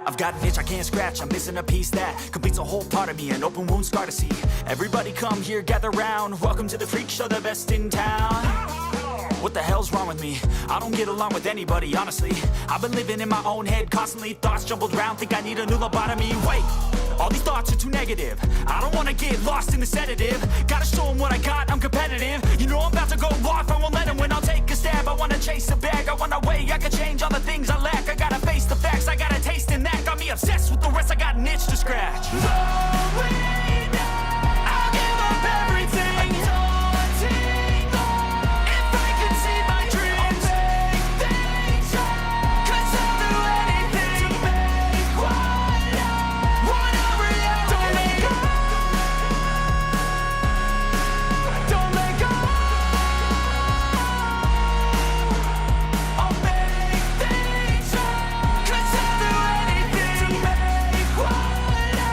I've got an itch I can't scratch, I'm missing a piece that completes a whole part of me, an open wound scar to see. Everybody come here, gather round, welcome to the freak show, the best in town. What the hell's wrong with me? I don't get along with anybody, honestly. I've been living in my own head constantly, thoughts jumbled round, think I need a new lobotomy. Wait, all these thoughts are too negative. I don't wanna get lost in the sedative. Gotta show them what I got, I'm competitive. You know I'm about to go off, I won't let them win, I'll take a stab. I wanna chase a bag, I wanna weigh, I can change all the things I lack. I gotta face the facts, I got a taste in that. Got me obsessed with the rest, I got an itch to scratch. Slowing down, I'll give up everything. Daunting thought, if I could see my dreams, I'll make things right. 'Cause I'll do anything to make what I wanna reality. Don't let go, don't let go. I'll make things right. 'Cause I'll do anything to make what I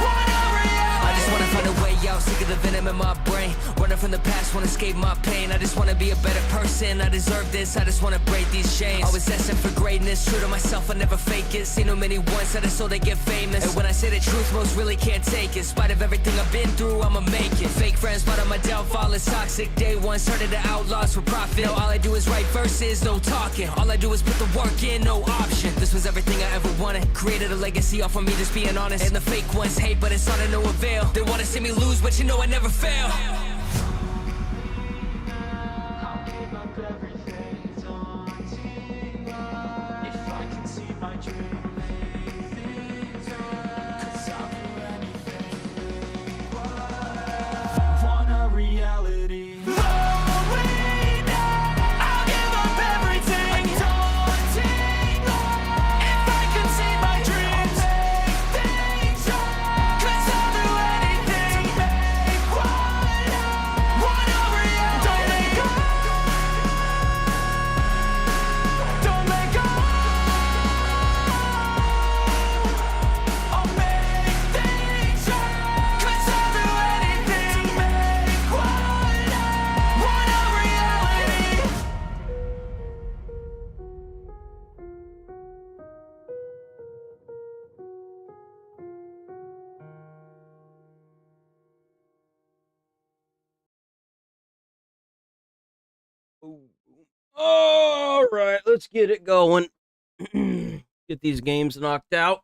wanna reality. I just wanna find a way out, sick of the venom in my brain. Running from the past, wanna escape my pain. I just wanna be a better person, I deserve this. I just wanna break these chains. Always asking for greatness, true to myself, I never fake it. Seen too many once, I just so they get famous. And when I say the truth, most really can't take it. In spite of everything I've been through, I'ma make it. Fake friends, but on my downfall is toxic. Day one, started to outlaws for profit. Now all I do is write verses, no talking. All I do is put the work in, no option. This was everything I ever wanted. Created a legacy off of me, just being honest. And the fake ones hate, but it's all to no avail. They wanna see me lose, but you know I never fail. I'll give up everything, daunting thought. If I can see my dream, make things right. 'Cause I'll do anything, what I want a reality. Slowing down, I'll give up everything, daunting thought. If I can see my dreams, I'll make things right. 'Cause I'll do anything to make what I wanna reality. Don't let go, don't let go. I'll make things right. 'Cause I'll do anything to make what I wanna reality. All right, let's get it going. Get these games knocked out.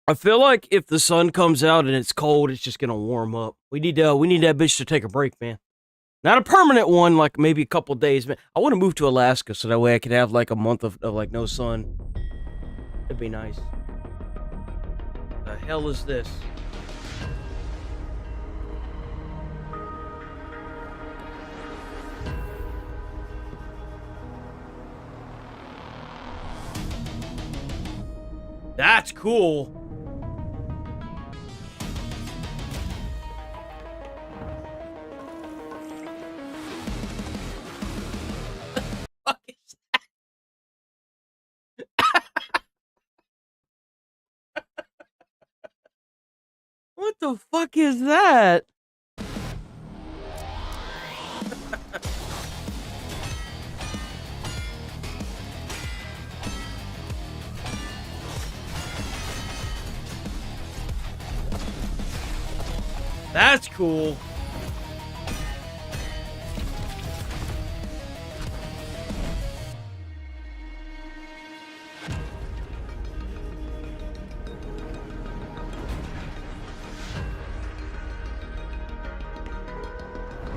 I feel like if the sun comes out and it's cold, it's just gonna warm up. We need that bitch to take a break, man. Not a permanent one, like maybe a couple days, man. I want to move to Alaska so that way I can have like a month of like no sun. It'd be nice. The hell is this? That's cool. Fuck is that? What the fuck is that? That's cool.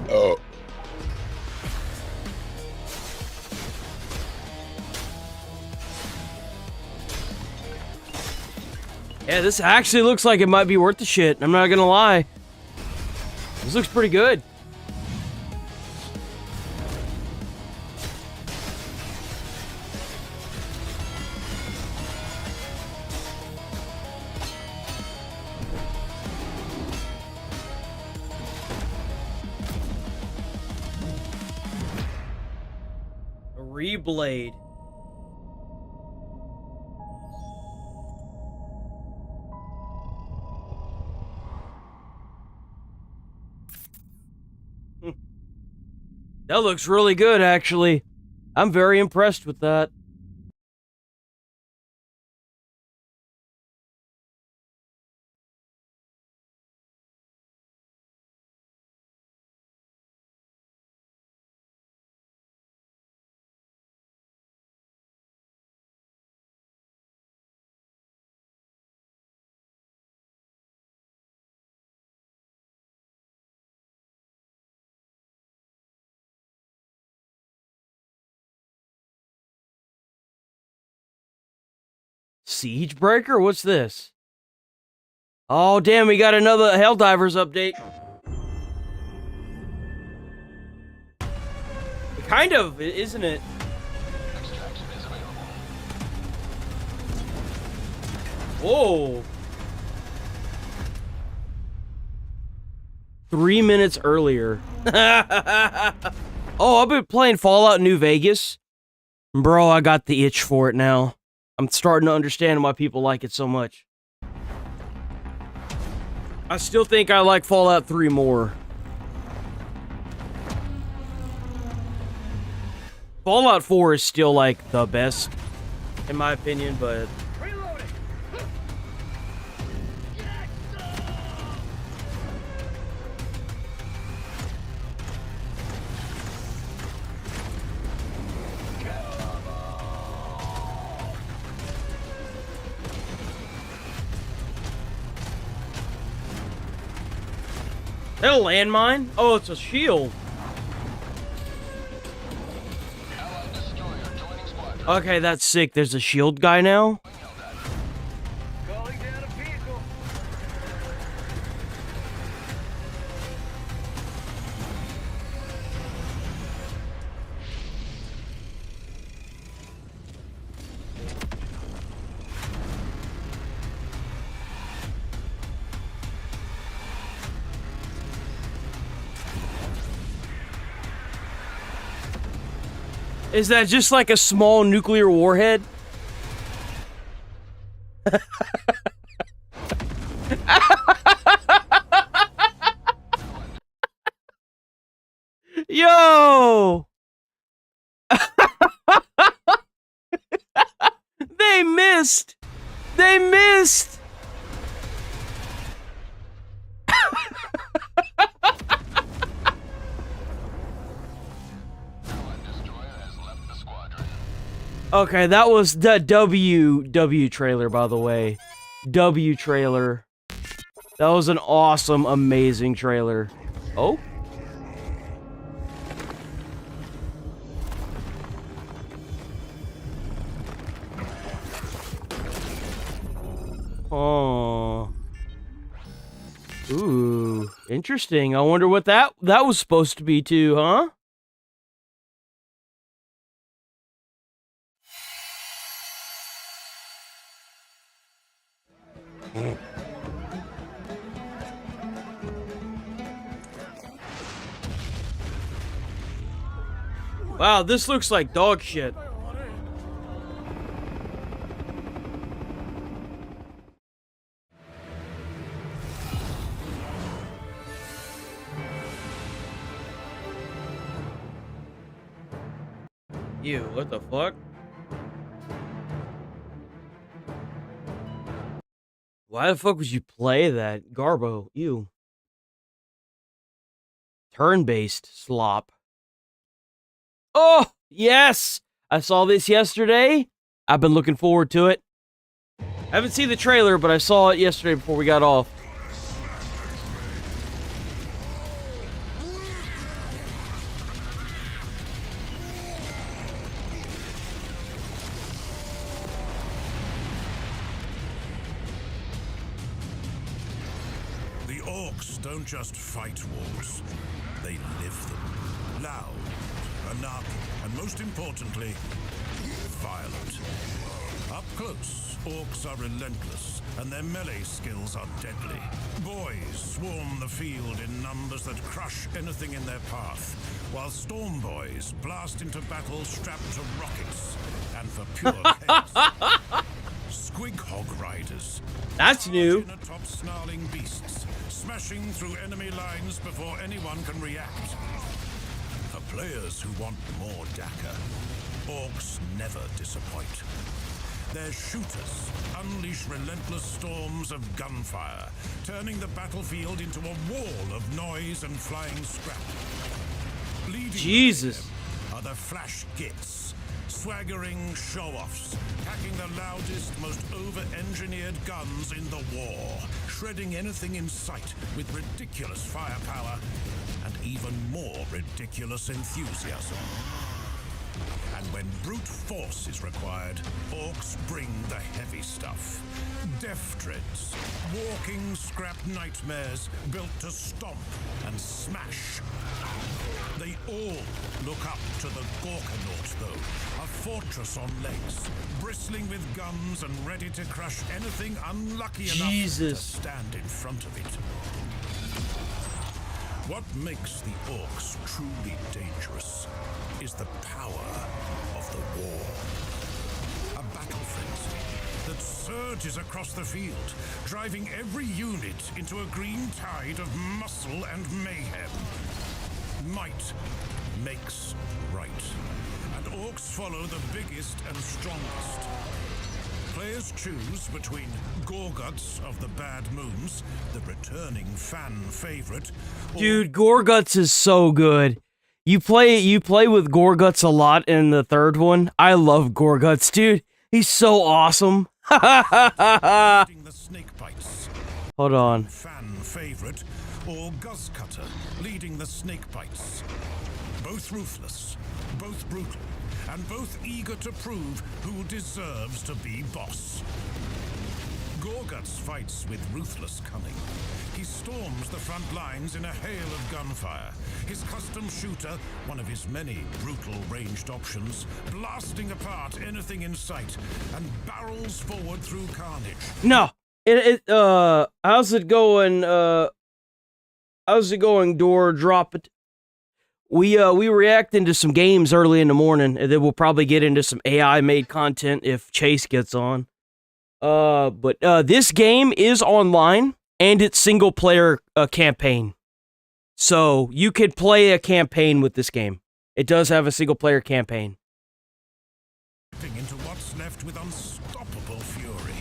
Oh. Yeah, this actually looks like it might be worth the shit. I'm not gonna lie. This looks pretty good. A reblade. That looks really good, actually. I'm very impressed with that. Siege Breaker? What's this? Oh, damn, we got another Helldivers update. Kind of, isn't it? Whoa. 3 minutes earlier. Oh, I've been playing Fallout New Vegas. Bro, I got the itch for it now. I'm starting to understand why people like it so much. I still think I like Fallout 3 more. Fallout 4 is still, like, the best, in my opinion, but... Reloading. Is that a landmine? Oh, it's a shield. Okay, that's sick. There's a shield guy now. Calling down a vehicle. Is that just like a small nuclear warhead? Yo! They missed! They missed! Okay, that was the W trailer, by the way. W trailer. That was an awesome, amazing trailer. Oh? Oh. Ooh, interesting. I wonder what that was supposed to be too, huh? Wow, this looks like dog shit. Ew, what the fuck? Why the fuck would you play that? Garbo, ew. Turn-based slop. Oh, yes! I saw this yesterday. I've been looking forward to it. I haven't seen the trailer, but I saw it yesterday before we got off. The orcs don't just fight wars, they live them. Loud, anarchic, and most importantly, violent. Up close, orcs are relentless, and their melee skills are deadly. Boys swarm the field in numbers that crush anything in their path, while storm boys blast into battle strapped to rockets, and for pure chaos. Squig hog riders. That's new. Atop snarling beasts, smashing through enemy lines before anyone can react. For players who want more Daka, orcs never disappoint. Their shooters unleash relentless storms of gunfire, turning the battlefield into a wall of noise and flying scrap. Leading Jesus. them are the flash gits, swaggering show-offs, packing the loudest, most over-engineered guns in the war, shredding anything in sight with ridiculous firepower and even more ridiculous enthusiasm. And when brute force is required, orcs bring the heavy stuff. Death dreads, walking scrap nightmares built to stomp and smash. They all look up to the Gorkanaut, though, a fortress on legs, bristling with guns and ready to crush anything unlucky enough to stand in front of it. What makes the orcs truly dangerous is the power of the war. A battle frenzy that surges across the field, driving every unit into a green tide of muscle and mayhem. Might makes right, and orcs follow the biggest and strongest. Players choose between Gorguts of the Bad Moons, the returning fan favorite. Dude, Gorguts is so good. You play with Gorguts a lot in the third one. I love Gorguts, dude. He's so awesome. The snake bites. Hold on. Fan favorite, or Guzzcutter, leading the snake bites. Both ruthless, both brutal, and both eager to prove who deserves to be boss. Gorguts fights with ruthless cunning. He storms the front lines in a hail of gunfire. His custom shooter, one of his many brutal ranged options, blasting apart anything in sight and barrels forward through carnage. No. How's it going? How's it going, Door? Drop it. We react into some games early in the morning, and then we'll probably get into some AI-made content if Chase gets on. But this game is online, and it's single-player campaign. So, you could play a campaign with this game. It does have a single-player campaign. Into what's left with unstoppable fury.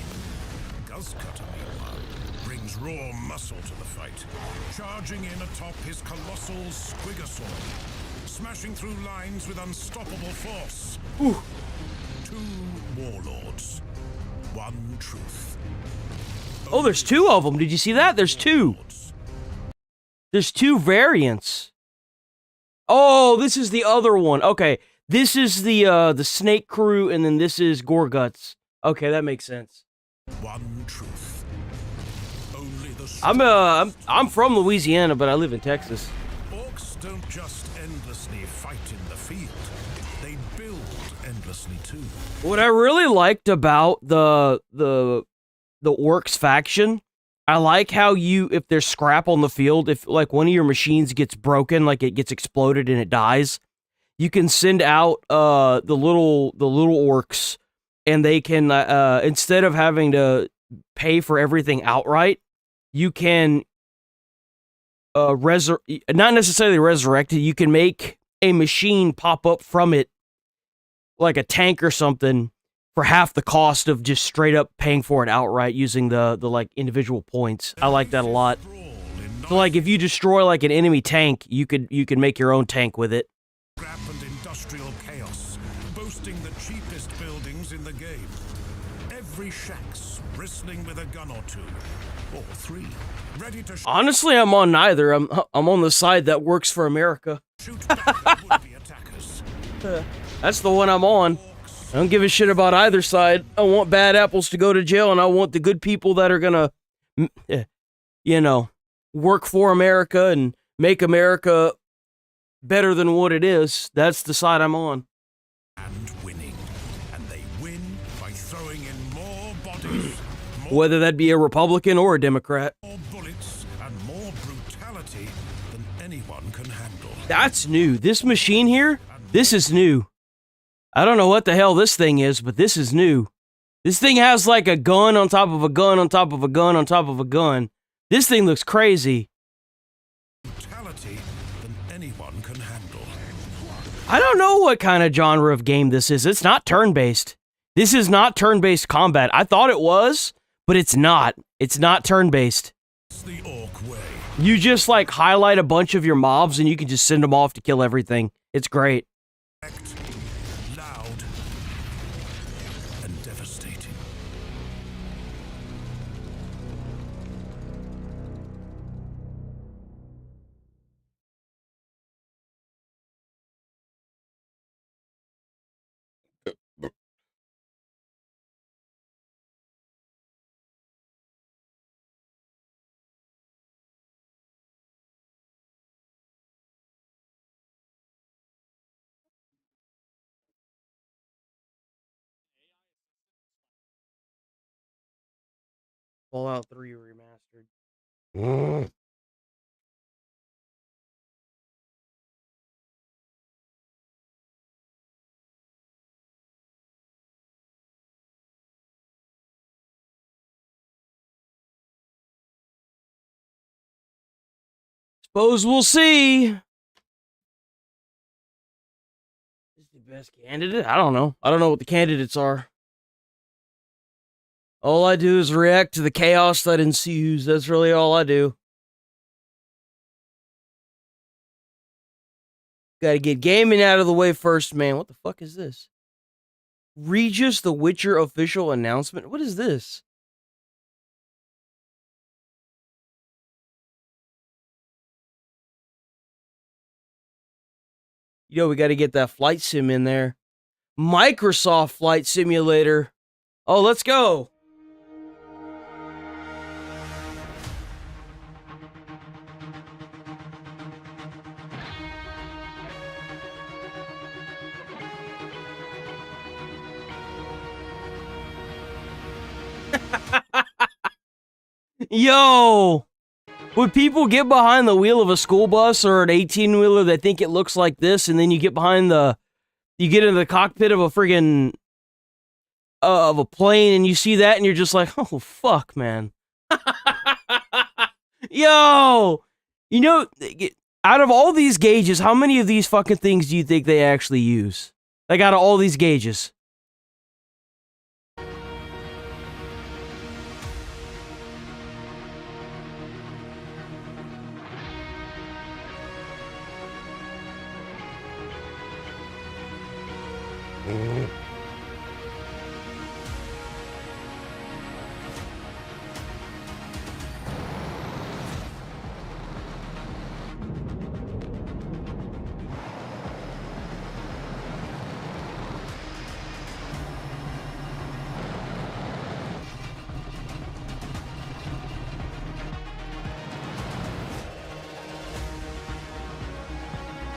Guzzcutter, meanwhile, brings raw muscle to the fight, charging in atop his colossal Squigosaur, smashing through lines with unstoppable force. Ooh. 2 warlords, 1 truth. Oh, there's 2 of them. Did you see that? There's 2. There's 2 variants. Oh, this is the other one. Okay, this is the Snake Crew, and then this is Gorguts. Okay, that makes sense. 1 truth. Only the I'm from Louisiana, but I live in Texas. orcs don't just endlessly fight in the field. They build endlessly too. What I really liked about the orcs faction, I like how if there's scrap on the field, if like one of your machines gets broken, like it gets exploded and it dies, you can send out the little orcs, and they can instead of having to pay for everything outright, you can not necessarily resurrect it. You can make a machine pop up from it, like a tank or something, for half the cost of just straight up paying for it outright using the like individual points. I like that a lot. So like if you destroy like an enemy tank, you could make your own tank with it. Scrap and industrial chaos, boasting the cheapest buildings in the game. Every shack's bristling with a gun or 2, or 3, ready to Honestly, I'm on neither. I'm on the side that works for America. shoot back at would-be attackers. That's the one I'm on. I don't give a shit about either side. I want bad apples to go to jail, and I want the good people that are gonna, work for America and make America better than what it is. That's the side I'm on. And winning. And they win by throwing in more bodies, Whether that be a Republican or a Democrat. more bullets, and more brutality than anyone can handle. That's new. This machine here, this is new. I don't know what the hell this thing is, but this is new. This thing has like a gun on top of a gun on top of a gun on top of a gun. This thing looks crazy. Brutality than anyone can handle. I don't know what kind of genre of game this is. It's not turn-based. This is not turn-based combat. I thought it was, but it's not. It's not turn-based. It's the orc way. You just like highlight a bunch of your mobs and you can just send them off to kill everything. It's great. Loud and devastating. Fallout 3 remastered. Suppose we'll see. Is the best candidate? I don't know. I don't know what the candidates are. All I do is react to the chaos that ensues. That's really all I do. Gotta get gaming out of the way first, man. What the fuck is this? Regis the Witcher official announcement? What is this? Yo, we gotta get that flight sim in there. Microsoft Flight Simulator. Oh, let's go. Yo, would people get behind the wheel of a school bus or an 18-wheeler that think it looks like this, and then you get you get into the cockpit of a friggin' of a plane, and you see that, and you're just like, oh fuck, man. Yo, you know, out of all these gauges, how many of these fucking things do you think they actually use? Like, out of all these gauges.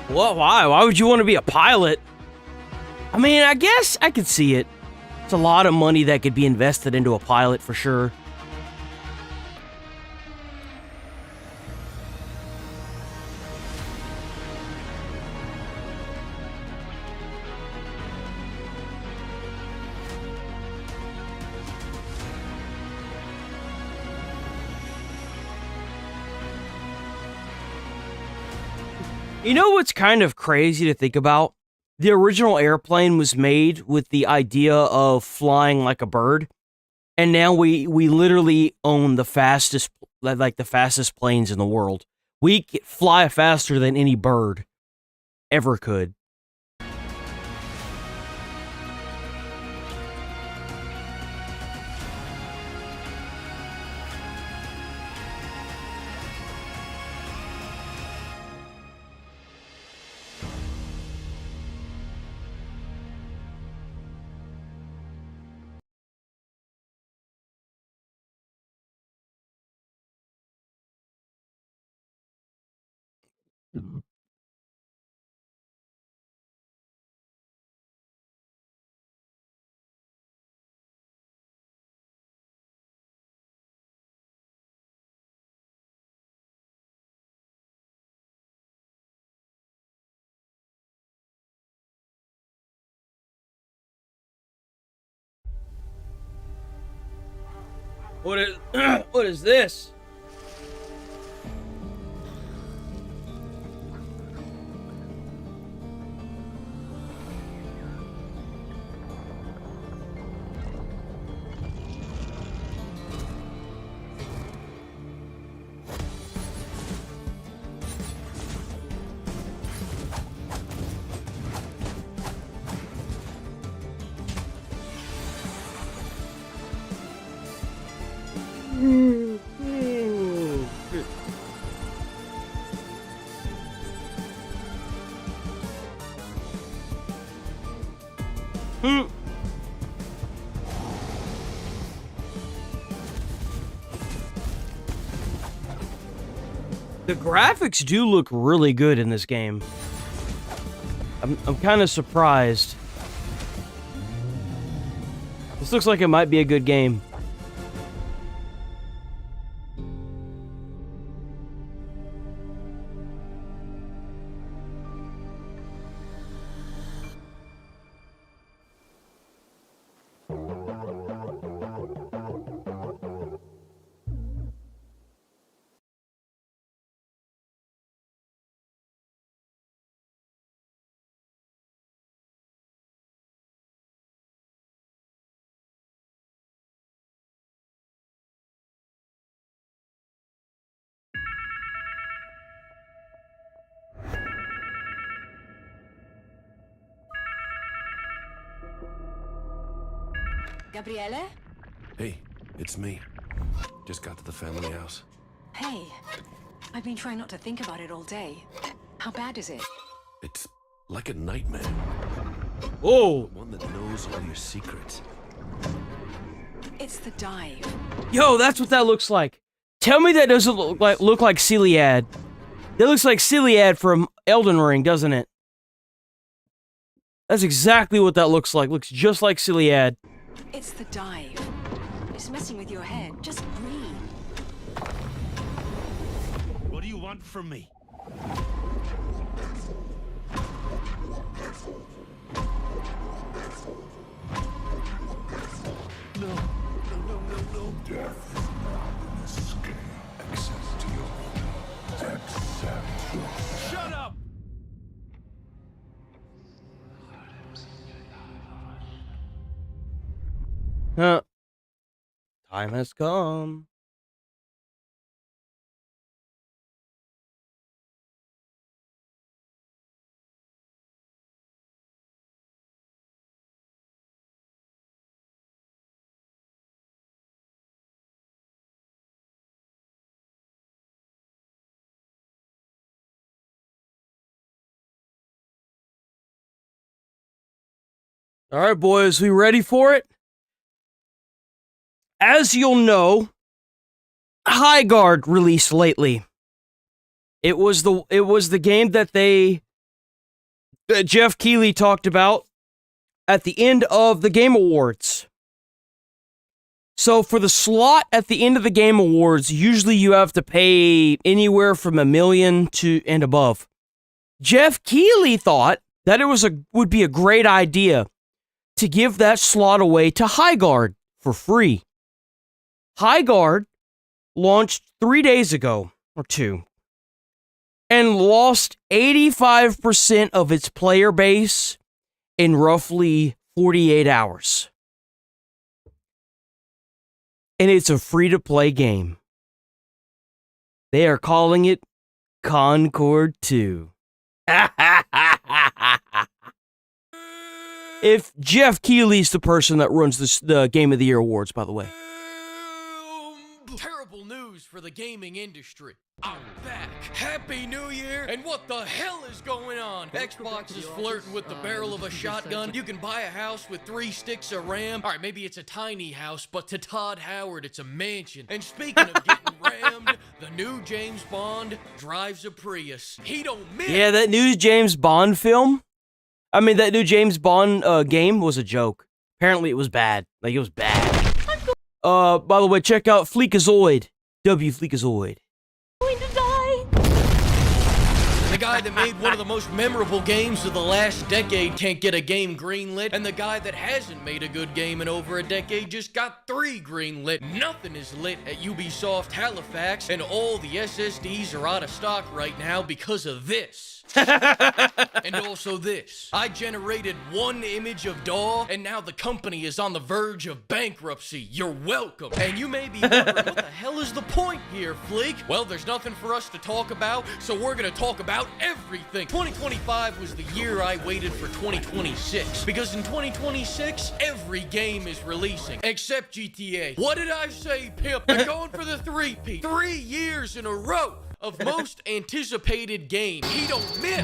What? Why? Why would you want to be a pilot? I mean, I guess I could see it. It's a lot of money that could be invested into a pilot for sure. You know what's kind of crazy to think about? The original airplane was made with the idea of flying like a bird, and now we literally own the fastest planes in the world. We fly faster than any bird ever could. What is this? The graphics do look really good in this game. I'm kind of surprised. This looks like it might be a good game. Gabriele? Hey, it's me. Just got to the family house. Hey, I've been trying not to think about it all day. How bad is it? It's like a nightmare. Whoa. One that knows all your secrets. It's the dive. Yo, that's what that looks like. Tell me that doesn't look like Ciliad. That looks like Ciliad from Elden Ring, doesn't it? That's exactly what that looks like. Looks just like Ciliad. It's the dive. It's messing with your head. Just breathe. What do you want from me? Shut up! Time has come. All right, boys, we ready for it? As you'll know, High Guard released lately. It was the game that Jeff Keighley talked about at the end of the Game Awards. So for the slot at the end of the Game Awards, usually you have to pay anywhere from $1 million and above. Jeff Keighley thought that it would be a great idea to give that slot away to High Guard for free. High Guard launched 3 days ago, or 2, and lost 85% of its player base in roughly 48 hours. And it's a free-to-play game. They are calling it Concord 2. If Jeff Keighley's the person that runs the Game of the Year awards, by the way. Terrible news for the gaming industry. I'm back. Happy New Year! And what the hell is going on? Xbox is flirting with the barrel of a shotgun. You can buy a house with 3 sticks of RAM. Alright, maybe it's a tiny house, but to Todd Howard, it's a mansion. And speaking of getting rammed, the new James Bond drives a Prius. He don't miss! Yeah, that new James Bond film? I mean, that new James Bond game was a joke. Apparently it was bad. Like, it was bad. By the way, check out Fleekazoid. Fleekazoid. The guy that made one of the most memorable games of the last decade can't get a game greenlit, and the guy that hasn't made a good game in over a decade just got 3 greenlit. Nothing is lit at Ubisoft Halifax, and all the SSDs are out of stock right now because of this. And also this. I generated 1 image of DAW, and now the company is on the verge of bankruptcy. You're welcome. And you may be wondering, what the hell is the point here, Fleek? Well, there's nothing for us to talk about, so we're gonna talk about everything. 2025 was the year I waited for 2026, because in 2026, every game is releasing, except GTA. What did I say, pimp? They're going for the 3-peat. 3 years in a row of most anticipated game. He don't miss.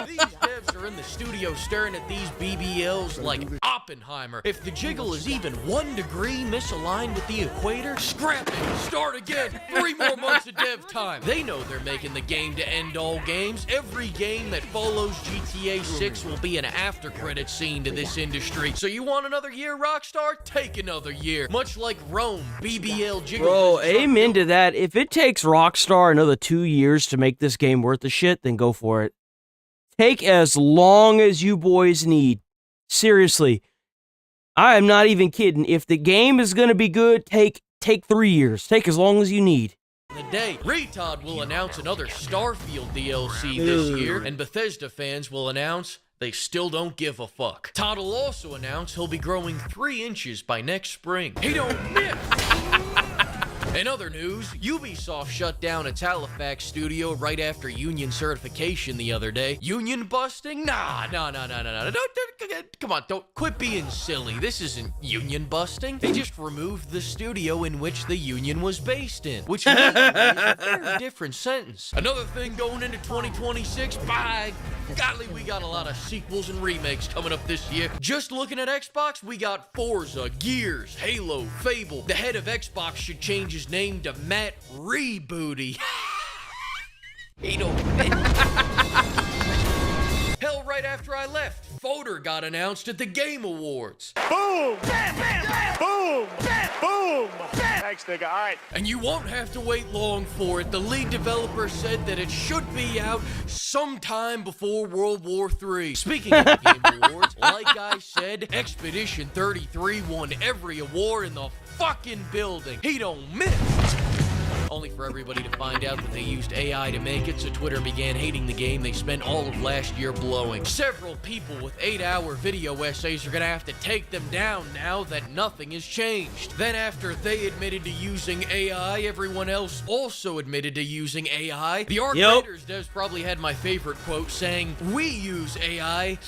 These devs are in the studio staring at these BBLs like Oppenheimer. If the jiggle is even 1 degree misaligned with the equator, scrap it. Start again. 3 more months of dev time. They know they're making the game to end all games. Every game that follows GTA 6 will be an after credit scene to this industry. So you want another year, Rockstar? Take another year. Much like Rome, BBL jiggle. Bro, amen to that. If it takes Rockstar another 2 years to make this game worth the shit, then go for it. Take as long as you boys need. Seriously. I am not even kidding. If the game is gonna be good, take 3 years. Take as long as you need. The day Retod will announce another Starfield DLC this year, and Bethesda fans will announce they still don't give a fuck. Todd will also announce he'll be growing 3 inches by next spring. He don't miss. In other news, Ubisoft shut down its Halifax studio right after union certification the other day. Union busting? Nah. Come on, don't quit being silly. This isn't union busting. They just removed the studio in which the union was based in, which is a very different sentence. Another thing going into 2026, by golly, we got a lot of sequels and remakes coming up this year. Just looking at Xbox, we got Forza, Gears, Halo, Fable. The head of Xbox should change his name to Matt Rebooty. He don't. Hell, right after I left, Voter got announced at the Game Awards. Boom! Bam, bam, bam! Boom! Bam, boom! Thanks, nigga. All right. And you won't have to wait long for it. The lead developer said that it should be out sometime before World War III. Speaking of the Game Awards, like I said, Expedition 33 won every award in the fucking building. He don't miss. Only for everybody to find out that they used AI to make it, so Twitter began hating the game they spent all of last year blowing. Several people with 8-hour video essays are gonna have to take them down now that nothing has changed. Then after they admitted to using AI, everyone else also admitted to using AI. The Arc Raiders devs probably had my favorite quote saying, "We use AI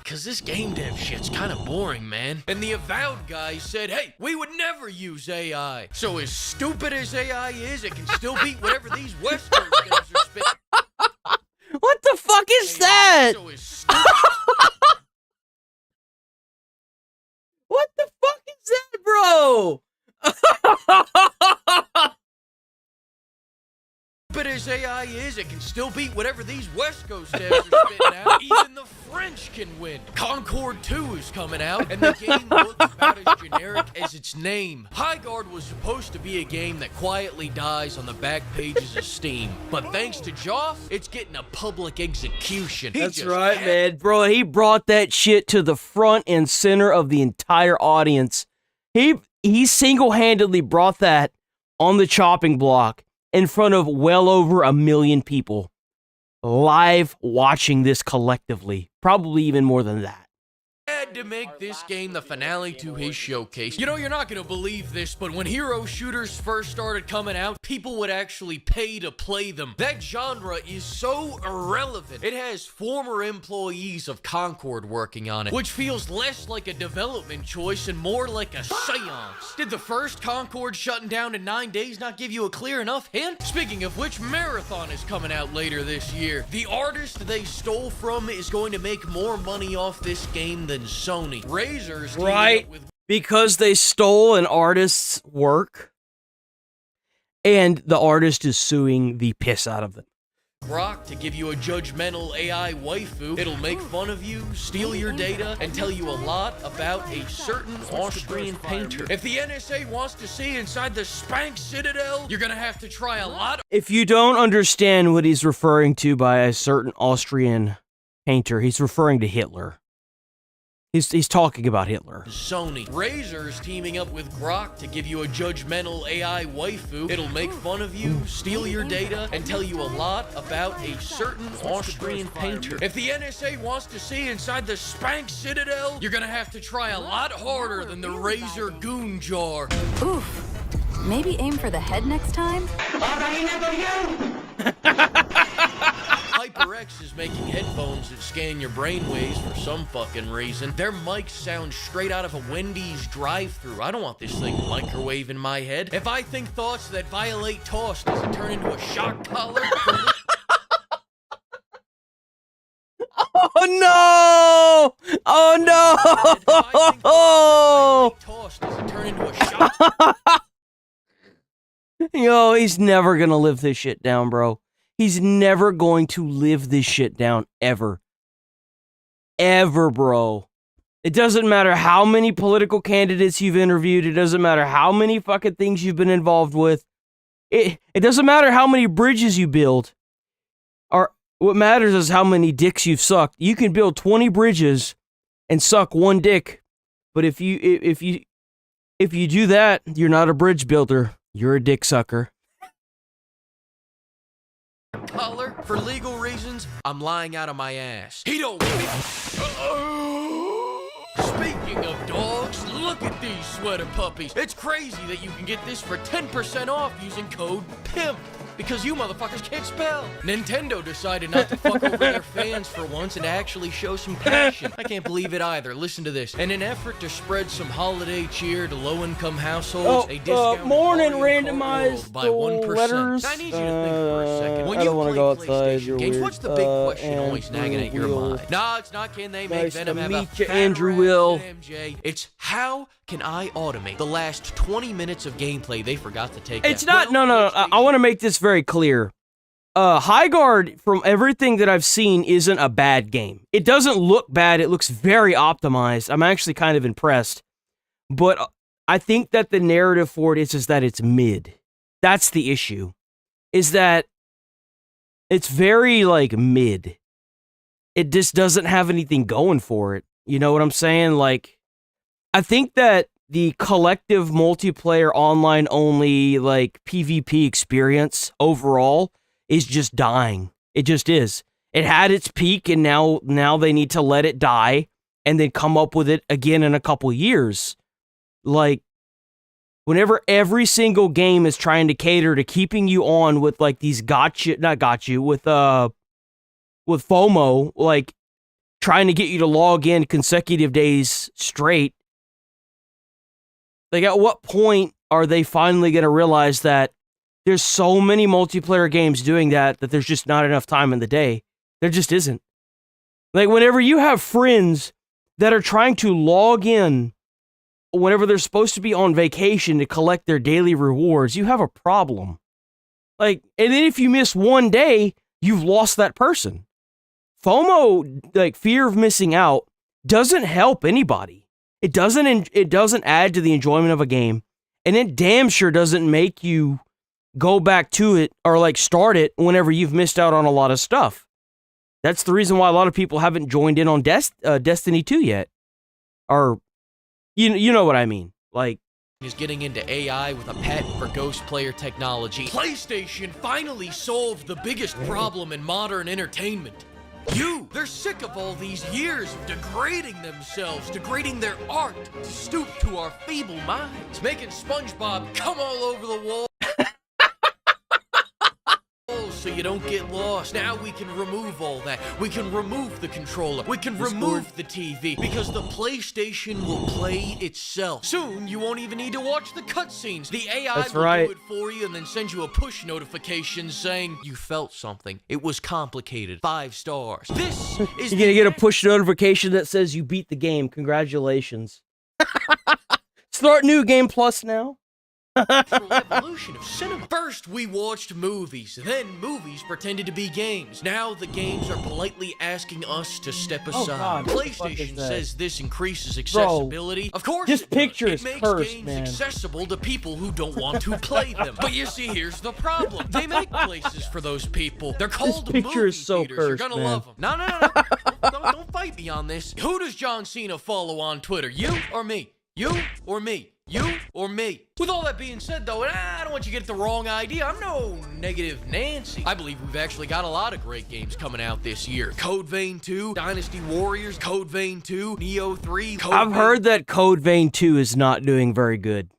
cause this game dev shit's kinda boring, man." And the Avowed guys said, "Hey, we would never use AI." So as stupid as AI is, it can still beat whatever these West Coast devs are spitting. What the fuck is that? So as stupid What the fuck is that, bro? as AI is, it can still beat whatever these West Coast devs are spitting out. Even the French can win. Concord 2 is coming out, and the game looks about as generic as its name. Highguard was supposed to be a game that quietly dies on the back pages of Steam, but thanks to Joff, it's getting a public execution. That's right, man. Bro, he brought that shit to the front and center of the entire audience. He single-handedly brought that on the chopping block in front of well over 1 million people live watching this collectively. Probably even more than that. Had to make this game the finale to his showcase. You know, you're not gonna believe this, but when hero shooters first started coming out, people would actually pay to play them. That genre is so irrelevant. It has former employees of Concord working on it, which feels less like a development choice and more like a seance. Did the first Concord shutting down in 9 days not give you a clear enough hint? Speaking of which, Marathon is coming out later this year. The artist they stole from is going to make more money off this game than Sony. Razor's right, because they stole an artist's work and the artist is suing the piss out of them. Rock to give you a judgmental AI waifu. It'll make fun of you, steal your data, and tell you a lot about a certain Austrian painter. If the NSA wants to see inside the Spank Citadel, you're gonna have to try a lot. If you don't understand what he's referring to by a certain Austrian painter, he's referring to Hitler. He's talking about Hitler. Sony. Razor's teaming up with Grok to give you a judgmental AI waifu. It'll make fun of you, steal your data, and tell you a lot about a certain Austrian painter. If the NSA wants to see inside the Spank Citadel, you're gonna have to try a lot harder than the Razor Goon Jar. Oof. Maybe aim for the head next time? HyperX is making headphones that scan your brainwaves for some fucking reason. Their mics sound straight out of a Wendy's drive-thru. I don't want this thing microwave in my head. If I think thoughts that violate toss, does it turn into a shock collar? Oh no! Oh no! Toss, does it turn into a shock? Yo, he's never gonna live this shit down, bro. He's never going to live this shit down, ever. Ever, bro. It doesn't matter how many political candidates you've interviewed. It doesn't matter how many fucking things you've been involved with. It doesn't matter how many bridges you build. Or what matters is how many dicks you've sucked. You can build 20 bridges and suck one dick. But if you do that, you're not a bridge builder. You're a dick sucker. Collar. For legal reasons, I'm lying out of my ass. He don't. Speaking of dogs, Look at these sweater puppies. It's crazy that you can get this for 10% off using code PIMP. Because you motherfuckers can't spell. Nintendo decided not to fuck over their fans for once and actually show some passion. I can't believe it either. Listen to this. In an effort to spread some holiday cheer to low-income households, a discounted morning Mario Kart randomized World by 1%. letters. I need you to think for a second. When I you don't wanna play go outside, PlayStation you're games, weird. what's the big question And always nagging at your Will. mind? No, it's not can they make Nice Venom to have a meet you, fatter Andrew ass Will. than MJ. It's how can I automate the last 20 minutes of gameplay they forgot to take It's out? not. No. I want to make this very clear. High Guard, from everything that I've seen, isn't a bad game. It doesn't look bad. It looks very optimized. I'm actually kind of impressed. But I think that the narrative for it is that it's mid. That's the issue. Is that it's very, like, mid. It just doesn't have anything going for it. You know what I'm saying? Like, I think that the collective multiplayer online only, like, PvP experience overall is just dying. It just is. It had its peak, and now they need to let it die and then come up with it again in a couple years. Like, whenever every single game is trying to cater to keeping you on with, like, these with FOMO, like, trying to get you to log in consecutive days straight, like, at what point are they finally going to realize that there's so many multiplayer games doing that there's just not enough time in the day? There just isn't. Like, whenever you have friends that are trying to log in whenever they're supposed to be on vacation to collect their daily rewards, you have a problem. Like, and then if you miss one day, you've lost that person. FOMO, like fear of missing out, doesn't help anybody. It doesn't add to the enjoyment of a game, and it damn sure doesn't make you go back to it or, like, start it whenever you've missed out on a lot of stuff. That's the reason why a lot of people haven't joined in on Destiny 2 yet. Or, you know what I mean. Like, is getting into AI with a patent for ghost player technology. PlayStation finally solved the biggest problem in modern entertainment. They're sick of all these years of degrading themselves, degrading their art, to stoop to our feeble minds, making SpongeBob come all over the wall so you don't get lost. Now we can remove all that. We can remove the controller. We can remove the TV because the PlayStation will play itself. Soon, you won't even need to watch the cutscenes. The AI will do it for you and then send you a push notification saying you felt something. It was complicated. 5 stars. This is you're gonna get a push notification that says you beat the game. Congratulations. Start New Game Plus now. evolution of cinema. First, we watched movies. Then movies pretended to be games. Now the games are politely asking us to step aside. God, PlayStation says this increases accessibility. Of course, this picture it is makes cursed, games man. accessible to people who don't want to play them. But you see, here's the problem. They make places for those people. They're called This picture movie is so theaters. cursed, You're gonna man. love them. No. Don't fight me on this. Who does John Cena follow on Twitter? You or me? You or me? You or me? With all that being said, though, and I don't want you to get the wrong idea. I'm no negative Nancy. I believe we've actually got a lot of great games coming out this year. Code Vein 2, Dynasty Warriors, Code Vein 2, Neo 3. I've heard that Code Vein 2 is not doing very good.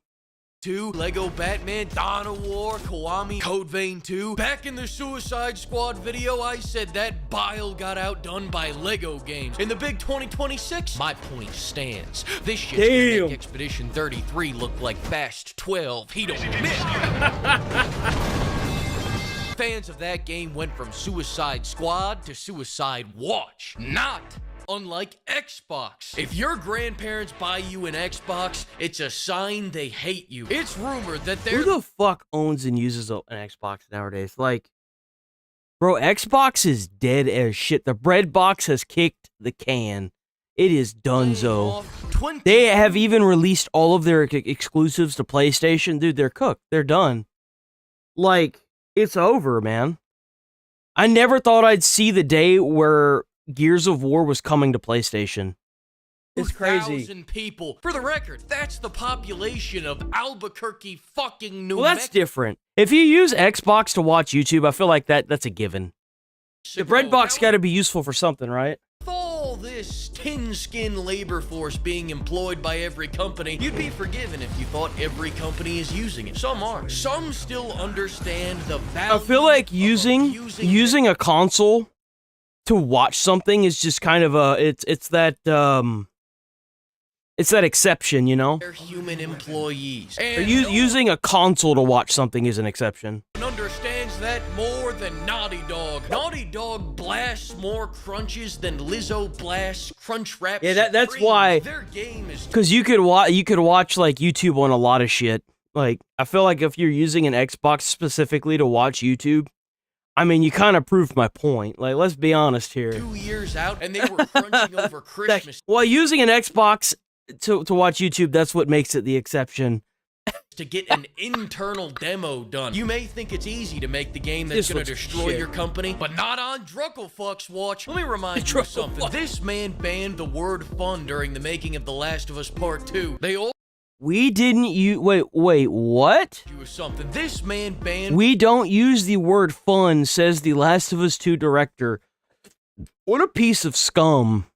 2, Lego Batman, Dawn of War, Kiwami, Code Vein 2. Back in the Suicide Squad video, I said that bile got outdone by Lego games. In the big 2026, my point stands. This shit's gonna make Expedition 33 look like Fast 12. He don't miss. Fans of that game went from Suicide Squad to Suicide Watch. Not unlike Xbox. If your grandparents buy you an Xbox, it's a sign they hate you. It's rumored that they're... Who the fuck owns and uses an Xbox nowadays? Like, bro, Xbox is dead as shit. The bread box has kicked the can. It is donezo. They have even released all of their exclusives to PlayStation. Dude, they're cooked. They're done. Like, it's over, man. I never thought I'd see the day where Gears of War was coming to PlayStation. It's crazy. 2,000 people. For the record, that's the population of Albuquerque fucking New Well, that's different. If you use Xbox to watch YouTube, I feel like that's a given. The bread box got to be useful for something, right? All all this tin-skin labor force being employed by every company, you'd be forgiven if you thought every company is using it. Some aren't. Some still understand the value. I feel like using a console to watch something is just kind of a it's that exception, you know? They're human employees. Or And using a console to watch something is an exception. no one understands that more than Naughty Dog. Naughty Dog blasts more crunches than Lizzo blasts Crunch Rap. Yeah, that's Supreme. why. Their game is Because you could watch like YouTube on a lot of shit. Like, I feel like if you're using an Xbox specifically to watch YouTube, I mean, you kind of proved my point. Like, let's be honest here. 2 years out, and they were crunching over Christmas Well, using an Xbox to watch YouTube, that's what makes it the exception. to get an internal demo done. You may think it's easy to make the game that's This gonna looks destroy shit. your company, but not on Drucklefuck's watch. Let me remind you of something. This man banned the word fun during the making of The Last of Us Part 2. They all We didn't use... Wait, what? you something. This man banned We don't use the word fun, says the Last of Us 2 director. What a piece of scum.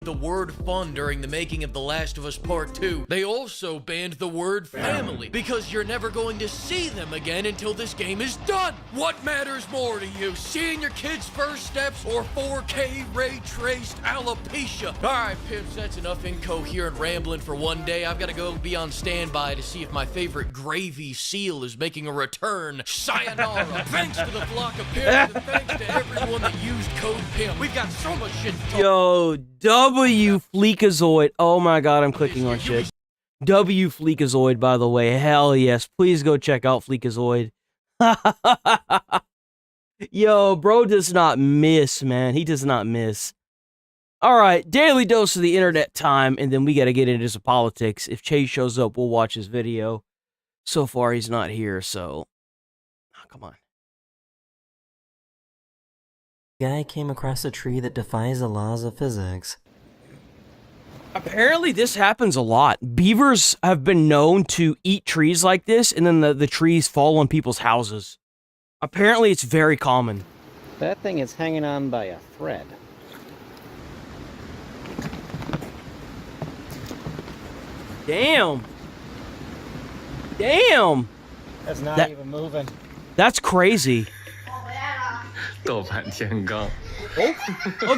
the word fun during the making of The Last of Us Part 2. They also banned the word family because you're never going to see them again until this game is done. What matters more to you, seeing your kids' first steps or 4K ray-traced alopecia? Alright, pimps, that's enough incoherent rambling for one day. I've got to go be on standby to see if my favorite gravy seal is making a return. Sayonara. Thanks to the flock of pimps and thanks to everyone that used code PIMP. We've got so much shit to talk Yo, W Fleekazoid. Oh my god, I'm clicking on shit. W Fleekazoid, by the way. Hell yes. Please go check out Fleekazoid. Yo, bro does not miss, man. He does not miss. Alright, daily dose of the internet time, and then we gotta get into some politics. If Chase shows up, we'll watch his video. So far, he's not here, so... Oh, come on. Guy came across a tree that defies the laws of physics. Apparently this happens a lot. Beavers have been known to eat trees like this, and then the trees fall on people's houses. Apparently it's very common. That thing is hanging on by a thread. Damn. Damn. That's not even moving. That's crazy. Oh,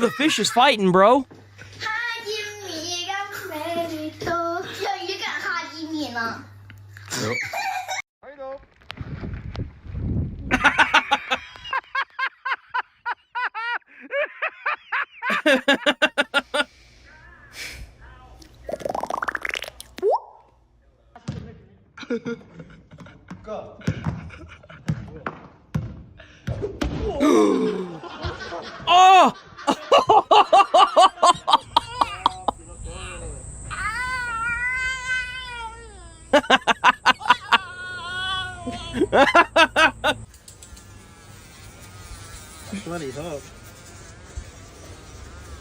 the fish is fighting, bro. Oh! Bloody hook.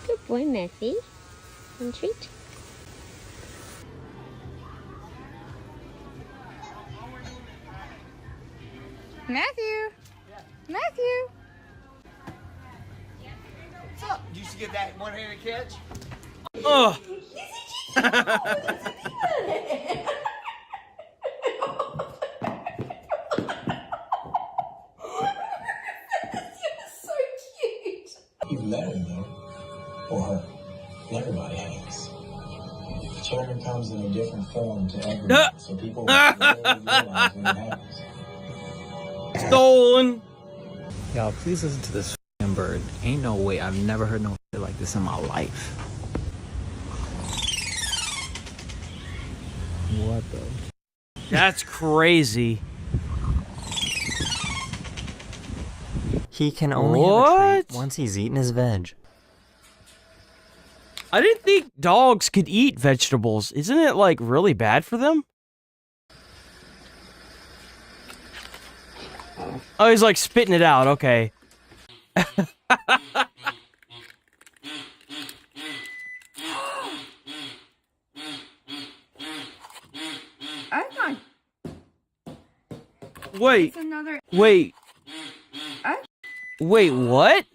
Good boy, Matthew. One treat. Matthew! Matthew! What's up? Did you get that one-handed catch? Oh. You've let him though, or her. Everybody has. Children comes in a different form to everyone, so people rarely realize when it happens. Stolen. Y'all, please listen to this f***ing bird. Ain't no way. I've never heard no shit like this in my life. What the? That's crazy. He can only have a treat once he's eaten his veg. I didn't think dogs could eat vegetables. Isn't it, like, really bad for them? Oh, he's, like, spitting it out. Okay. Wait. Wait. Wait, what?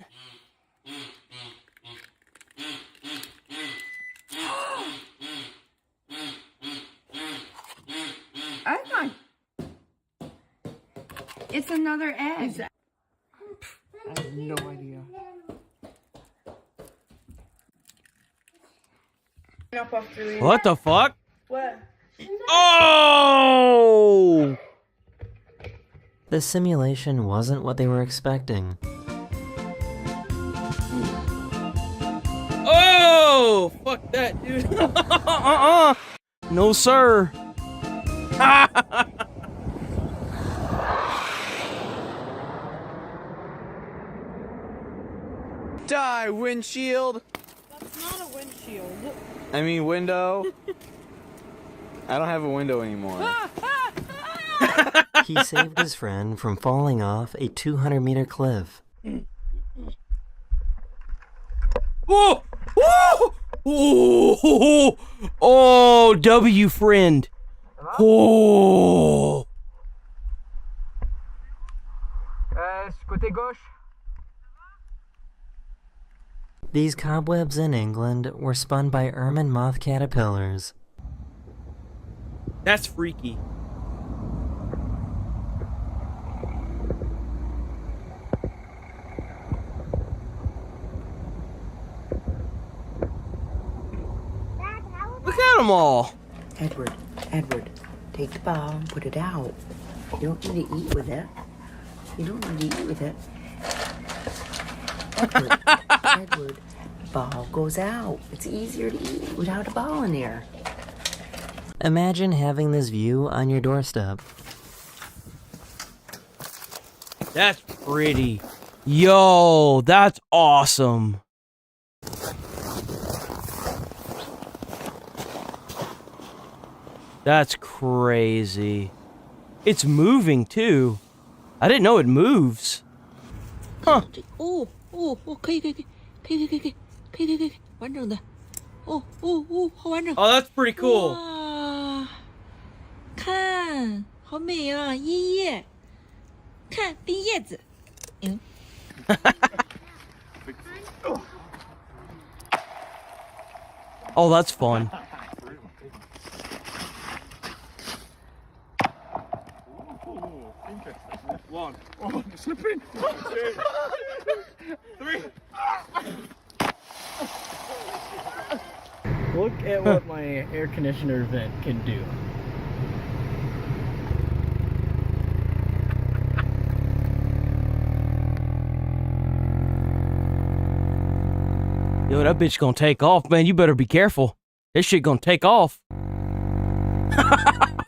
That's not. It's another egg. I have no idea. What the fuck? What? Oh! The simulation wasn't what they were expecting. Oh! Fuck that, dude. No, sir. Die, windshield! That's not a windshield. I mean, window. I don't have a window anymore. He saved his friend from falling off a 200-meter cliff. Whoa! Whoa! Oh! Oh, W friend. Oh! Côté gauche. These cobwebs in England were spun by ermine moth caterpillars. That's freaky. Look at them all. Edward, take the ball and put it out. You don't need to eat with it. You don't need to eat with it. Edward, ball goes out. It's easier to eat without a ball in there. Imagine having this view on your doorstep. That's pretty. Yo, that's awesome. That's crazy. It's moving too. I didn't know it moves. Huh. Oh, 可以，完整的。好完整。Oh, that's pretty cool. 哇，看，好美啊，叶叶，看冰叶子。Oh, that's fun. One. Oh, slipping. 2, 3. Look at what my air conditioner vent can do. Yo, that bitch gonna take off, man. You better be careful. This shit gonna take off.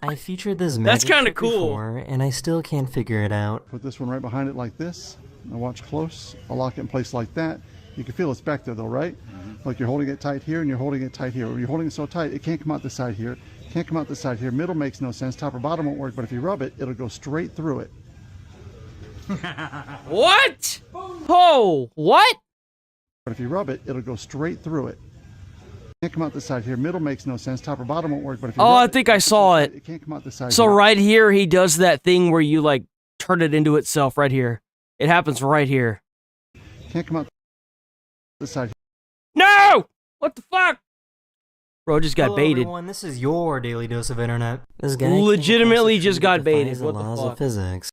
I featured this magic That's kind of trick cool. before, and I still can't figure it out. Put this one right behind it like this. Now watch close. I'll lock it in place like that. You can feel it's back there though, right? Like you're holding it tight here and you're holding it tight here. Or you're holding it so tight, it can't come out the side here. Can't come out the side here. Middle makes no sense. Top or bottom won't work, but if you rub it, it'll go straight through it. What? Oh, what? But if you rub it, it'll go straight through it. Can't come out the side here. Middle makes no sense. Top or bottom won't work, but if you Oh, rub I think I saw it. It can't come out the side So here. right here, he does that thing where you like turn it into itself right here. It happens right here. Can't come out the side. No! What the fuck? Bro, just got Hello, baited. everyone. This is your daily dose of internet. This guy Legitimately came across a just tree got that baited. defies the What the laws fuck? of physics.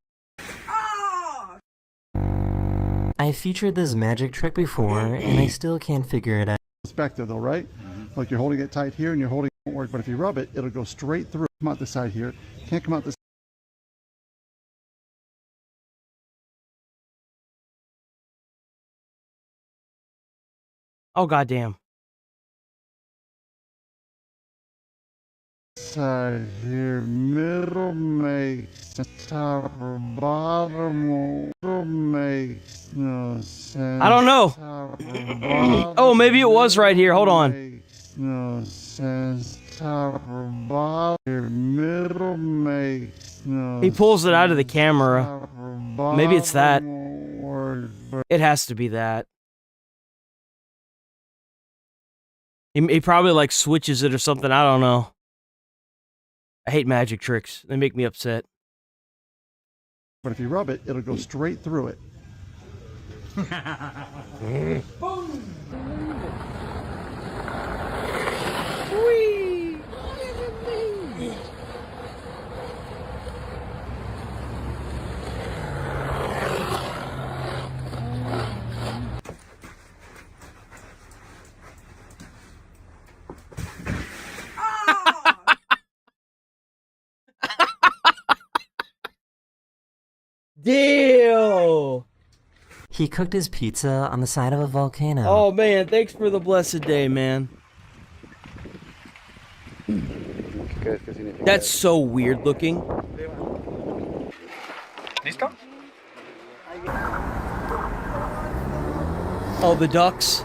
I featured this magic trick before, and I still can't figure it out. It's back there though, right? Like you're holding it tight here and you're holding it won't work, but if you rub it, it'll go straight through. Come out the side here. Can't come out the Oh, goddamn. side here. Middle makes sense. Top or bottom makes no sense. I don't know. Oh, maybe it was right here. Hold on. Makes no sense. Top or bottom. Middle makes no He pulls it out of the camera. Maybe it's that. It has to be that. He probably like switches it or something. I don't know. I hate magic tricks. They make me upset. But if you rub it, it'll go straight through it. Deal. He cooked his pizza on the side of a volcano. Oh man, thanks for the blessed day, man. That's so weird looking. ¿Listo? Oh, the ducks.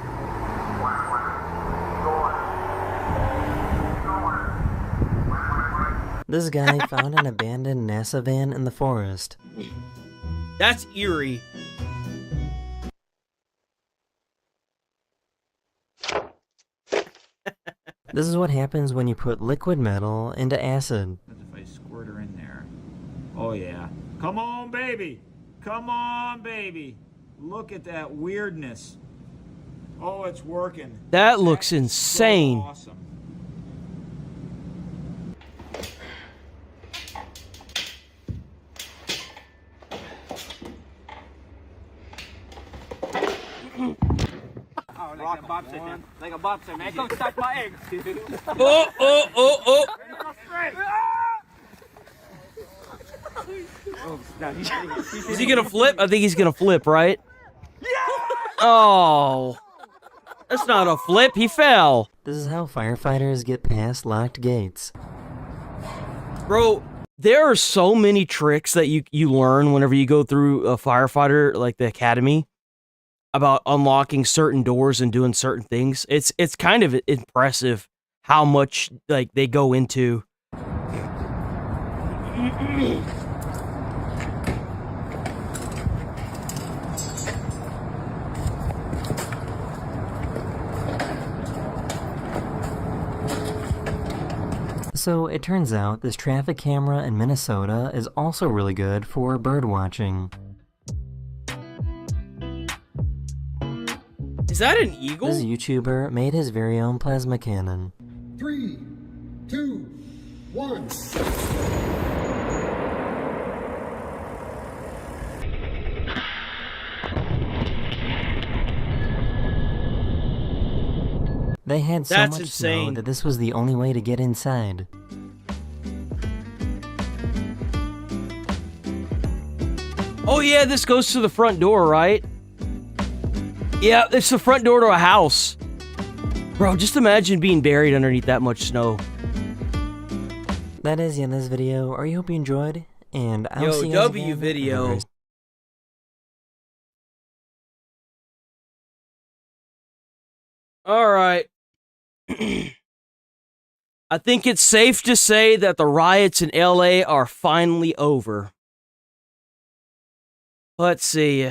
This guy found an abandoned NASA van in the forest. That's eerie. This is what happens when you put liquid metal into acid. If I squirt her in there. Oh yeah. Come on, baby. Come on, baby. Look at that weirdness. Oh, it's working. That looks insane. So awesome. Oh, like a bobsled, man. Like a bobsled, man. Come touch my egg. Oh, oh, oh, oh. Is he gonna flip? I think he's gonna flip, right? Oh. That's not a flip, he fell. This is how firefighters get past locked gates. Bro, there are so many tricks that you learn whenever you go through a firefighter, like the academy, about unlocking certain doors and doing certain things. It's kind of impressive how much like they go into. So it turns out this traffic camera in Minnesota is also really good for bird watching. Is that an eagle? This YouTuber made his very own plasma cannon. 3, 2, 1. They had so That's much snow insane. that this was the only way to get inside. Oh yeah, this goes to the front door, right? Yeah, it's the front door to a house. Bro, just imagine being buried underneath that much snow. That is the end of this video. I hope you enjoyed, and I'll see you guys W again video. in the very All right. I think it's safe to say that the riots in LA are finally over. Let's see.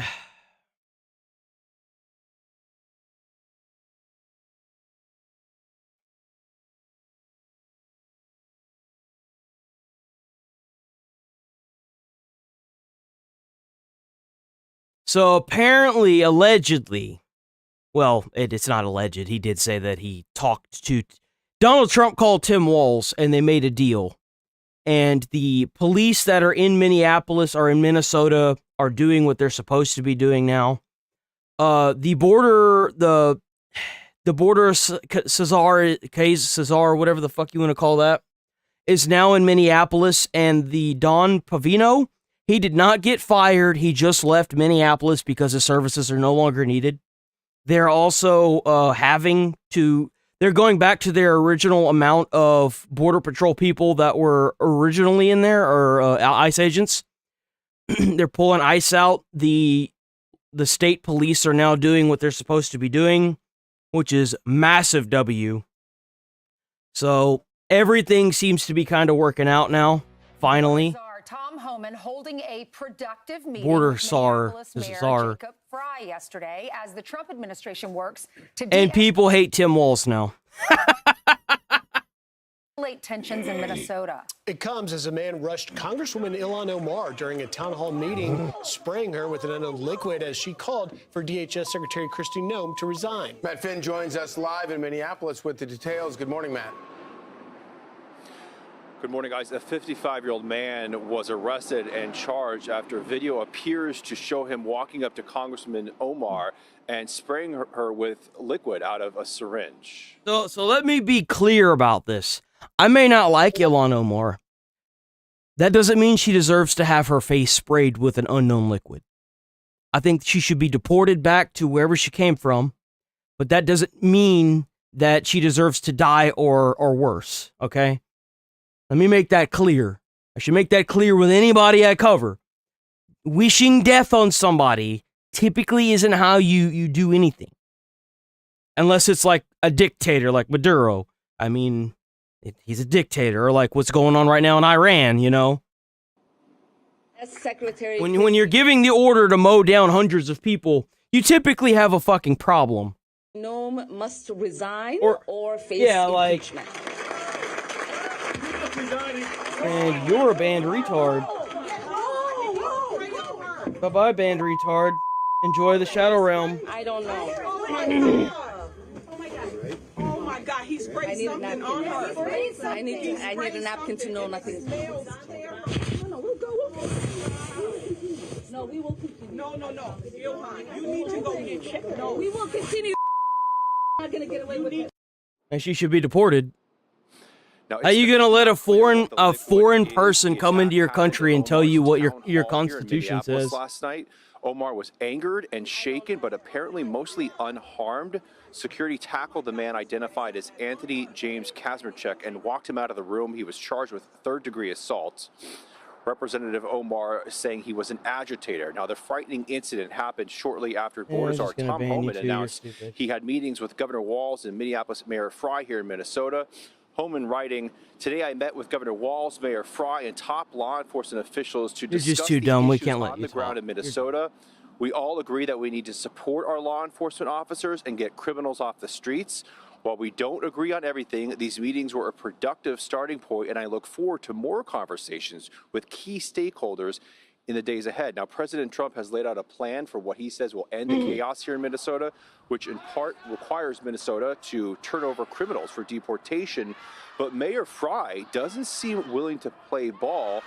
So apparently, allegedly, well, it's not alleged. He did say that he talked to Donald Trump, called Tim Walz, and they made a deal. And the police that are in Minneapolis or in Minnesota are doing what they're supposed to be doing now. The border Cesar, whatever the fuck you want to call that, is now in Minneapolis, and the Don Pavino, he did not get fired. He just left Minneapolis because his services are no longer needed. They're also they're going back to their original amount of Border Patrol people that were originally in there, or ICE agents. They're pulling ICE out. The state police are now doing what they're supposed to be doing, which is massive W. So everything seems to be kind of working out now, finally. Tom Homan holding a productive meeting Border with czar, Minneapolis this is Mayor czar. Jacob Fry yesterday as the Trump administration works to And people hate Tim Walz now. de-escalate tensions in Minnesota. It comes as a man rushed Congresswoman Ilhan Omar during a town hall meeting, spraying her with an unknown liquid as she called for DHS Secretary Kristi Noem to resign. Matt Finn joins us live in Minneapolis with the details. Good morning, Matt. Good morning, guys. A 55-year-old man was arrested and charged after video appears to show him walking up to Congresswoman Omar and spraying her with liquid out of a syringe. So let me be clear about this. I may not like Ilhan Omar, That doesn't mean she deserves to have her face sprayed with an unknown liquid. I think she should be deported back to wherever she came from, but that doesn't mean that she deserves to die or worse, okay? Let me make that clear. I should make that clear with anybody I cover. Wishing death on somebody typically isn't how you do anything. Unless it's like a dictator like Maduro. I mean, he's a dictator, or like what's going on right now in Iran, you know? Secretary When you're giving the order to mow down hundreds of people, you typically have a fucking problem. Nome must resign or face Like, impeachment. and you're a banned retard. Bye-bye, banned retard. Enjoy the Shadow Realm. I don't know. Oh my God, he sprayed something on her. I need a napkin to know nothing. No, we will continue. No. Johan, you need to go get checked. No, we will continue. Not gonna get away with it. And she should be deported. Now, How are you gonna let a foreign person come into your country and tell you what your constitution says? Last night, Omar was angered and shaken, but apparently mostly unharmed. Security tackled the man identified as Anthony James Kazmarchuk and walked him out of the room. He was charged with third-degree assault. Representative Omar saying he was an agitator. Now, the frightening incident happened shortly after Board Czar Tom Homan announced he had meetings with Governor Walz and Minneapolis Mayor Fry here in Minnesota. Homan writing, "Today I met with Governor Walz, Mayor Fry, and top law enforcement officials to discuss just too the dumb. We issues can't let on you the ground in Minnesota. We all agree that we need to support our law enforcement officers and get criminals off the streets. While we don't agree on everything, these meetings were a productive starting point, and I look forward to more conversations with key stakeholders in the days ahead." Now, President Trump has laid out a plan for what he says will end the chaos here in Minnesota, which in part requires Minnesota to turn over criminals for deportation. But Mayor Fry doesn't seem willing to play ball,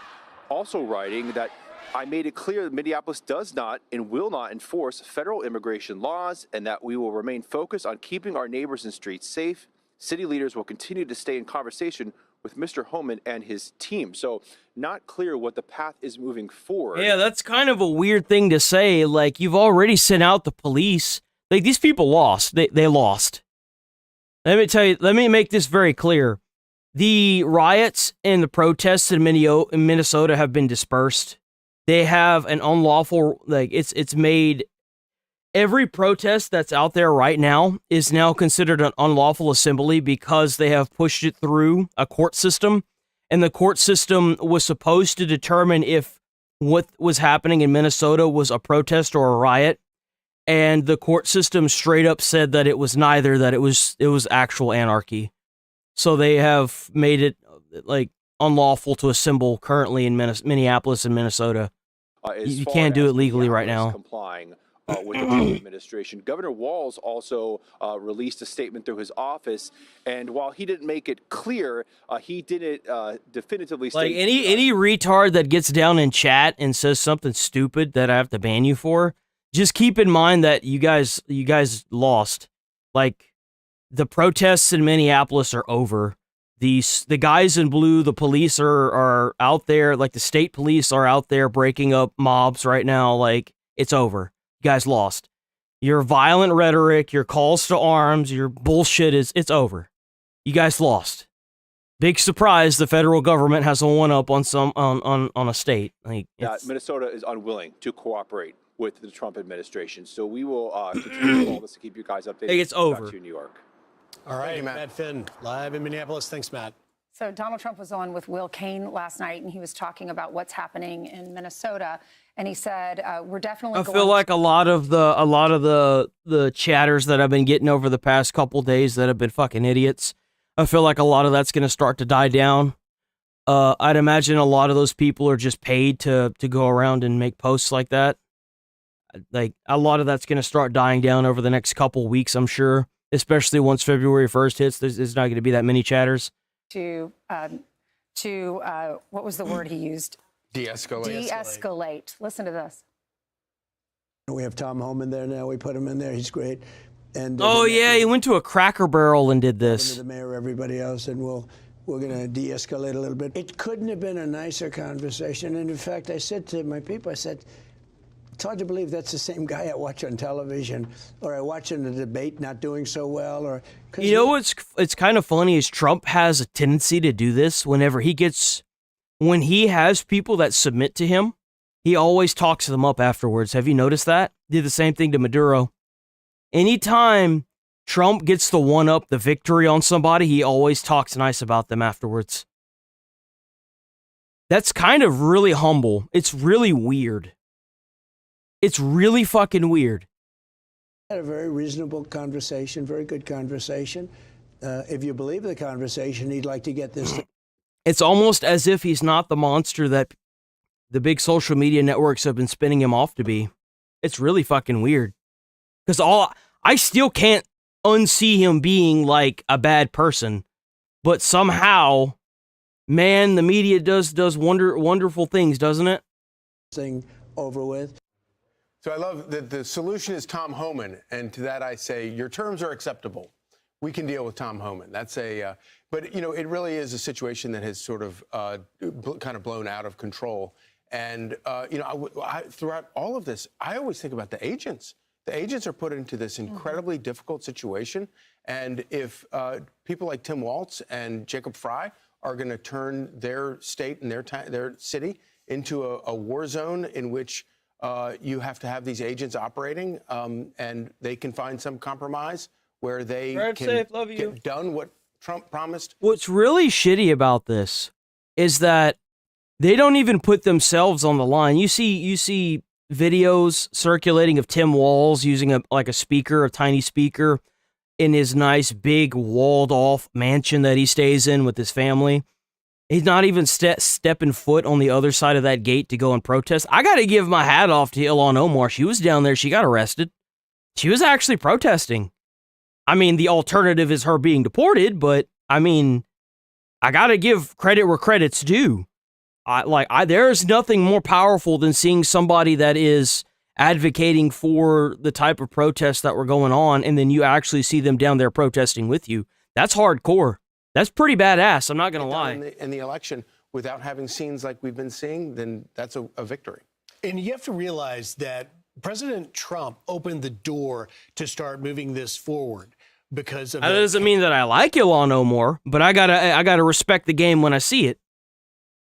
also writing that I made it clear that Minneapolis does not and will not enforce federal immigration laws, and that we will remain focused on keeping our neighbors and streets safe. City leaders will continue to stay in conversation with Mr. Homan and his team. So not clear what the path is moving forward. Yeah, that's kind of a weird thing to say. Like, you've already sent out the police. Like, these people lost. They lost. Let me tell you, let me make this very clear. The riots and the protests in Minnesota have been dispersed. They have an unlawful, like, it's made, every protest that's out there right now is now considered an unlawful assembly because they have pushed it through a court system, and the court system was supposed to determine if what was happening in Minnesota was a protest or a riot, and the court system straight up said that it was neither, that it was actual anarchy. So they have made it, like, unlawful to assemble currently in Minneapolis and Minnesota. You can't do it legally right now. Complying with the Trump administration. Governor Walz also released a statement through his office, and while he didn't make it clear, he didn't definitively state... Like, any retard that gets down in chat and says something stupid that I have to ban you for, just keep in mind that you guys lost. Like, the protests in Minneapolis are over. The guys in blue, the police are out there, like the state police are out there breaking up mobs right now. Like, it's over. You guys lost. Your violent rhetoric, your calls to arms, your bullshit it's over. You guys lost. Big surprise, the federal government has a one-up on on a state. Like, Minnesota is unwilling to cooperate with the Trump administration, so we will continue all this to keep you guys updated. It's over. Back to New York. All right, Matt Finn, live in Minneapolis. Thanks, Matt. So Donald Trump was on with Will Cain last night, and he was talking about what's happening in Minnesota. And he said, "We're definitely." I feel like a lot of the chatters that I've been getting over the past couple days that have been fucking idiots. I feel like a lot of that's going to start to die down. I'd imagine a lot of those people are just paid to go around and make posts like that. Like, a lot of that's going to start dying down over the next couple weeks, I'm sure. Especially once February 1st hits, there's not going to be that many chatters. To what was the word he used? De-escalate. De-escalate. Listen to this. We have Tom Homan there now. We put him in there. He's great. And oh yeah, he went to a Cracker Barrel and did this. The mayor, everybody else, and we're going to de-escalate a little bit. It couldn't have been a nicer conversation. And in fact, I said to my people, I said, it's hard to believe that's the same guy I watch on television, or I watch in a debate not doing so well. Or you know what's it's kind of funny is Trump has a tendency to do this whenever when he has people that submit to him, he always talks them up afterwards. Have you noticed that? Did the same thing to Maduro. Anytime Trump gets the one-up, the victory on somebody, he always talks nice about them afterwards. That's kind of really humble. It's really weird. It's really fucking weird. Had a very reasonable conversation, very good conversation. If you believe the conversation, he'd like to get this. It's almost as if he's not the monster that the big social media networks have been spinning him off to be. It's really fucking weird. Because I still can't unsee him being like a bad person, but somehow, man, the media does wonderful things, doesn't it? Thing over with. So I love that the solution is Tom Homan, and to that I say, your terms are acceptable. We can deal with Tom Homan. That's but you know, it really is a situation that has sort of kind of blown out of control. And you know, throughout all of this, I always think about the agents. The agents are put into this incredibly difficult situation, and if people like Tim Waltz and Jacob Fry are going to turn their state and their city into a war zone in which you have to have these agents operating, and they can find some compromise where they get done what Trump promised. What's really shitty about this is that they don't even put themselves on the line. You see videos circulating of Tim Walz using a tiny speaker in his nice big walled off mansion that he stays in with his family. He's not even stepping foot on the other side of that gate to go and protest. I got to give my hat off to Ilhan Omar. She was down there. She got arrested. She was actually protesting. I mean, the alternative is her being deported, but I mean, I got to give credit where credit's due. There's nothing more powerful than seeing somebody that is advocating for the type of protests that were going on, and then you actually see them down there protesting with you. That's hardcore. That's pretty badass, I'm not going to lie. In the election, without having scenes like we've been seeing, then that's a victory. And you have to realize that President Trump opened the door to start moving this forward because of that doesn't mean that I like Ilhan Omar, but I gotta respect the game when I see it.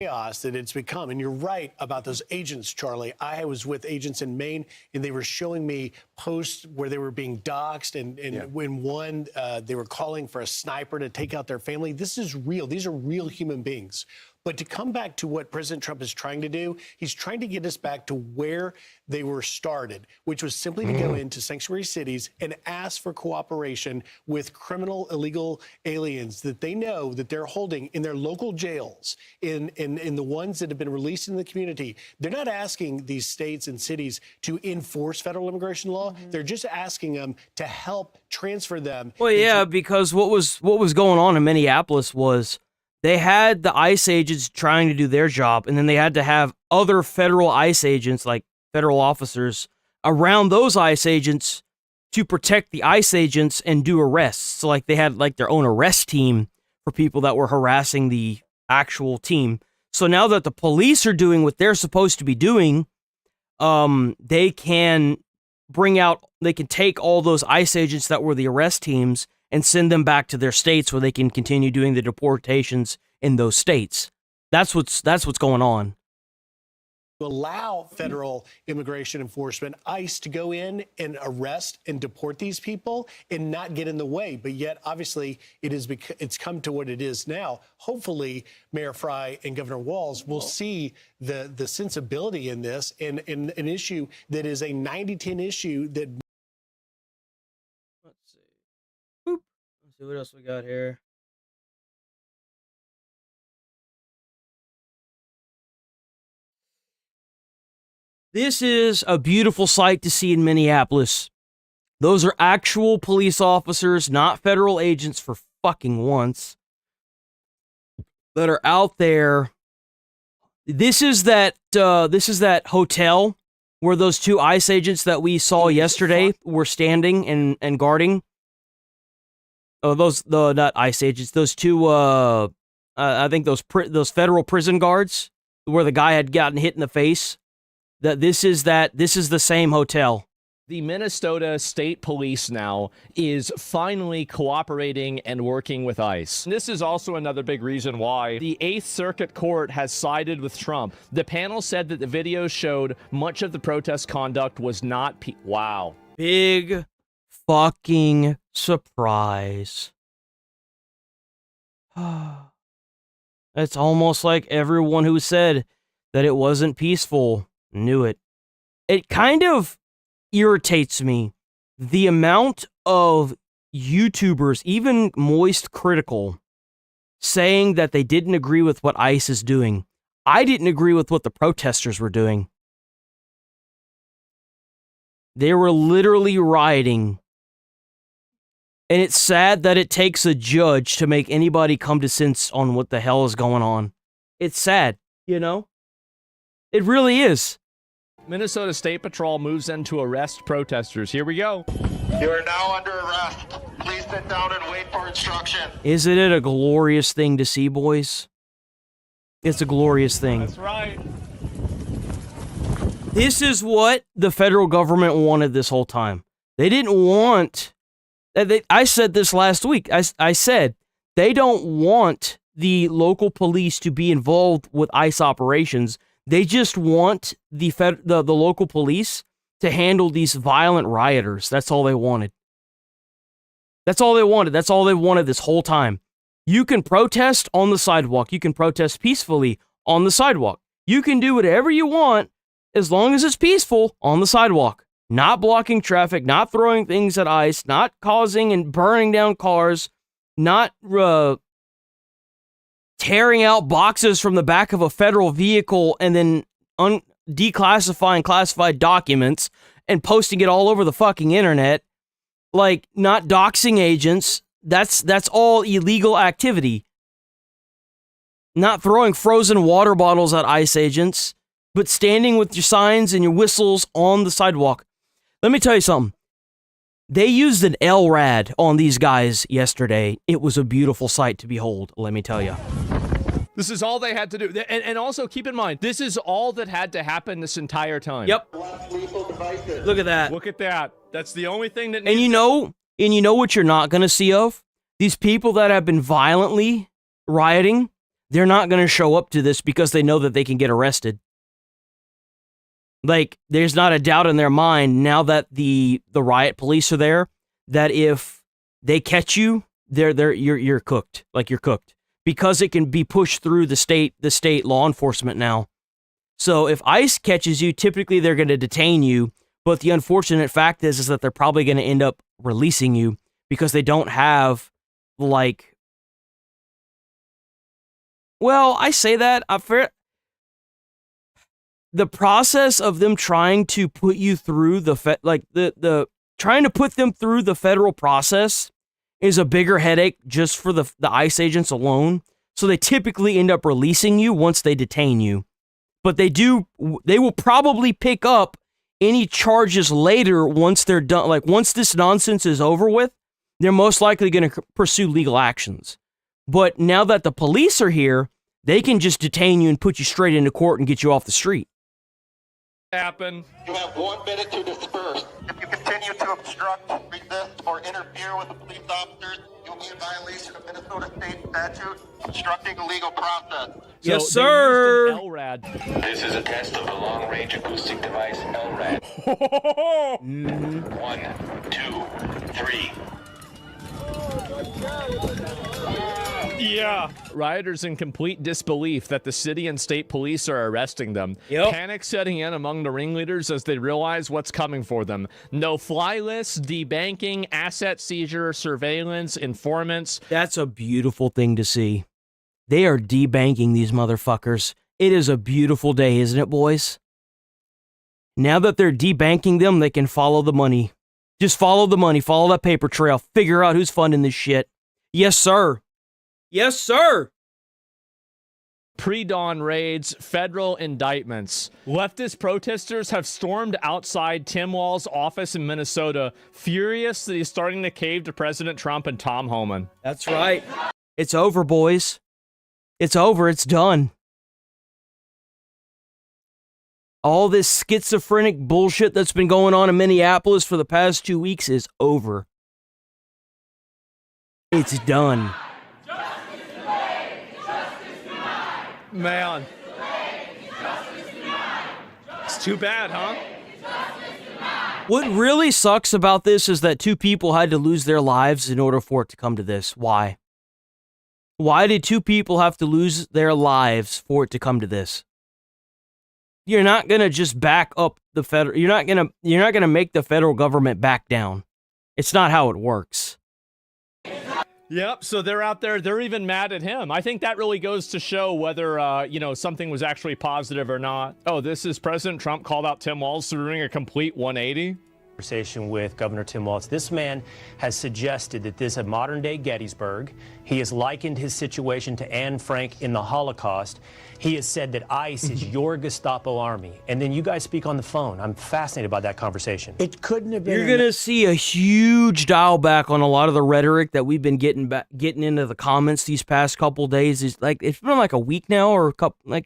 Chaos that it's become. And you're right about those agents, Charlie. I was with agents in Maine, and they were showing me posts where they were being doxxed, and when one, they were calling for a sniper to take out their family. This is real. These are real human beings. But to come back to what President Trump is trying to do, he's trying to get us back to where they were started, which was simply to go into sanctuary cities and ask for cooperation with criminal illegal aliens that they know that they're holding in their local jails, in the ones that have been released in the community. They're not asking these states and cities to enforce federal immigration law. They're just asking them to help transfer them. Well, yeah, because what was going on in Minneapolis was they had the ICE agents trying to do their job, and then they had to have other federal ICE agents, like federal officers, around those ICE agents to protect the ICE agents and do arrests. So, like, they had, like, their own arrest team for people that were harassing the actual team. So now that the police are doing what they're supposed to be doing, they can take all those ICE agents that were the arrest teams and send them back to their states where they can continue doing the deportations in those states. That's what's going on. Allow federal immigration enforcement, ICE, to go in and arrest and deport these people and not get in the way. But yet, obviously, it's come to what it is now. Hopefully, Mayor Fry and Governor Walz will see the sensibility in this, and an issue that is a 90-10 issue that. Let's see what else we got here. This is a beautiful sight to see in Minneapolis. Those are actual police officers, not federal agents for fucking once, that are out there. This is that hotel where those two ICE agents that we saw yesterday were standing and guarding. Oh, not ICE agents. Those two I think those federal prison guards where the guy had gotten hit in the face. This is the same hotel. The Minnesota State Police now is finally cooperating and working with ICE. This is also another big reason why the 8th Circuit Court has sided with Trump. The panel said that the videos showed much of the protest conduct was not wow. Big fucking surprise. It's almost like everyone who said that it wasn't peaceful knew it. It kind of irritates me the amount of YouTubers, even Moist Critical, saying that they didn't agree with what ICE is doing. I didn't agree with what the protesters were doing. They were literally rioting. And it's sad that it takes a judge to make anybody come to sense on what the hell is going on. It's sad, you know? It really is. Minnesota State Patrol moves in to arrest protesters. Here we go. You are now under arrest. Please sit down and wait for instruction. Isn't it a glorious thing to see, boys? It's a glorious thing. That's right. This is what the federal government wanted this whole time. They didn't want... I said this last week. I said they don't want the local police to be involved with ICE operations. They just want the local police to handle these violent rioters. That's all they wanted. That's all they wanted. That's all they wanted this whole time. You can protest on the sidewalk. You can protest peacefully on the sidewalk. You can do whatever you want as long as it's peaceful on the sidewalk. Not blocking traffic, not throwing things at ICE, not causing and burning down cars, not tearing out boxes from the back of a federal vehicle and then declassifying classified documents and posting it all over the fucking internet. Like, not doxing agents. That's all illegal activity. Not throwing frozen water bottles at ICE agents, but standing with your signs and your whistles on the sidewalk. Let me tell you something. They used an LRAD on these guys yesterday. It was a beautiful sight to behold, let me tell you. This is all they had to do. And also, keep in mind, this is all that had to happen this entire time. Yep. Look at that. Look at that. That's the only thing that And you know what you're not going to see of? These people that have been violently rioting, they're not going to show up to this because they know that they can get arrested. Like, there's not a doubt in their mind now that the riot police are there that if they catch you, you're cooked. Like, you're cooked because it can be pushed through the state law enforcement now. So if ICE catches you, typically they're going to detain you. But the unfortunate fact is that they're probably going to end up releasing you because they don't have, like, well, I say that the process of them trying to put you through trying to put them through the federal process is a bigger headache just for the ICE agents alone. So they typically end up releasing you once they detain you. But they will probably pick up any charges later once they're done. Like, once this nonsense is over with, they're most likely going to pursue legal actions. But now that the police are here, they can just detain you and put you straight into court and get you off the street. Happen. You have 1 minute to disperse. If you continue to obstruct, resist, or interfere with the police officers, you'll be in violation of Minnesota State statute obstructing a legal process. Yes, sir. LRAD. This is a test of the long-range acoustic device LRAD. 1, 2, 3. Yeah. Rioters in complete disbelief that the city and state police are arresting them. Yep. Panic setting in among the ringleaders as they realize what's coming for them. No-fly lists, debanking, asset seizure, surveillance, informants. That's a beautiful thing to see. They are debanking these motherfuckers. It is a beautiful day, isn't it, boys? Now that they're debanking them, they can follow the money. Just follow the money, follow that paper trail, figure out who's funding this shit. Yes, sir. Yes, sir. Pre-dawn raids, federal indictments. Leftist protesters have stormed outside Tim Walz's office in Minnesota, furious that he's starting to cave to President Trump and Tom Homan. That's right. It's over, boys. It's over. It's done. All this schizophrenic bullshit that's been going on in Minneapolis for the past 2 weeks is over. It's done. Man. It's too bad, huh? What really sucks about this is that 2 people had to lose their lives in order for it to come to this. Why? Why did 2 people have to lose their lives for it to come to this? You're not gonna just back up the federal. You're not gonna make the federal government back down. It's not how it works. Yep, so they're out there, they're even mad at him. I think that really goes to show whether, something was actually positive or not. Oh, this is President Trump called out Tim Walz for doing a complete 180? Conversation with Governor Tim Walz. This man has suggested that this is a modern-day Gettysburg. He has likened his situation to Anne Frank in the Holocaust. He has said that ICE is your Gestapo army. And then you guys speak on the phone. I'm fascinated by that conversation. It couldn't have been. You're gonna see a huge dial back on a lot of the rhetoric that we've been getting into the comments these past couple days. It's been like a week now, or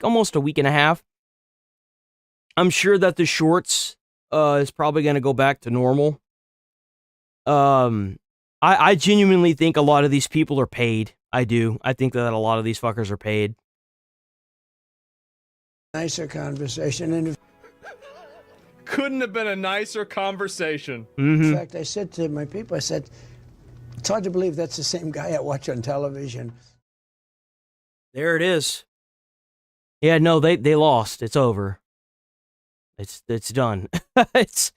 almost a week and a half. I'm sure that the shorts is probably going to go back to normal. I genuinely think a lot of these people are paid. I do. I think that a lot of these fuckers are paid. Nicer conversation. And Couldn't have been a nicer conversation. in fact, I said to my people, I said, it's hard to believe that's the same guy I watch on television. There it is. Yeah, no, they lost. It's over. It's done. it's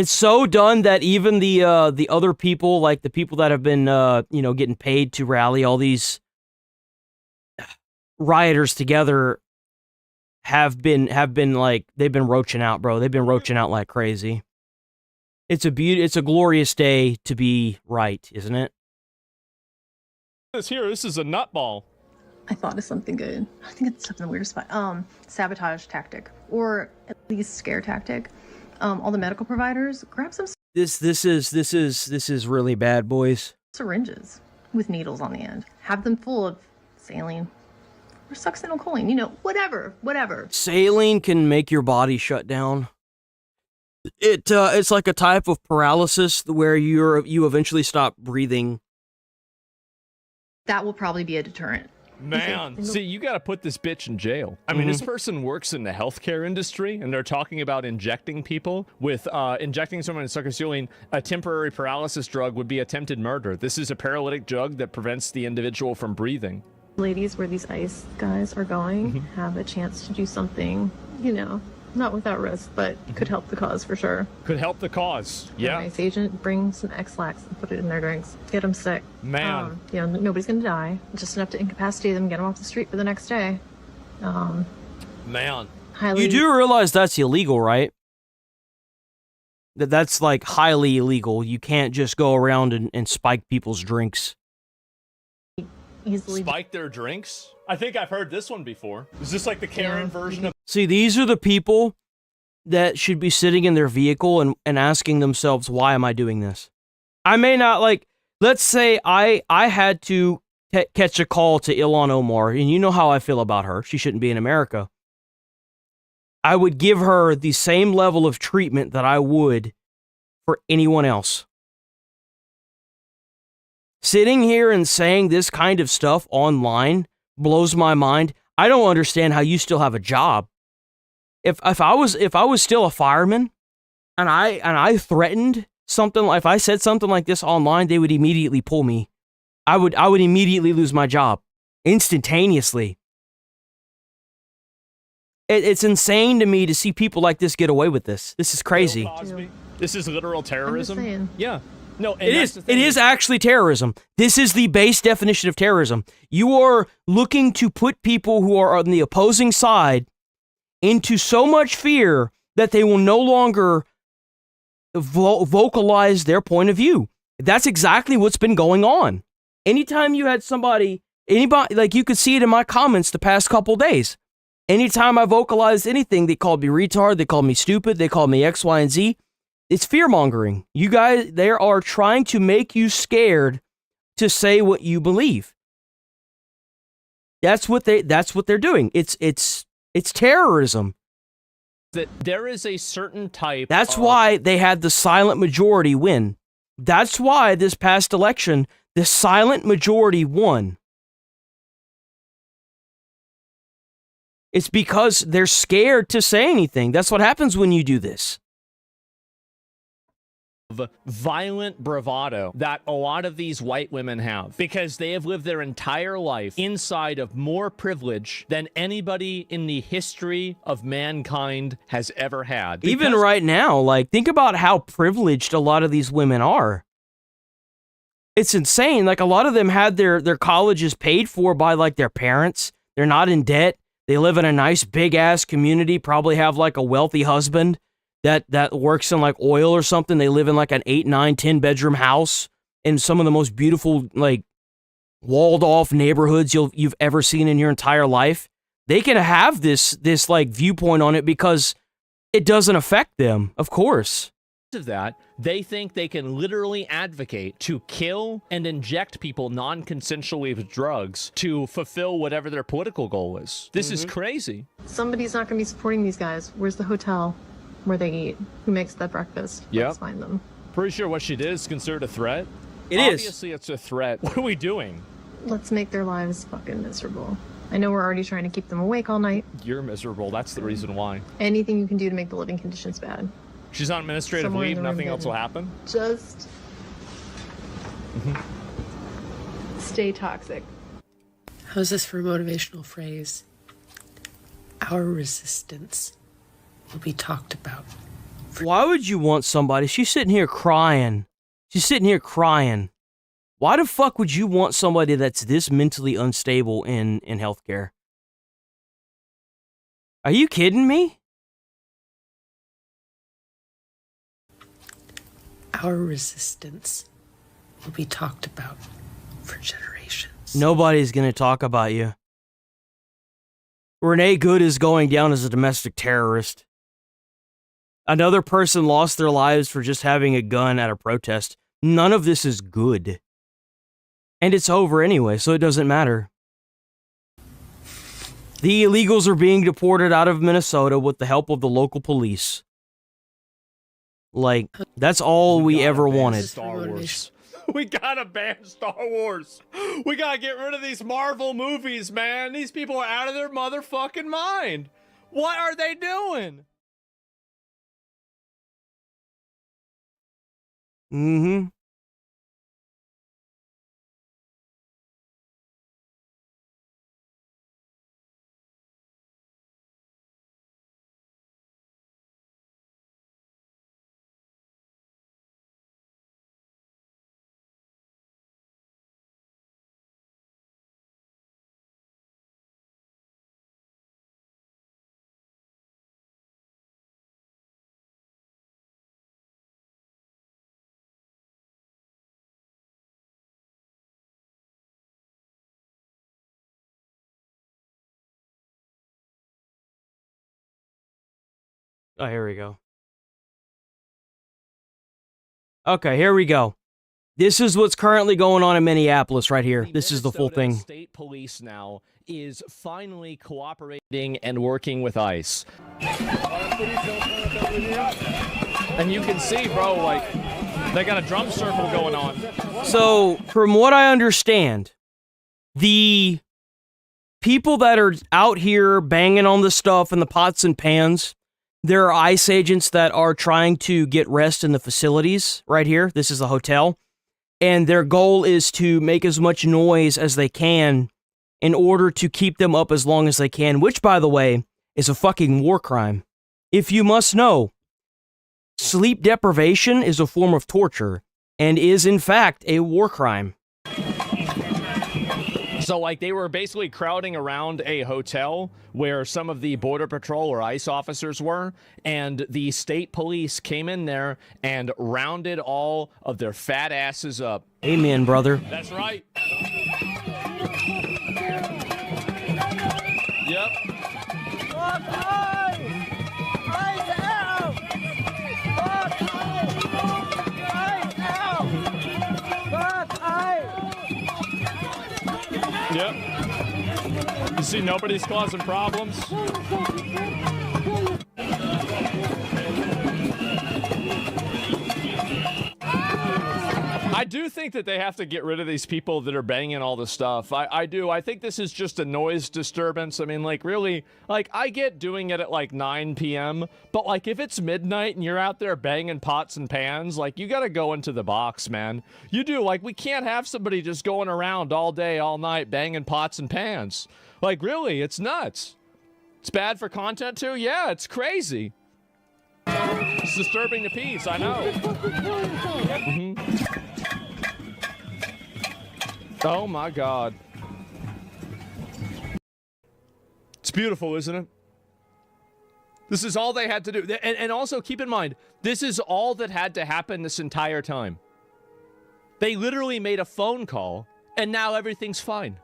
so done that even the other people, like the people that have been getting paid to rally all these rioters together, have been like, they've been roaching out, bro. They've been roaching out like crazy. It's a glorious day to be right, isn't it? This is a nutball. I thought of something good. I think it's something weird spot. Sabotage tactic, or at least scare tactic. All the medical providers, grab some This is really bad, boys. syringes with needles on the end. Have them full of saline or succinylcholine. Whatever. Saline can make your body shut down. It's like a type of paralysis where you eventually stop breathing. That will probably be a deterrent. Man, see, you got to put this bitch in jail. I mean, this person works in the healthcare industry, and they're talking about injecting people with injecting someone in succinylcholine. A temporary paralysis drug would be attempted murder. This is a paralytic drug that prevents the individual from breathing. Ladies, where these ICE guys are going, have a chance to do something, not without risk, but could help the cause for sure. Could help the cause, yeah. An ICE agent, bring some X-Lax and put it in their drinks. Get them sick. Man. Nobody's gonna die. Just enough to incapacitate them, get them off the street for the next day. Man. You do realize that's illegal, right? That's like highly illegal. You can't just go around and spike people's drinks. Easily spike their drinks? I think I've heard this one before. Is this like the Karen version of... See, these are the people that should be sitting in their vehicle and asking themselves, why am I doing this? I may not, let's say I had to catch a call to Ilhan Omar, and you know how I feel about her. She shouldn't be in America. I would give her the same level of treatment that I would for anyone else. Sitting here and saying this kind of stuff online blows my mind. I don't understand how you still have a job. If I was still a fireman and I threatened something, if I said something like this online, they would immediately pull me. I would immediately lose my job instantaneously. It's insane to me to see people like this get away with this. This is crazy. This is literal terrorism. I'm just saying. Yeah. No, it is. It is actually terrorism. This is the base definition of terrorism. You are looking to put people who are on the opposing side into so much fear that they will no longer vocalize their point of view. That's exactly what's been going on. Anytime you had anybody, like you could see it in my comments the past couple days. Anytime I vocalized anything, they called me retard, they called me stupid, they called me X, Y, and Z. It's fear-mongering. You guys, they are trying to make you scared to say what you believe. That's what they're doing. It's terrorism. That there is a certain type. That's why they had the silent majority win. That's why this past election, the silent majority won. It's because they're scared to say anything. That's what happens when you do this. Violent bravado that a lot of these white women have, because they have lived their entire life inside of more privilege than anybody in the history of mankind has ever had. Even right now, like, think about how privileged a lot of these women are. It's insane. Like, a lot of them had their colleges paid for by, like, their parents. They're not in debt. They live in a nice big-ass community, probably have, like, a wealthy husband that works in like oil or something. They live in like an 8, 9, 10 bedroom house in some of the most beautiful, like, walled off neighborhoods you've ever seen in your entire life. They can have this like viewpoint on it because it doesn't affect them, of course. Of that, they think they can literally advocate to kill and inject people non-consensually with drugs to fulfill whatever their political goal is. This is crazy. Somebody's not going to be supporting these guys. Where's the hotel where they eat? Who makes that breakfast? Yep. Let's find them. Pretty sure what she did is considered a threat. It is. Obviously, it's a threat. What are we doing? Let's make their lives fucking miserable. I know we're already trying to keep them awake all night. You're miserable. That's the reason why. Anything you can do to make the living conditions bad. She's on administrative Somewhere in leave. the room Nothing else getting- will happen. Just stay toxic. How's this for a motivational phrase? Our resistance will be talked about. Why would you want somebody? She's sitting here crying. She's sitting here crying. Why the fuck would you want somebody that's this mentally unstable in healthcare? Are you kidding me? Our resistance will be talked about for generations. Nobody's gonna talk about you. Renee Good is going down as a domestic terrorist. Another person lost their lives for just having a gun at a protest. None of this is good. And it's over anyway, so it doesn't matter. The illegals are being deported out of Minnesota with the help of the local police. Like, that's all we ever wanted. Star Wars. We gotta ban Star Wars. We gotta get rid of these Marvel movies, man. These people are out of their motherfucking mind. What are they doing? Mm-hmm. Oh, here we go. Okay, here we go. This is what's currently going on in Minneapolis right here. This is the full thing. State police now is finally cooperating and working with ICE. And you can see, bro, like, they got a drum circle going on. So, from what I understand, the people that are out here banging on the stuff and the pots and pans, there are ICE agents that are trying to get rest in the facilities right here. This is a hotel. And their goal is to make as much noise as they can in order to keep them up as long as they can, which, by the way, is a fucking war crime. If you must know, sleep deprivation is a form of torture and is, in fact, a war crime. So, like, they were basically crowding around a hotel where some of the Border Patrol or ICE officers were, and the state police came in there and rounded all of their fat asses up. Amen, brother. That's right. Yep. Yep. see, nobody's causing problems. I do think that they have to get rid of these people that are banging all the stuff. I do. I think this is just a noise disturbance. I mean, like, really, like, I get doing it at, like, 9 p.m., but, like, if it's midnight and you're out there banging pots and pans, like, you gotta go into the box, man. You do. Like, we can't have somebody just going around all day, all night, banging pots and pans. Like, really, it's nuts. It's bad for content, too? Yeah, it's crazy. It's disturbing the peace, I know. Mm-hmm. Oh my God. It's beautiful, isn't it? This is all they had to do. And also keep in mind, this is all that had to happen this entire time. They literally made a phone call and now everything's fine.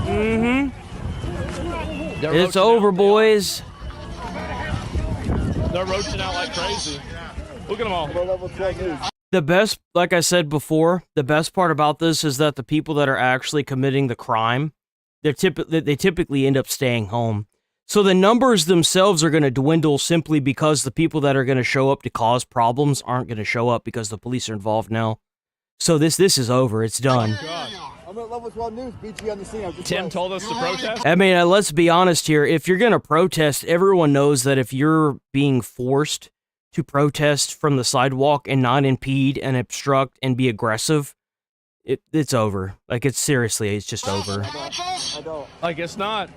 Mm-hmm. It's over, boys. They're roaching out like crazy. Look at them all. The best, like I said before, the best part about this is that the people that are actually committing the crime, they typically end up staying home. So the numbers themselves are going to dwindle simply because the people that are going to show up to cause problems aren't going to show up because the police are involved now. So this is over. It's done. I'm at Level 12 News. BG on the scene. Tim told us to protest. I mean, let's be honest here. If you're going to protest, everyone knows that if you're being forced to protest from the sidewalk and not impede and obstruct and be aggressive, it's over. Like, it's just over. I don't. I guess not.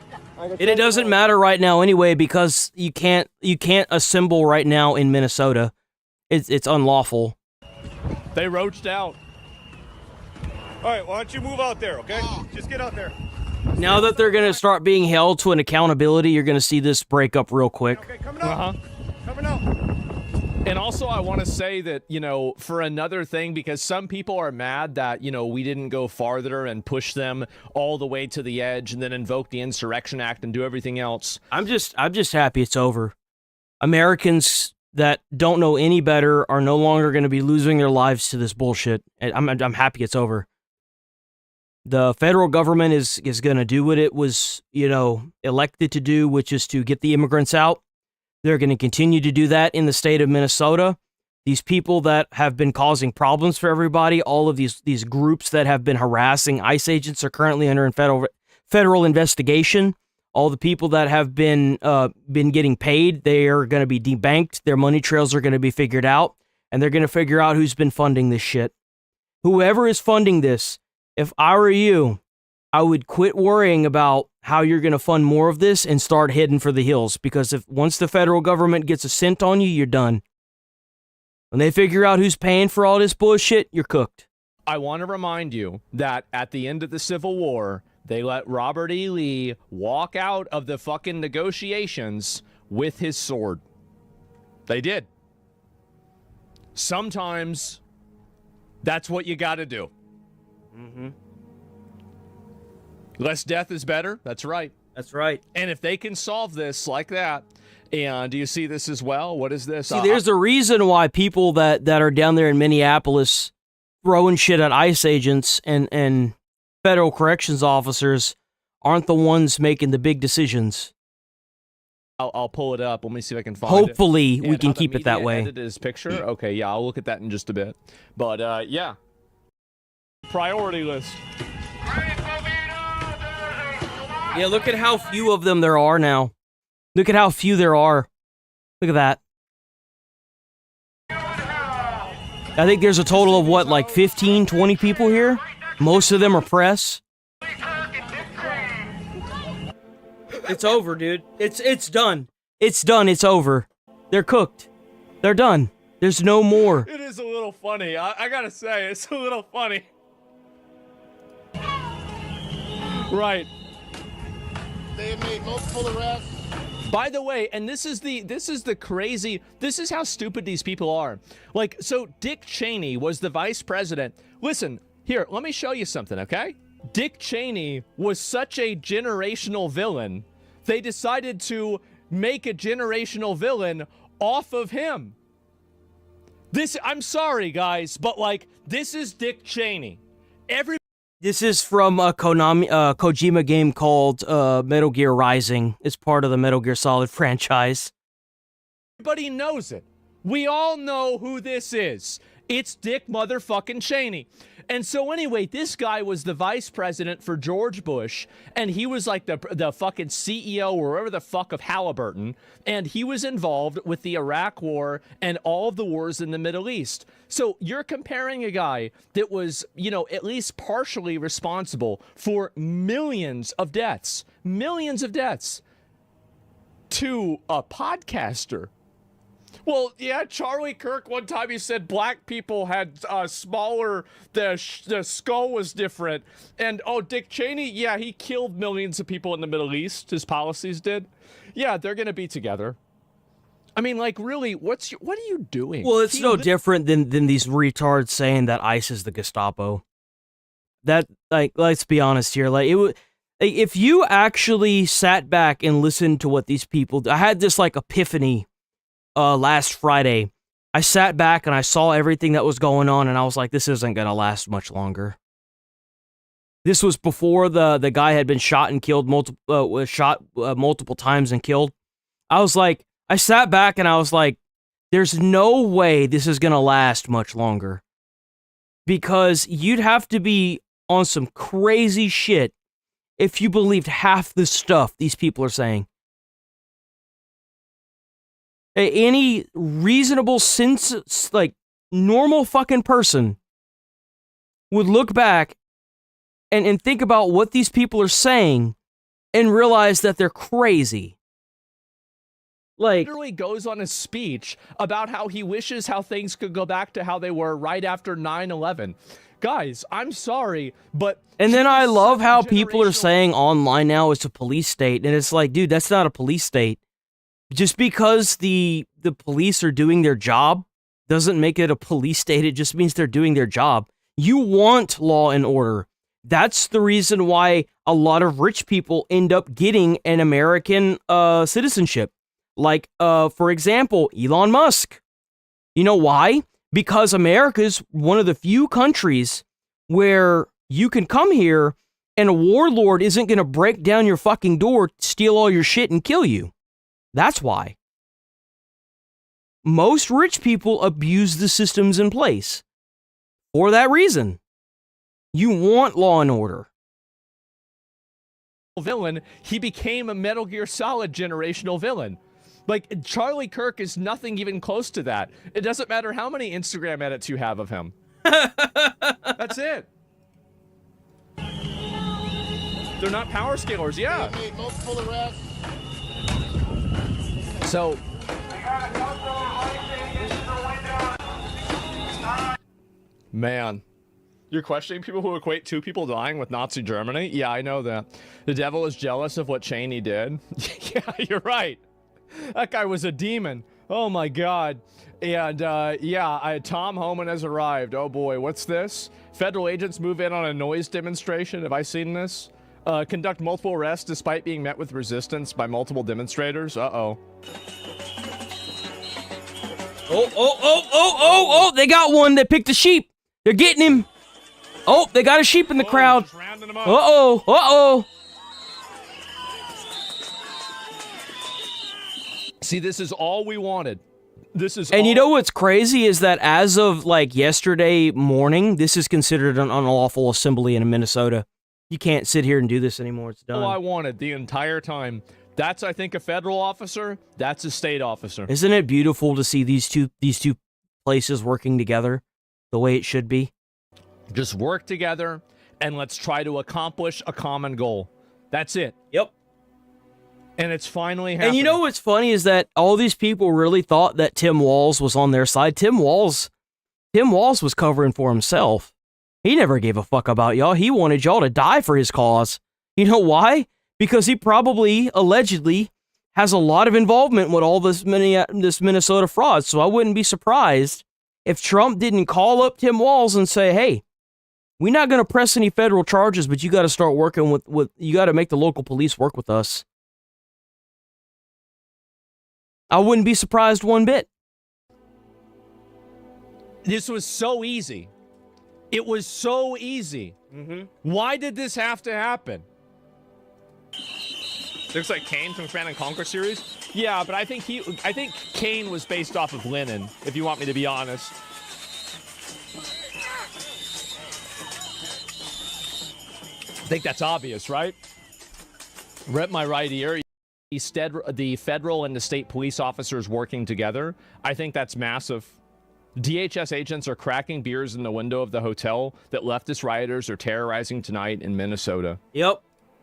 It doesn't matter right now anyway because you can't assemble right now in Minnesota. It's unlawful. They roached out. All right, why don't you move out there, okay? Just get out there. Now that they're going to start being held to an accountability, you're going to see this break up real quick. Okay, coming out. Coming out. And also, I want to say that, you know, for another thing, because some people are mad that, you know, we didn't go farther and push them all the way to the edge and then invoke the Insurrection Act and do everything else. I'm just happy it's over. Americans that don't know any better are no longer going to be losing their lives to this bullshit. And I'm happy it's over. The federal government is going to do what it was, you know, elected to do, which is to get the immigrants out. They're going to continue to do that in the state of Minnesota. These people that have been causing problems for everybody, all of these groups that have been harassing ICE agents are currently under federal investigation. All the people that have been getting paid, they are going to be debanked. Their money trails are going to be figured out, and they're going to figure out who's been funding this shit. Whoever is funding this, if I were you, I would quit worrying about how you're going to fund more of this and start heading for the hills, because once the federal government gets a cent on you, you're done. When they figure out who's paying for all this bullshit, you're cooked. I want to remind you that at the end of the Civil War, they let Robert E. Lee walk out of the fucking negotiations with his sword. They did. Sometimes that's what you got to do. Mm-hmm. Less death is better. That's right. That's right. And if they can solve this like that, and do you see this as well? What is this? See, there's a reason why people that are down there in Minneapolis throwing shit at ICE agents and federal corrections officers aren't the ones making the big decisions. I'll pull it up. Let me see if I can find it. Hopefully, we can keep it that way. Edited his picture. Okay, yeah, I'll look at that in just a bit. But yeah, priority list. Yeah, look at how few of them there are now. Look at how few there are. Look at that. I think there's a total of, what, like 15, 20 people here? Most of them are press. It's over, dude. It's done. It's done. It's over. They're cooked. They're done. There's no more. It is a little funny. I gotta say, it's a little funny. Right. They have made multiple arrests. By the way, and this is how stupid these people are. Like, so Dick Cheney was the vice president. Listen, here, let me show you something, okay? Dick Cheney was such a generational villain, they decided to make a generational villain off of him. I'm sorry, guys, but like, This is Dick Cheney. This is from a Kojima game called Metal Gear Rising. It's part of the Metal Gear Solid franchise. Everybody knows it. We all know who this is. It's Dick motherfucking Cheney. And so anyway, this guy was the vice president for George Bush, and he was like the fucking CEO or whatever the fuck of Halliburton, and he was involved with the Iraq War and all of the wars in the Middle East. So you're comparing a guy that was, you know, at least partially responsible for millions of deaths, to a podcaster. Well, yeah, Charlie Kirk, one time he said black people had smaller, the skull was different. And, oh, Dick Cheney, yeah, he killed millions of people in the Middle East, his policies did. Yeah, they're going to be together. I mean, like, really, what are you doing? Well, it's no different than these retards saying that ICE is the Gestapo. That, like, let's be honest here, like, if you actually sat back and listened to what these people, I had this, like, epiphany last Friday. I sat back and I saw everything that was going on, and I was like, this isn't going to last much longer. This was before the guy had been shot and killed, multiple times and killed. I sat back and I was like, there's no way this is going to last much longer. Because you'd have to be on some crazy shit if you believed half the stuff these people are saying. Any reasonable sense, like, normal fucking person would look back and think about what these people are saying and realize that they're crazy. Like, literally goes on a speech about how he wishes how things could go back to how they were right after 9/11. Guys, I'm sorry, but... And then I love how people are saying online now it's a police state, and it's like, dude, that's not a police state. Just because the police are doing their job doesn't make it a police state. It just means they're doing their job. You want law and order. That's the reason why a lot of rich people end up getting an American citizenship. Like, for example, Elon Musk. You know why? Because America's one of the few countries where you can come here and a warlord isn't going to break down your fucking door, steal all your shit, and kill you. That's why. Most rich people abuse the systems in place. For that reason. You want law and order. Villain, he became a Metal Gear Solid generational villain. Like, Charlie Kirk is nothing even close to that. It doesn't matter how many Instagram edits you have of him. That's it. They're not power scalers, yeah. They made multiple arrests. So, man, you're questioning people who equate two people dying with Nazi Germany? Yeah, I know that. The devil is jealous of what Cheney did. Yeah, you're right. That guy was a demon. Oh my God. And yeah, Tom Homan has arrived. Oh boy, what's this? Federal agents move in on a noise demonstration. Have I seen this? Conduct multiple arrests despite being met with resistance by multiple demonstrators. Uh-oh. Oh, they got one that picked a sheep. They're getting him. Oh, they got a sheep in the crowd. Uh-oh. See, this is all we wanted. And you know what's crazy is that as of, like, yesterday morning, this is considered an unlawful assembly in Minnesota. You can't sit here and do this anymore. It's done. All I wanted the entire time. That's, I think, a federal officer. That's a state officer. Isn't it beautiful to see these two places working together the way it should be? Just work together, and let's try to accomplish a common goal. That's it. Yep. And it's finally happening. And you know what's funny is that all these people really thought that Tim Walz was on their side. Tim Walz was covering for himself. He never gave a fuck about y'all. He wanted y'all to die for his cause. You know why? Because he probably, allegedly, has a lot of involvement with all this Minnesota fraud. So I wouldn't be surprised if Trump didn't call up Tim Walz and say, hey, we're not going to press any federal charges, but you got to start working with you got to make the local police work with us. I wouldn't be surprised one bit. This was so easy. It was so easy. Why did this have to happen? Looks like Kane from Command and Conquer series. Yeah, but I think Kane was based off of Lennon, if you want me to be honest. I think that's obvious, right? Rep my right ear. The federal and the state police officers working together. I think that's massive. DHS agents are cracking beers in the window of the hotel that leftist rioters are terrorizing tonight in Minnesota. Yep.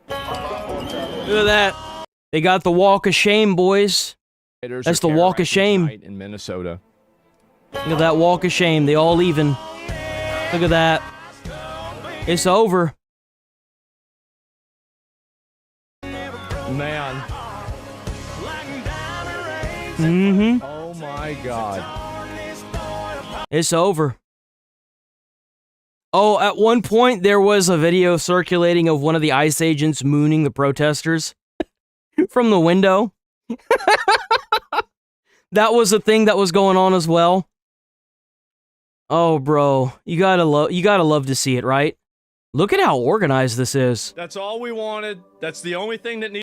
Look at that. They got the walk of shame, boys. That's the walk of shame. In Minnesota. Look at that walk of shame. They all leaving. Look at that. It's over. Man. Oh my God. It's over. Oh, at one point there was a video circulating of one of the ICE agents mooning the protesters from the window. That was a thing that was going on as well. Oh, bro, you gotta love to see it, right? Look at how organized this is. That's all we wanted. That's the only thing that needs.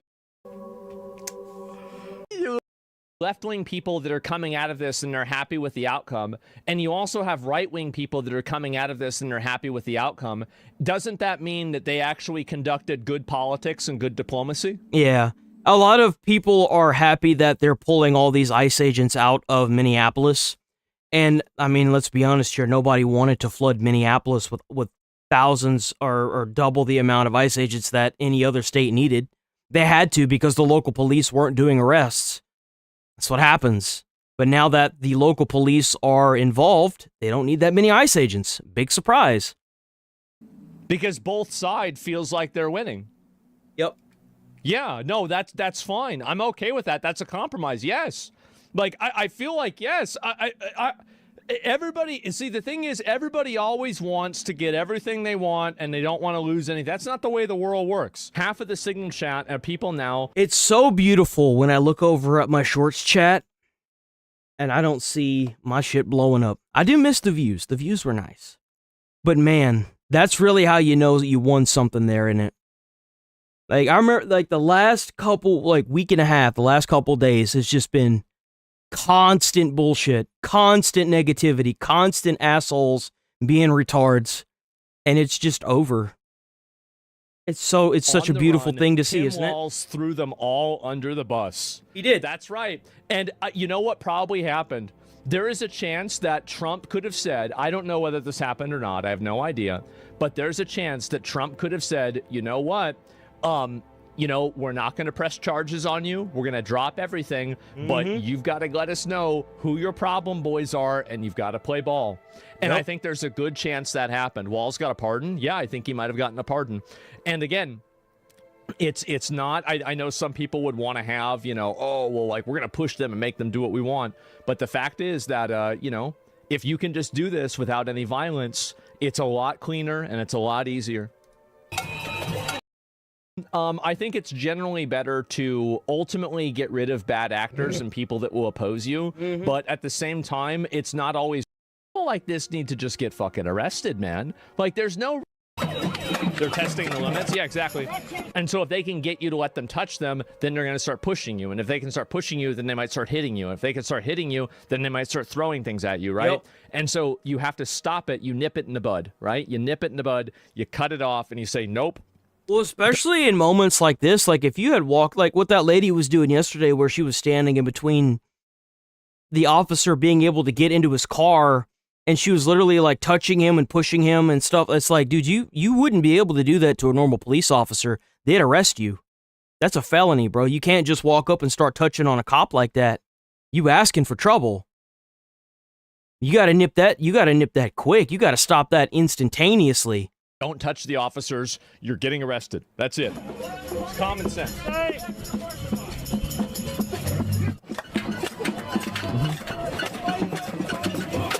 Left-wing people that are coming out of this and they're happy with the outcome, and you also have right-wing people that are coming out of this and they're happy with the outcome. Doesn't that mean that they actually conducted good politics and good diplomacy? Yeah. A lot of people are happy that they're pulling all these ICE agents out of Minneapolis. And, I mean, let's be honest here, nobody wanted to flood Minneapolis with thousands or double the amount of ICE agents that any other state needed. They had to because the local police weren't doing arrests. That's what happens. But now that the local police are involved, they don't need that many ICE agents. Big surprise. Because both sides feels like they're winning. Yep. Yeah, no, that's fine. I'm okay with that. That's a compromise. Yes. Like, I feel like, yes. Everybody, see, the thing is, everybody always wants to get everything they want, and they don't want to lose anything. That's not the way the world works. Half of the Signal chat are people now. It's so beautiful when I look over at my Shorts chat, and I don't see my shit blowing up. I do miss the views. The views were nice. But man, that's really how you know that you won something there, isn't it? Like, I remember, like, the last couple, like, week and a half, the last couple days has just been constant bullshit, constant negativity, constant assholes being retards, and it's just over. It's such a beautiful thing to see, isn't it? Tim Walz threw them all under the bus. He did. That's right. And you know what probably happened? There is a chance that Trump could have said, I don't know whether this happened or not, I have no idea, but there's a chance that Trump could have said, you know what? You know, we're not going to press charges on you. We're going to drop everything, but you've got to let us know who your problem boys are, and you've got to play ball. And I think there's a good chance that happened. Walz got a pardon. Yeah, I think he might have gotten a pardon. And again, it's not, I know some people would want to have, you know, oh, well, like, we're going to push them and make them do what we want. But the fact is that, you know, if you can just do this without any violence, it's a lot cleaner and it's a lot easier. I think it's generally better to ultimately get rid of bad actors and people that will oppose you. But at the same time, it's not always people like this need to just get fucking arrested, man. Like, there's no... They're testing the limits. Yeah, exactly. And so if they can get you to let them touch them, then they're going to start pushing you. And if they can start pushing you, then they might start hitting you. If they can start hitting you, then they might start throwing things at you, right? Yep. And so you have to stop it. You nip it in the bud, right? You nip it in the bud, you cut it off, and you say, nope. Well, especially in moments like this, like if you had walked, like what that lady was doing yesterday where she was standing in between the officer being able to get into his car and she was literally like touching him and pushing him and stuff. It's like, dude, you wouldn't be able to do that to a normal police officer. They'd arrest you. That's a felony, bro. You can't just walk up and start touching on a cop like that. You asking for trouble. You got to nip that. You got to nip that quick. You got to stop that instantaneously. Don't touch the officers. You're getting arrested. That's it. It's common sense.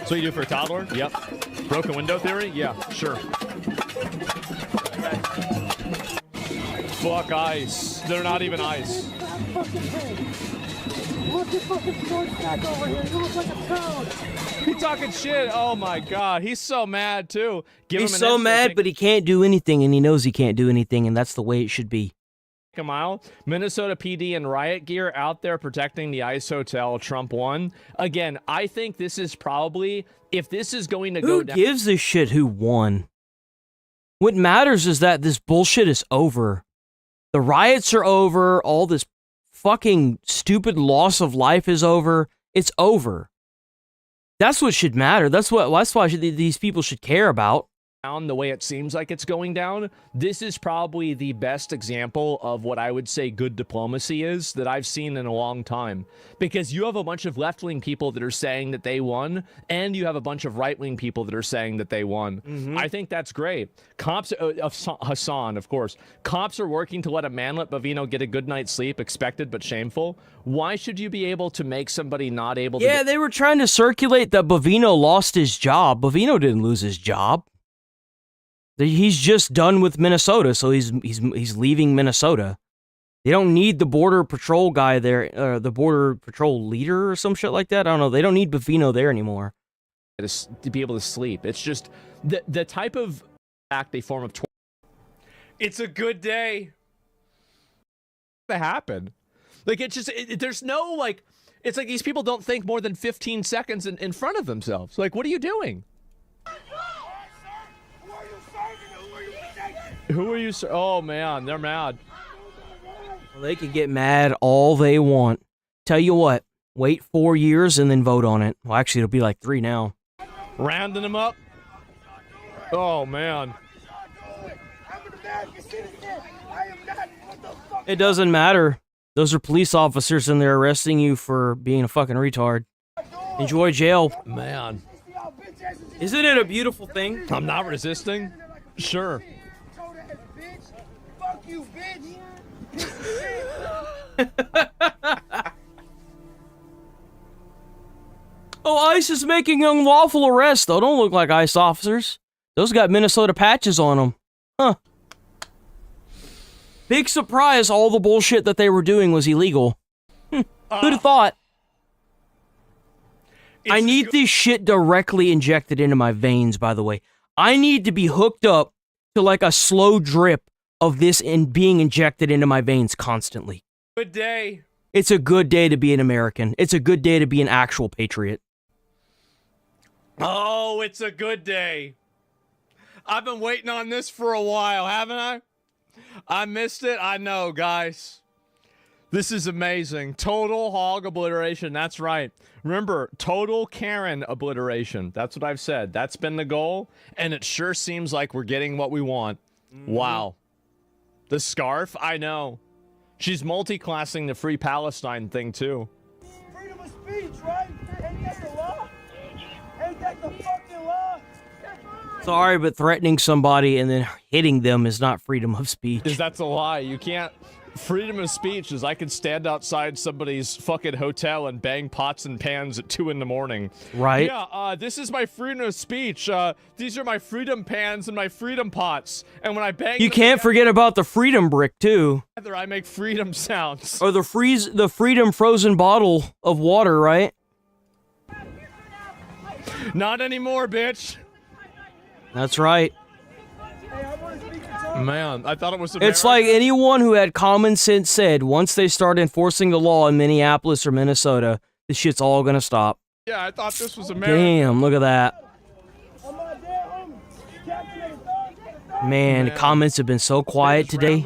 So you do for a toddler? Yep. Broken window theory? Yeah, sure. Fuck ICE. They're not even ICE. Look at fucking short stack over here. You look like a toad. He talking shit. Oh my god, he's so mad too. He's so mad, but he can't do anything, and he knows he can't do anything, and that's the way it should be. A mile. Minnesota PD and riot gear out there protecting the ICE hotel. Trump won. Again, I think this is probably, if this is going to go down. Who gives a shit who won? What matters is that this bullshit is over. The riots are over. All this fucking stupid loss of life is over. It's over. That's what should matter. That's why these people should care about. The way it seems like it's going down, this is probably the best example of what I would say good diplomacy is that I've seen in a long time. Because you have a bunch of left-wing people that are saying that they won, and you have a bunch of right-wing people that are saying that they won. I think that's great. Cops, Hassan, of course. Cops are working to let a manlet Bovino get a good night's sleep, expected but shameful. Why should you be able to make somebody not able to? Yeah, they were trying to circulate that Bovino lost his job. Bovino didn't lose his job. He's just done with Minnesota, so he's leaving Minnesota. They don't need the border patrol guy there, the border patrol leader or some shit like that. I don't know. They don't need Bovino there anymore. To be able to sleep. It's just the type of act they form of. It's a good day. That happened. Like it's just there's no like. It's like these people don't think more than 15 seconds in front of themselves. Like, what are you doing? Who are you, sir? Oh, man, they're mad. Well, they can get mad all they want. Tell you what, wait 4 years and then vote on it. Well, actually, it'll be like 3 now. Rounding them up. Oh, man. It doesn't matter. Those are police officers and they're arresting you for being a fucking retard. Enjoy jail. Man. Isn't it a beautiful thing? I'm not resisting. Sure. Fuck you, bitch. Oh, ICE is making unlawful arrests, though. Don't look like ICE officers. Those got Minnesota patches on them. Huh. Big surprise, all the bullshit that they were doing was illegal. Who'd have thought? I need this shit directly injected into my veins, by the way. I need to be hooked up to like a slow drip of this and being injected into my veins constantly. Good day. It's a good day to be an American. It's a good day to be an actual patriot. Oh, it's a good day. I've been waiting on this for a while, haven't I? I missed it. I know, guys. This is amazing. Total hog obliteration. That's right. Remember, total Karen obliteration. That's what I've said. That's been the goal, and it sure seems like we're getting what we want. Wow. The scarf? I know. She's multi-classing the Free Palestine thing, too. Freedom of speech, right? Ain't that the law? Ain't that the fucking law? Sorry, but threatening somebody and then hitting them is not freedom of speech. That's a lie. You can't. Freedom of speech is I could stand outside somebody's fucking hotel and bang pots and pans at 2 in the morning. Right? Yeah, this is my freedom of speech. These are my freedom pans and my freedom pots. And when I bang You can't forget about the freedom brick, too. together, I make freedom sounds. Or the freedom frozen bottle of water, right? Not anymore, bitch. That's right. Man, I thought it was America. It's like anyone who had common sense said, once they start enforcing the law in Minneapolis or Minnesota, this shit's all gonna stop. Yeah, I thought this was America. Damn, look at that. Man, the comments have been so quiet today.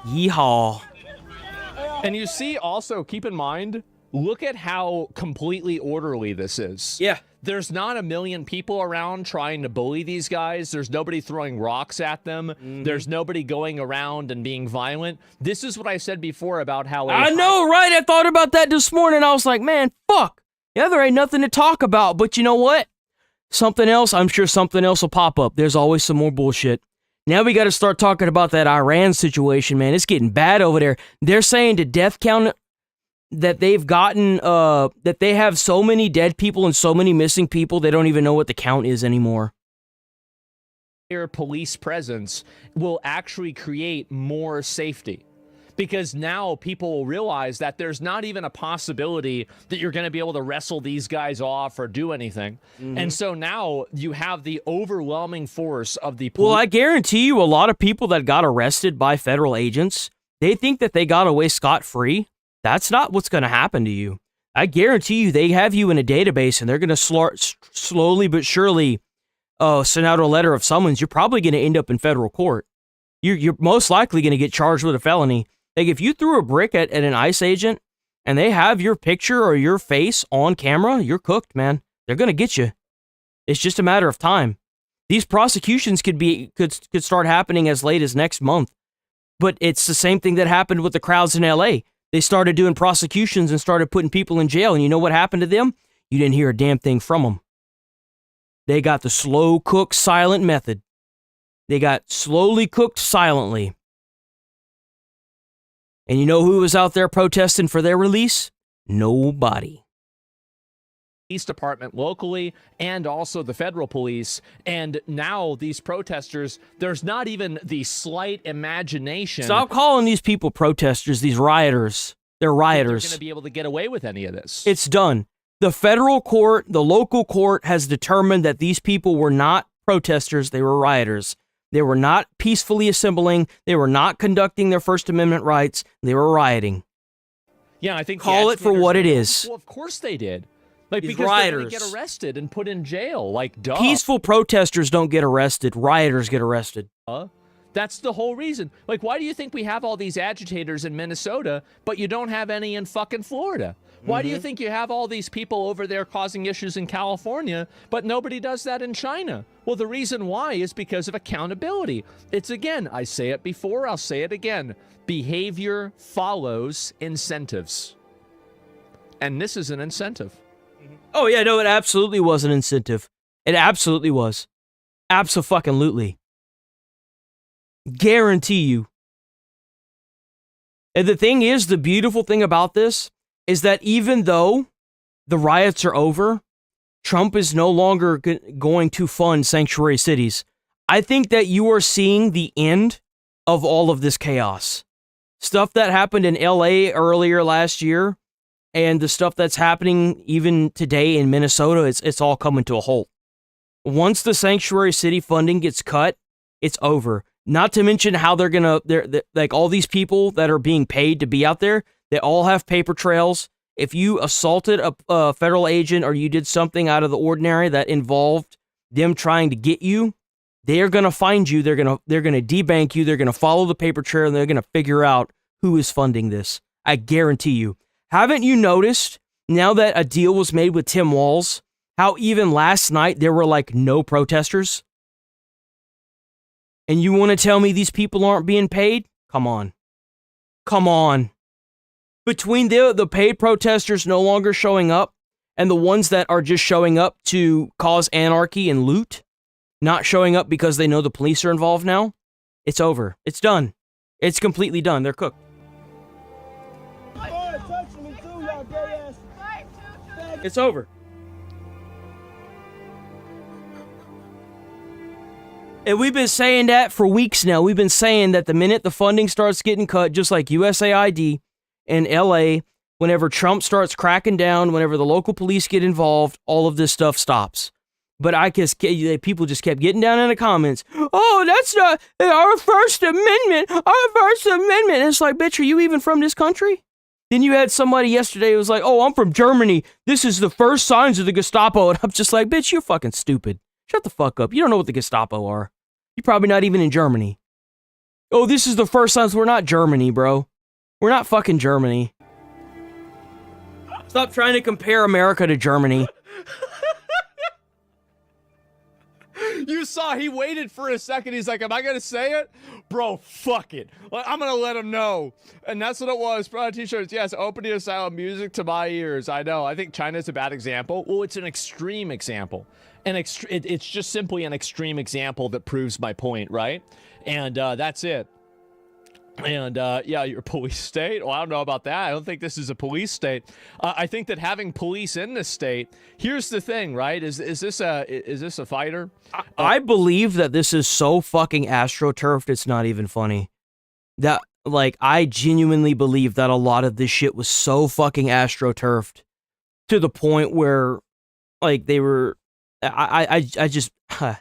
Yeehaw. And you see also, keep in mind, look at how completely orderly this is. Yeah. There's not a million people around trying to bully these guys. There's nobody throwing rocks at them. There's nobody going around and being violent. This is what I said before about how... I know, right? I thought about that this morning. I was like, man, fuck. Yeah, there ain't nothing to talk about. But you know what? Something else, I'm sure something else will pop up. There's always some more bullshit. Now we got to start talking about that Iran situation, man. It's getting bad over there. They're saying the death count... that they've gotten, that they have so many dead people and so many missing people, they don't even know what the count is anymore. Police presence will actually create more safety. because now people will realize that there's not even a possibility that you're going to be able to wrestle these guys off or do anything. And so now you have the overwhelming force of the police. Well, I guarantee you a lot of people that got arrested by federal agents, they think that they got away scot-free. That's not what's going to happen to you. I guarantee you they have you in a database and they're going to slowly but surely send out a letter of summons. You're probably going to end up in federal court. You're most likely going to get charged with a felony. Like, if you threw a brick at an ICE agent and they have your picture or your face on camera, you're cooked, man. They're going to get you. It's just a matter of time. These prosecutions could start happening as late as next month. But it's the same thing that happened with the crowds in LA. They started doing prosecutions and started putting people in jail. And you know what happened to them? You didn't hear a damn thing from them. They got the slow cooked silent method. They got slowly cooked silently. And you know who was out there protesting for their release? Nobody. Police department locally and also the federal police. And now these protesters, there's not even the slight imagination. Stop calling these people protesters, these rioters. They're rioters. They're going to be able to get away with any of this. It's done. The federal court, the local court has determined that these people were not protesters, they were rioters. They were not peacefully assembling. They were not conducting their First Amendment rights. They were rioting. Yeah, I think call it for what it is. Well, of course they did. Like, these because rioters they're going to get arrested and put in jail. Like, duh. Peaceful protesters don't get arrested. Rioters get arrested. That's the whole reason. Like, why do you think we have all these agitators in Minnesota, but you don't have any in fucking Florida? Why do you think you have all these people over there causing issues in California, but nobody does that in China? Well, the reason why is because of accountability. It's, again, I say it before, I'll say it again. Behavior follows incentives. And this is an incentive. Oh, yeah, no, it absolutely was an incentive. It absolutely was. Abso-fucking-lutely. Guarantee you. And the thing is, the beautiful thing about this is that even though the riots are over, Trump is no longer going to fund sanctuary cities. I think that you are seeing the end of all of this chaos. Stuff that happened in LA earlier last year, and the stuff that's happening even today in Minnesota, it's all coming to a halt. Once the sanctuary city funding gets cut, it's over. Not to mention how they're like all these people that are being paid to be out there, they all have paper trails. If you assaulted a federal agent or you did something out of the ordinary that involved them trying to get you, they are going to find you. They're going to debank you. They're going to follow the paper trail and they're going to figure out who is funding this. I guarantee you. Haven't you noticed now that a deal was made with Tim Walz, how even last night there were like no protesters? And you want to tell me these people aren't being paid? Come on. Come on. Between the paid protesters no longer showing up and the ones that are just showing up to cause anarchy and loot, not showing up because they know the police are involved now, it's over. It's done. It's completely done. They're cooked. It's over. And we've been saying that for weeks now. We've been saying that the minute the funding starts getting cut, just like USAID in LA, whenever Trump starts cracking down, whenever the local police get involved, all of this stuff stops. But I guess people just kept getting down in the comments. Oh, that's not our First Amendment. Our First Amendment. And it's like, bitch, are you even from this country? Then you had somebody yesterday who was like, oh, I'm from Germany. This is the first signs of the Gestapo. And I'm just like, bitch, you're fucking stupid. Shut the fuck up. You don't know what the Gestapo are. You're probably not even in Germany. Oh, this is the first signs. We're not Germany, bro. We're not fucking Germany. Stop trying to compare America to Germany. You saw, he waited for a second. He's like, am I going to say it? Bro, fuck it. I'm going to let him know. And that's what it was. Bro, t-shirts, yes, opening asylum music to my ears. I know. I think China's a bad example. Well, it's an extreme example. It's just simply an extreme example that proves my point, right? And that's it. And yeah, your police state. Well, I don't know about that. I don't think this is a police state. I think that having police in this state. Here's the thing, right? Is this a fighter? I believe that this is so fucking astroturfed. It's not even funny. That like, I genuinely believe that a lot of this shit was so fucking astroturfed to the point where, like, they were, I just, to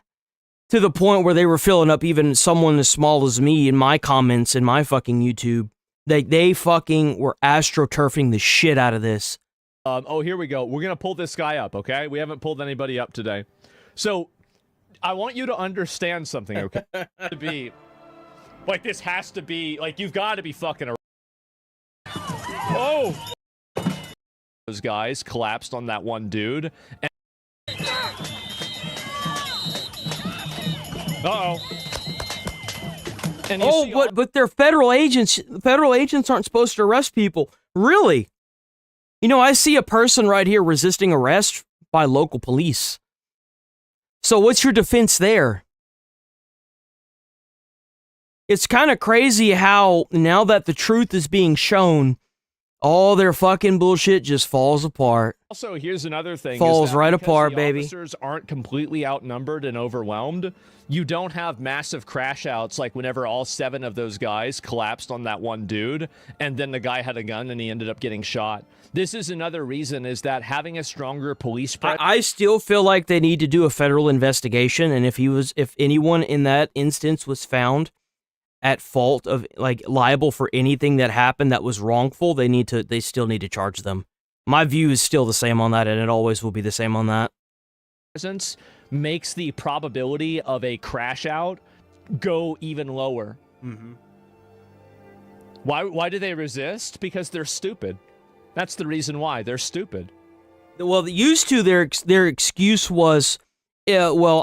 the point where they were filling up even someone as small as me in my comments in my fucking YouTube. They fucking were astroturfing the shit out of this. Oh, here we go. We're gonna pull this guy up, okay? We haven't pulled anybody up today. So, I want you to understand something, okay? To be, like, this has to be, like, you've got to be fucking around. Oh! Those guys collapsed on that one dude. And uh-oh. And but they're federal agents. Federal agents aren't supposed to arrest people. Really? You know, I see a person right here resisting arrest by local police. So what's your defense there? It's kind of crazy how, now that the truth is being shown, all their fucking bullshit just falls apart. Also, here's another thing. Falls right apart, baby. Officers aren't completely outnumbered and overwhelmed. You don't have massive crash outs like whenever all 7 of those guys collapsed on that one dude, and then the guy had a gun and he ended up getting shot. This is another reason, is that having a stronger police presence. I still feel like they need to do a federal investigation, and if anyone in that instance was found at fault of, like, liable for anything that happened that was wrongful, they still need to charge them. My view is still the same on that, and it always will be the same on that. Presence makes the probability of a crash out go even lower. Mm-hmm. Why do they resist? Because they're stupid. That's the reason why. They're stupid. Well, their excuse was, well,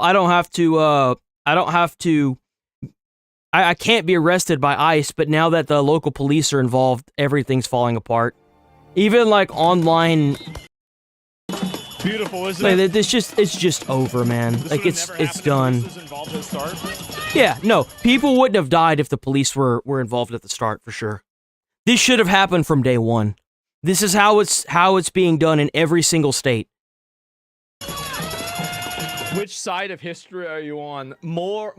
I can't be arrested by ICE, but now that the local police are involved, everything's falling apart. Even, like, online. Beautiful, isn't like, it? It's just over, man. This like, it's done. Involved at the start? Yeah, no, people wouldn't have died if the police were involved at the start, for sure. This should have happened from day one. This is how it's being done in every single state. Which side of history are you on? More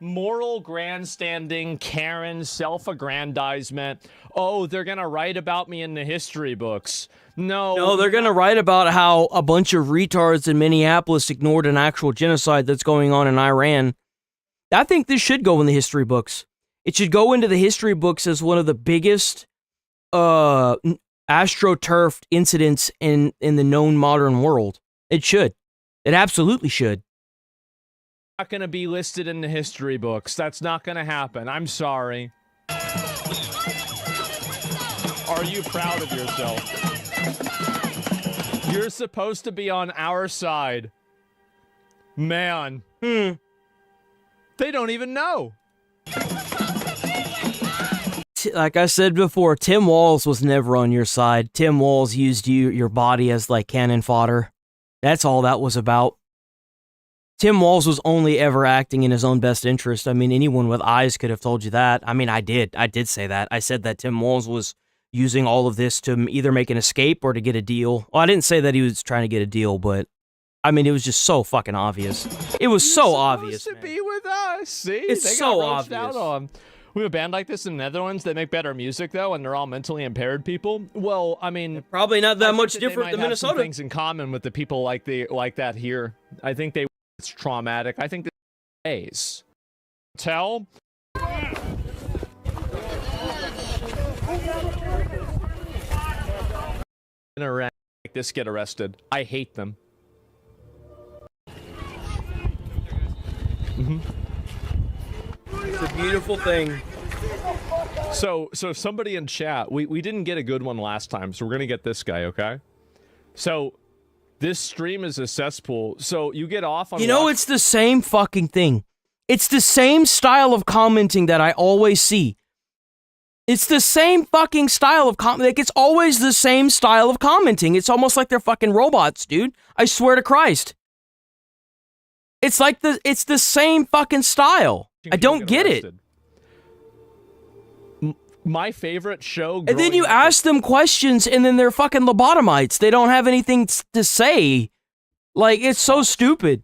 moral grandstanding, Karen, self-aggrandizement. Oh, they're gonna write about me in the history books. No, they're gonna write about how a bunch of retards in Minneapolis ignored an actual genocide that's going on in Iran. I think this should go in the history books. It should go into the history books as one of the biggest astroturfed incidents in the known modern world. It should. It absolutely should. Not going to be listed in the history books. That's not going to happen. I'm sorry. Are you proud of yourself? You're supposed to be on our side. Man. They don't even know. Like I said before, Tim Walz was never on your side. Tim Walz used your body as, like, cannon fodder. That's all that was about. Tim Walz was only ever acting in his own best interest. I mean, anyone with eyes could have told you that. I mean, I did say that. I said that Tim Walz was using all of this to either make an escape or to get a deal. Well, I didn't say that he was trying to get a deal, but I mean, it was just so fucking obvious. It was so obvious. To be with us. See, it's they so got roached obvious. Out on. We have a band like this in the Netherlands. They make better music though, and they're all mentally impaired people. Well, I mean, they're probably not that much different than Minnesota. Some things in common with the people like that here. I think it's traumatic. I think this tell. Like this get arrested. I hate them. It's a beautiful thing. So somebody in chat, we didn't get a good one last time, so we're gonna get this guy, okay? So this stream is a cesspool. So you get off on. You know, it's the same fucking thing. It's the same style of commenting that I always see. It's the same fucking style of like, it's always the same style of commenting. It's almost like they're fucking robots, dude. I swear to Christ. It's like it's the same fucking style. I don't get it. My favorite show. And then you ask them questions, and then they're fucking lobotomites. They don't have anything to say. Like, it's so stupid.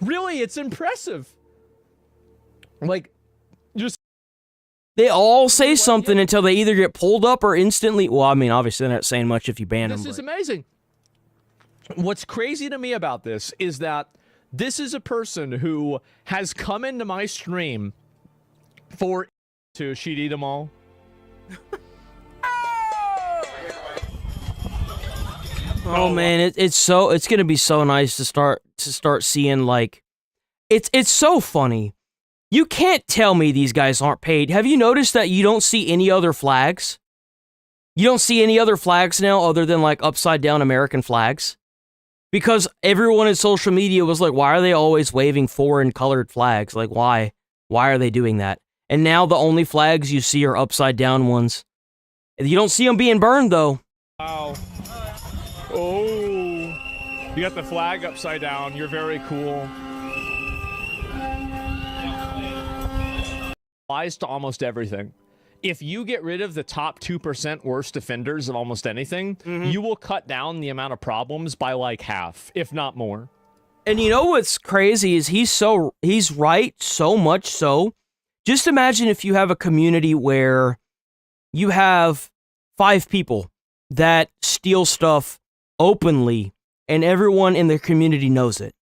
Really, it's impressive. Like, just They all say something until they either get pulled up or instantly. Well, I mean, obviously they're not saying much if you ban them. This is amazing. What's crazy to me about this is that this is a person who has come into my stream for she'd eat them all. Oh man, it's gonna be so nice to start seeing, like, it's so funny. You can't tell me these guys aren't paid. Have you noticed that you don't see any other flags? You don't see any other flags now other than like upside down American flags? Because everyone in social media was like, why are they always waving foreign colored flags? Like, why? Why are they doing that? And now the only flags you see are upside down ones. You don't see them being burned though. Wow. Oh. You got the flag upside down. You're very cool. Applies to almost everything. If you get rid of the top 2% worst offenders of almost anything, you will cut down the amount of problems by like half, if not more. And you know what's crazy is he's right so much so. Just imagine if you have a community where you have 5 people that steal stuff openly and everyone in the community knows it.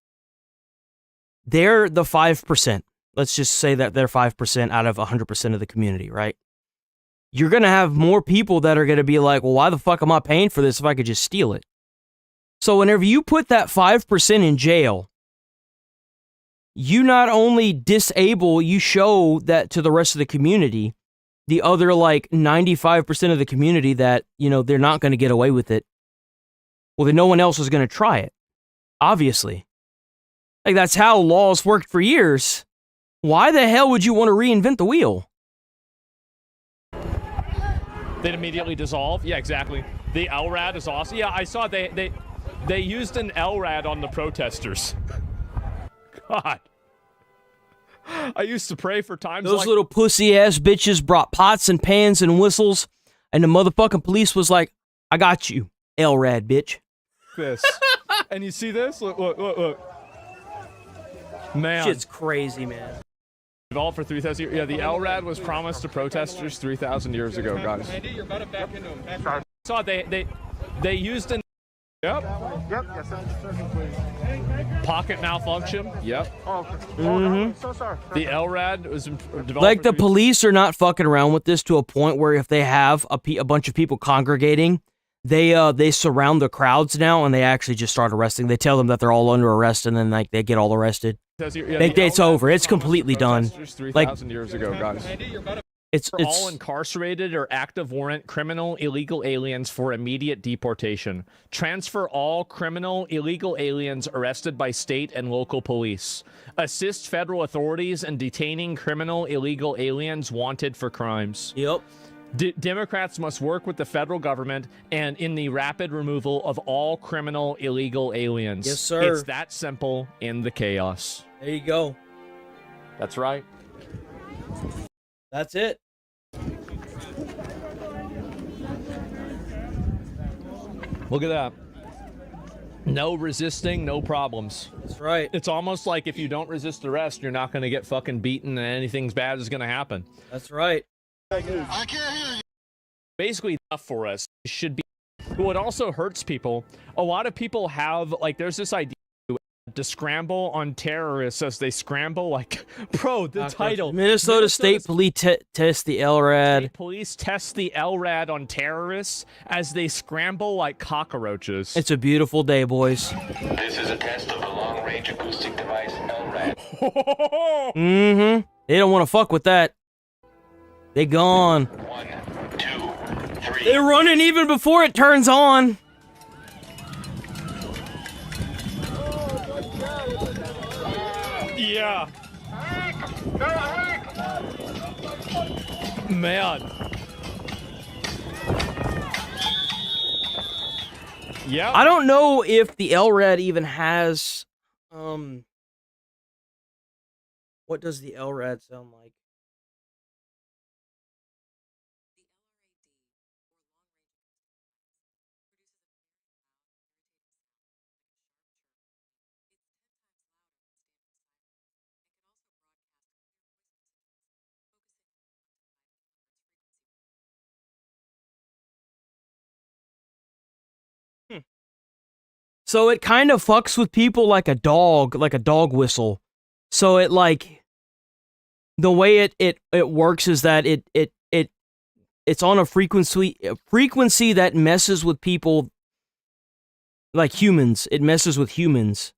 They're the 5%. Let's just say that they're 5% out of 100% of the community, right? You're going to have more people that are going to be like, well, why the fuck am I paying for this if I could just steal it? So whenever you put that 5% in jail, you not only disable, you show that to the rest of the community, the other like 95% of the community that, you know, they're not going to get away with it. Well, then no one else is going to try it. Obviously. Like that's how laws worked for years. Why the hell would you want to reinvent the wheel? They'd immediately dissolve. Yeah, exactly. The LRAD is awesome. Yeah, I saw they used an LRAD on the protesters. God. I used to pray for times Those like little pussy ass bitches brought pots and pans and whistles, and the motherfucking police was like, I got you, LRAD bitch. this. And you see this? Look, look, look, look. Man. Shit's crazy, man. Developed for 3,000 years. Yeah, the LRAD was promised to protesters 3,000 years ago, guys. Andy, you're about to back into him. Saw they used an Yep, yes, sir. pocket malfunction. Yep. Oh, okay. Mhm. So sorry. The LRAD was developed. Like the police are not fucking around with this to a point where if they have a bunch of people congregating, they surround the crowds now and they actually just start arresting. They tell them that they're all under arrest and then like they get all arrested. It's over. It's completely done. 3,000 years ago, guys. It's all incarcerated or active warrant criminal illegal aliens for immediate deportation. Transfer all criminal illegal aliens arrested by state and local police. Assist federal authorities in detaining criminal illegal aliens wanted for crimes. Yep. Democrats must work with the federal government and in the rapid removal of all criminal illegal aliens. Yes, sir. It's that simple in the chaos. There you go. That's right. That's it. Look at that. No resisting, no problems. That's right. It's almost like if you don't resist arrest, you're not going to get fucking beaten and anything bad is going to happen. That's right. I can't hear you. Basically, enough for us should be. What also hurts people, a lot of people have, like, there's this idea to scramble on terrorists as they scramble, like, bro, the title. Minnesota State Police test the LRAD. State police test the LRAD on terrorists as they scramble like cockroaches. It's a beautiful day, boys. This is a test of the long-range acoustic device LRAD. Mm-hmm. They don't want to fuck with that. They gone. 1, 2, 3. They're running even before it turns on. Yeah. Man. Yeah. I don't know if the LRAD even has, what does the LRAD sound like? So it kind of fucks with people like a dog whistle. So it like the way it works is that it's on a frequency that messes with people like humans. It messes with humans.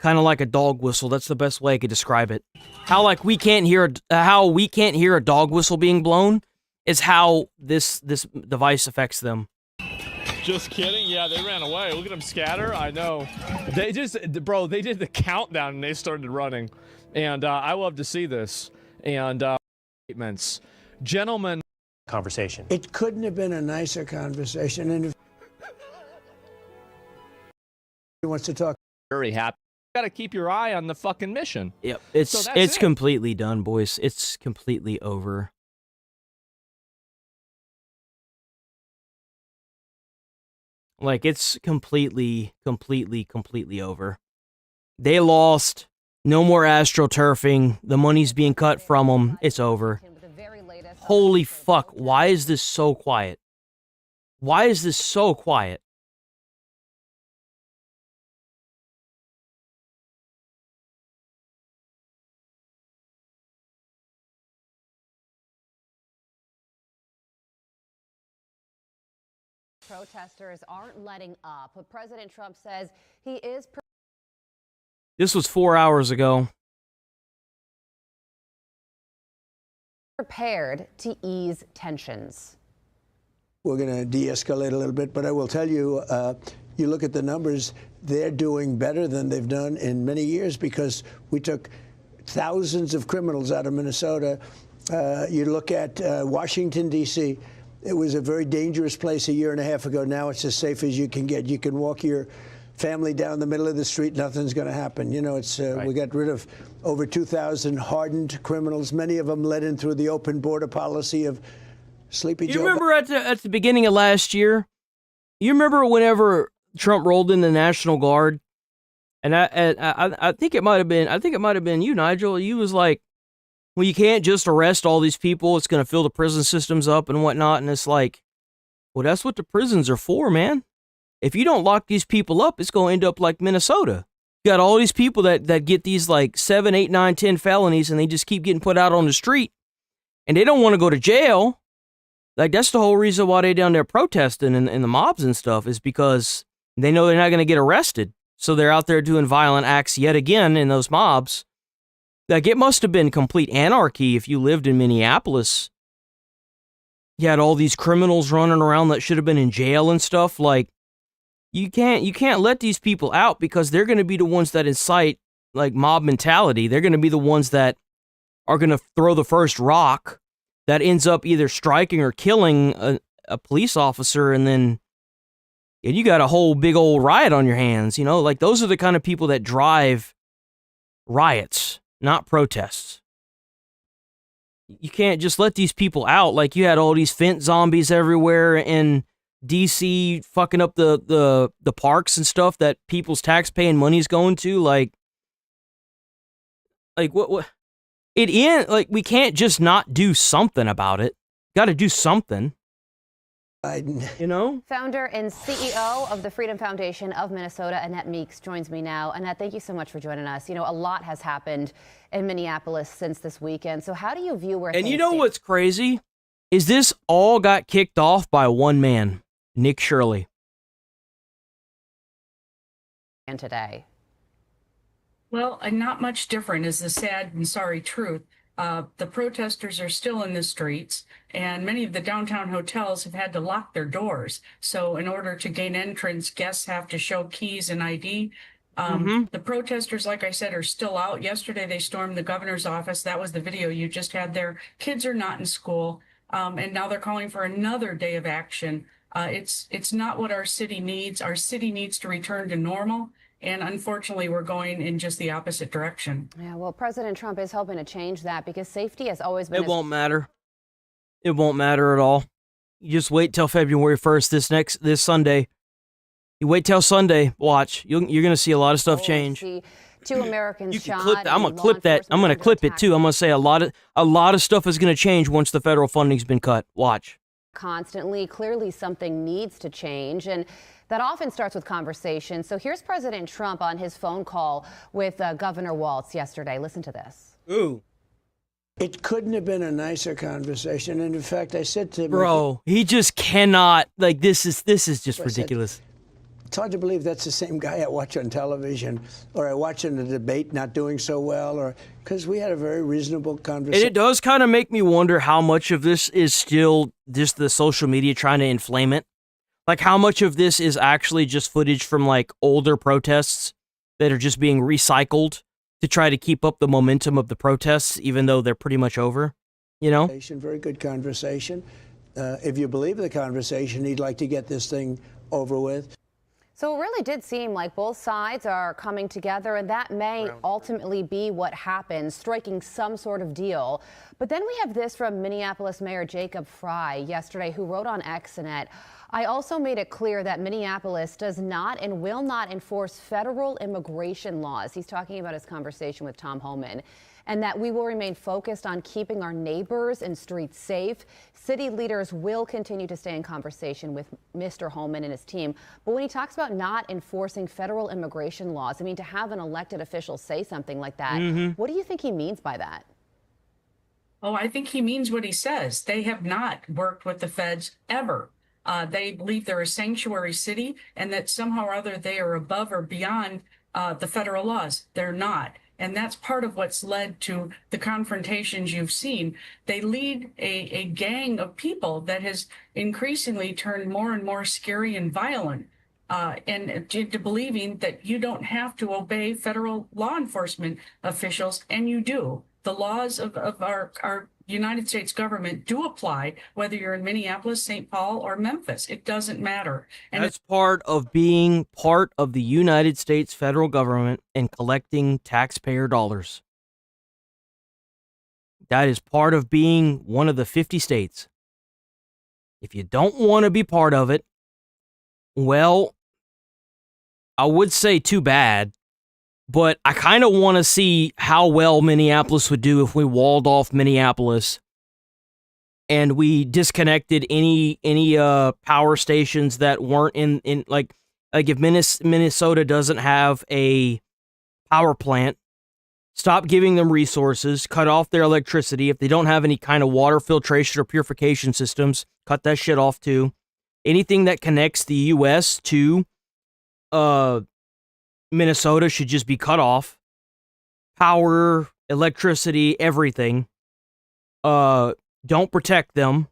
Kind of like a dog whistle. That's the best way I could describe it. How like we can't hear a dog whistle being blown is how this device affects them. Just kidding. Yeah, they ran away. Look at them scatter. I know. They just, bro, they did the countdown and they started running. And I love to see this. And statements. Gentlemen. Conversation. It couldn't have been a nicer conversation. And if he wants to talk. Very happy. You got to keep your eye on the fucking mission. Yep. It's completely done, boys. It's completely over. Like, it's completely over. They lost. No more astroturfing. The money's being cut from them. It's over. Holy fuck. Why is this so quiet? Why is this so quiet? Protesters aren't letting up, but President Trump says he is This was 4 hours ago. prepared to ease tensions. We're going to de-escalate a little bit, but I will tell you, you look at the numbers, they're doing better than they've done in many years because we took thousands of criminals out of Minnesota. You look at Washington, D.C., it was a very dangerous place a year and a half ago. Now it's as safe as you can get. You can walk your family down the middle of the street, nothing's going to happen. You know, it's Right. we got rid of over 2,000 hardened criminals, many of them let in through the open border policy of Sleepy Joe. You remember at the beginning of last year? You remember whenever Trump rolled in the National Guard? And I think it might have been you, Nigel. You was like, well, you can't just arrest all these people. It's going to fill the prison systems up and whatnot. And it's like, well, that's what the prisons are for, man. If you don't lock these people up, it's going to end up like Minnesota. You got all these people that get these like 7, 8, 9, 10 felonies and they just keep getting put out on the street. And they don't want to go to jail. Like, that's the whole reason why they down there protesting in the mobs and stuff is because they know they're not going to get arrested. So they're out there doing violent acts yet again in those mobs. Like, it must have been complete anarchy if you lived in Minneapolis. You had all these criminals running around that should have been in jail and stuff. Like, you can't let these people out because they're going to be the ones that incite, like, mob mentality. They're going to be the ones that are going to throw the first rock that ends up either striking or killing a police officer, and you got a whole big old riot on your hands, you know? Like, those are the kind of people that drive riots, not protests. You can't just let these people out. Like, you had all these fence zombies everywhere in D.C. fucking up the parks and stuff that people's tax-paying money's going to. Like what? Like, we can't just not do something about it. Got to do something. You know? Founder and CEO of the Freedom Foundation of Minnesota, Annette Meeks, joins me now. Annette, thank you so much for joining us. You know, a lot has happened in Minneapolis since this weekend. So how do you view where And things you know stand what's crazy? Is this all got kicked off by one man, Nick Shirley. today? Well, not much different is the sad and sorry truth. The protesters are still in the streets, and many of the downtown hotels have had to lock their doors. So in order to gain entrance, guests have to show keys and ID. The protesters, like I said, are still out. Yesterday, they stormed the governor's office. That was the video you just had there. Kids are not in school, and now they're calling for another day of action. It's not what our city needs. Our city needs to return to normal. And unfortunately, we're going in just the opposite direction. Yeah, well, President Trump is hoping to change that because safety has always been. It won't matter. It won't matter at all. You just wait till February 1st, this Sunday. You wait till Sunday. Watch. You're going to see a lot of stuff change. See 2 Americans shot. I'm going to clip that. I'm going to clip it too. I'm going to say a lot of stuff is going to change once the federal funding's been cut. Watch. Constantly. Clearly, something needs to change. And that often starts with conversation. So here's President Trump on his phone call with Governor Walz yesterday. Listen to this. Ooh. It couldn't have been a nicer conversation. And in fact, I said to him, bro, he just cannot, like, this is just ridiculous. It's hard to believe that's the same guy I watch on television, or I watch in a debate not doing so well, or because we had a very reasonable conversation. And it does kind of make me wonder how much of this is still just the social media trying to inflame it. Like, how much of this is actually just footage from, like, older protests that are just being recycled to try to keep up the momentum of the protests, even though they're pretty much over, you know? Very good conversation. If you believe the conversation, he'd like to get this thing over with. So it really did seem like both sides are coming together, and that may ultimately be what happens, striking some sort of deal. But then we have this from Minneapolis Mayor Jacob Frey yesterday, who wrote on X and it, I also made it clear that Minneapolis does not and will not enforce federal immigration laws. He's talking about his conversation with Tom Homan. And that we will remain focused on keeping our neighbors and streets safe. City leaders will continue to stay in conversation with Mr. Homan and his team. But when he talks about not enforcing federal immigration laws, I mean, to have an elected official say something like that, what do you think he means by that? Oh, I think he means what he says. They have not worked with the feds ever. They believe they're a sanctuary city and that somehow or other they are above or beyond the federal laws. They're not. And that's part of what's led to the confrontations you've seen. They lead a gang of people that has increasingly turned more and more scary and violent, and into believing that you don't have to obey federal law enforcement officials, and you do. The laws of our United States government do apply, whether you're in Minneapolis, St. Paul, or Memphis. It doesn't matter. And that's part of being part of the United States federal government and collecting taxpayer dollars. That is part of being one of the 50 states. If you don't want to be part of it, well, I would say too bad. But I kind of want to see how well Minneapolis would do if we walled off Minneapolis and we disconnected any power stations that weren't in like if Minnesota doesn't have a power plant, stop giving them resources, cut off their electricity. If they don't have any kind of water filtration or purification systems, cut that shit off too. Anything that connects the U.S. to Minnesota should just be cut off. Power, electricity, everything. Don't protect them.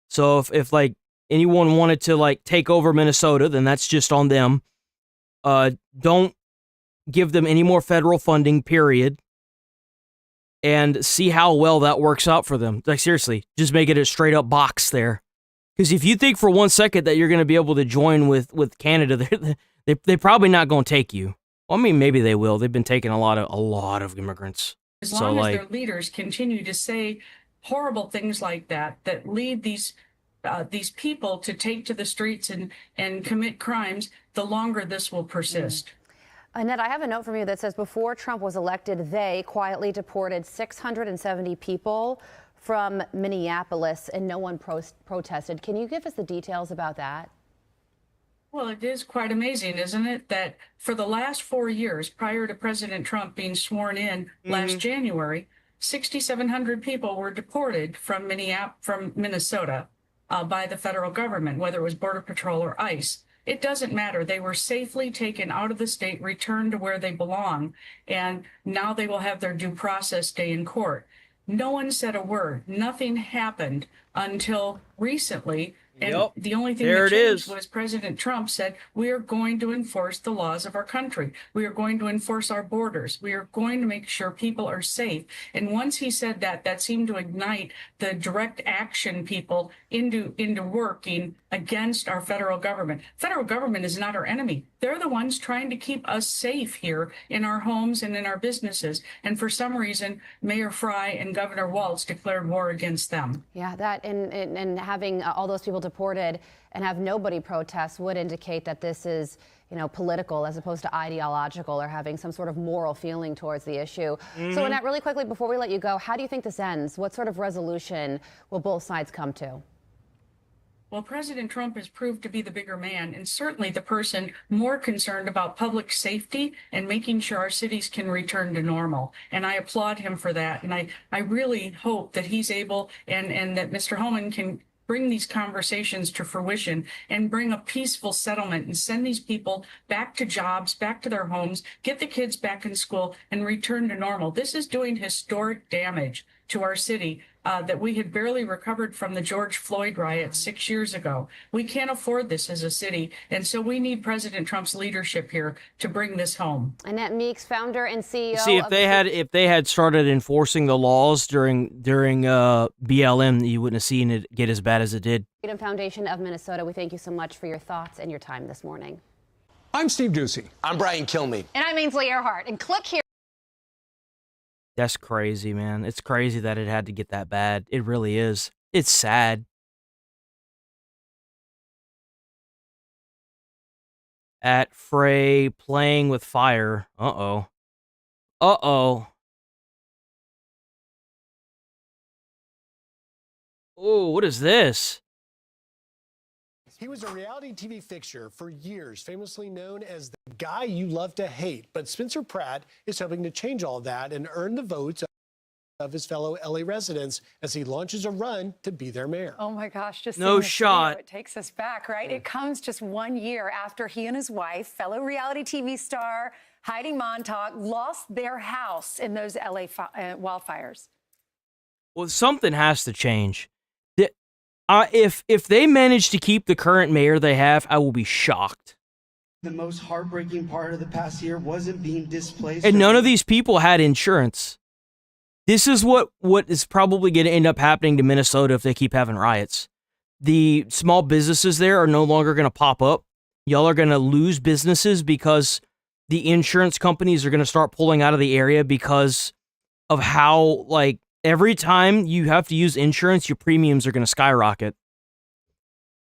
So if like anyone wanted to like take over Minnesota, then that's just on them. Don't give them any more federal funding, period. And see how well that works out for them. Like seriously, just make it a straight up box there. Because if you think for 1 second that you're going to be able to join with Canada, they're probably not going to take you. Well, I mean, maybe they will. They've been taking a lot of immigrants. As long as their leaders continue to say horrible things like that lead these people to take to the streets and commit crimes, the longer this will persist. Annette, I have a note from you that says before Trump was elected, they quietly deported 670 people from Minneapolis and no one protested. Can you give us the details about that? Well, it is quite amazing, isn't it, that for the last 4 years, prior to President Trump being sworn in last January, 6,700 people were deported from Minnesota by the federal government, whether it was Border Patrol or ICE. It doesn't matter. They were safely taken out of the state, returned to where they belong, and now they will have their due process day in court. No one said a word. Nothing happened until recently. And the only thing that changed was President Trump said, we are going to enforce the laws of our country. We are going to enforce our borders. We are going to make sure people are safe. And once he said that, that seemed to ignite the direct action people into working against our federal government. Federal government is not our enemy. They're the ones trying to keep us safe here in our homes and in our businesses. And for some reason, Mayor Frey and Governor Walz declared war against them. Yeah, that and having all those people deported and have nobody protest would indicate that this is, political as opposed to ideological or having some sort of moral feeling towards the issue. So Annette, really quickly before we let you go, how do you think this ends? What sort of resolution will both sides come to? Well, President Trump has proved to be the bigger man and certainly the person more concerned about public safety and making sure our cities can return to normal. And I applaud him for that. And I really hope that he's able and that Mr. Homan can bring these conversations to fruition and bring a peaceful settlement and send these people back to jobs, back to their homes, get the kids back in school and return to normal. This is doing historic damage to our city that we had barely recovered from the George Floyd riot 6 years ago. We can't afford this as a city, and so we need President Trump's leadership here to bring this home. Annette Meeks, founder and CEO. See, if they had started enforcing the laws during BLM, you wouldn't have seen it get as bad as it did. Freedom Foundation of Minnesota, we thank you so much for your thoughts and your time this morning. I'm Steve Ducey. I'm Brian Kilmeade. And I'm Ainsley Earhart. And click here. That's crazy, man. It's crazy that it had to get that bad. It really is. It's sad. At Frey playing with fire. Uh-oh. Uh-oh. Oh, what is this? He was a reality TV fixture for years, famously known as the guy you love to hate. But Spencer Pratt is hoping to change all that and earn the votes of his fellow LA residents as he launches a run to be their mayor. Oh my gosh, just no shot. It takes us back, right? It comes just 1 year after he and his wife, fellow reality TV star Heidi Montauk, lost their house in those LA wildfires. Well, something has to change. If they manage to keep the current mayor they have, I will be shocked. The most heartbreaking part of the past year wasn't being displaced. And none of these people had insurance. This is what is probably going to end up happening to Minnesota if they keep having riots. The small businesses there are no longer going to pop up. Y'all are going to lose businesses because the insurance companies are going to start pulling out of the area because of how, like, every time you have to use insurance, your premiums are going to skyrocket.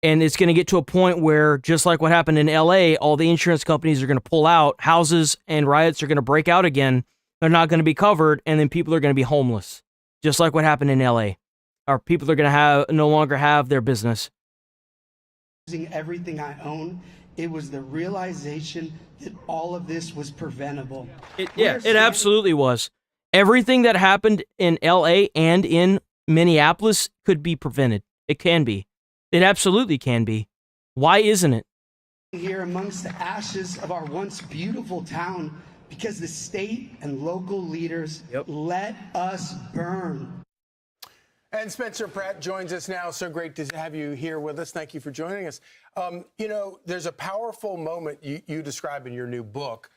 And it's going to get to a point where, just like what happened in LA, all the insurance companies are going to pull out, houses and riots are going to break out again. They're not going to be covered, and then people are going to be homeless. Just like what happened in LA. Or people are going to no longer have their business. Losing everything I own, it was the realization that all of this was preventable. It absolutely was. Everything that happened in LA and in Minneapolis could be prevented. It can be. It absolutely can be. Why isn't it? Here amongst the ashes of our once beautiful town because the state and local leaders let us burn. And Spencer Pratt joins us now. So great to have you here with us. Thank you for joining us. You know, there's a powerful moment you describe in your new book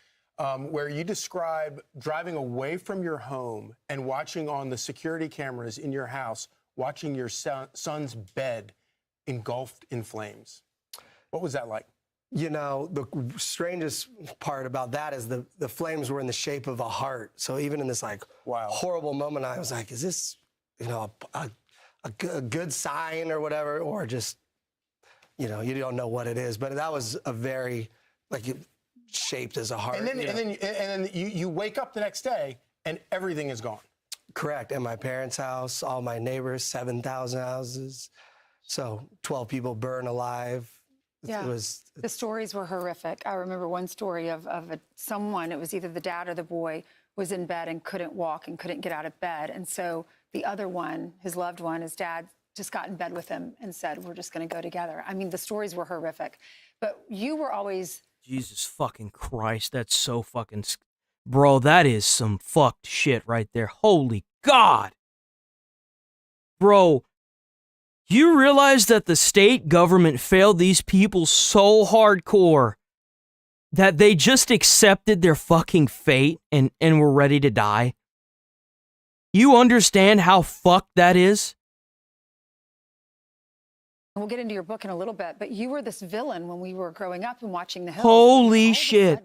where you describe driving away from your home and watching on the security cameras in your house, watching your son's bed engulfed in flames. What was that like? You know, the strangest part about that is the flames were in the shape of a heart. So even in this like horrible moment, I was like, is this, you know, a good sign or whatever, or just, you know, you don't know what it is. But that was a very, like, shaped as a heart. And then you wake up the next day and everything is gone. Correct. At my parents' house, all my neighbors, 7,000 houses. So 12 people burn alive. Yeah, the stories were horrific. I remember one story of someone, it was either the dad or the boy, was in bed and couldn't walk and couldn't get out of bed. And so the other one, his loved one, his dad, just got in bed with him and said, we're just going to go together. I mean, the stories were horrific. But you were always... Jesus fucking Christ, that's so fucking... Bro, that is some fucked shit right there. Holy God! Bro, you realize that the state government failed these people so hardcore that they just accepted their fucking fate and were ready to die? You understand how fucked that is? We'll get into your book in a little bit, but you were this villain when we were growing up and watching The Hills. Holy shit.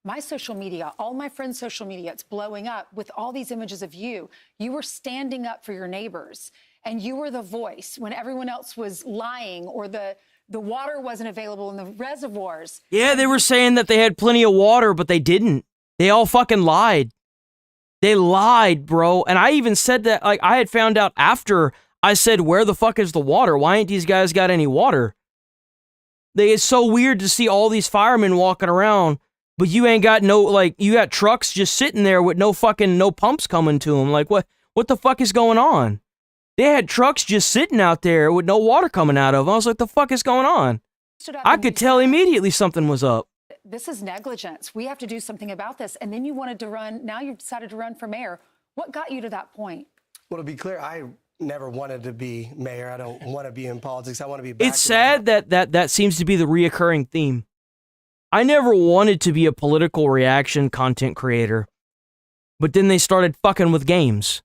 My social media, all my friends' social media, it's blowing up with all these images of you. You were standing up for your neighbors, and you were the voice when everyone else was lying or the water wasn't available in the reservoirs. Yeah, they were saying that they had plenty of water, but they didn't. They all fucking lied. They lied, bro. And I even said that, like, I had found out after I said, where the fuck is the water? Why ain't these guys got any water? It's so weird to see all these firemen walking around, but you ain't got no, like, you got trucks just sitting there with no pumps coming to them. Like, what the fuck is going on? They had trucks just sitting out there with no water coming out of them. I was like, the fuck is going on? I could tell immediately something was up. This is negligence. We have to do something about this. And then you wanted to run. Now you've decided to run for mayor. What got you to that point? Well, to be clear, I never wanted to be mayor. I don't want to be in politics. I want to be back. It's sad that seems to be the reoccurring theme. I never wanted to be a political reaction content creator, but then they started fucking with games.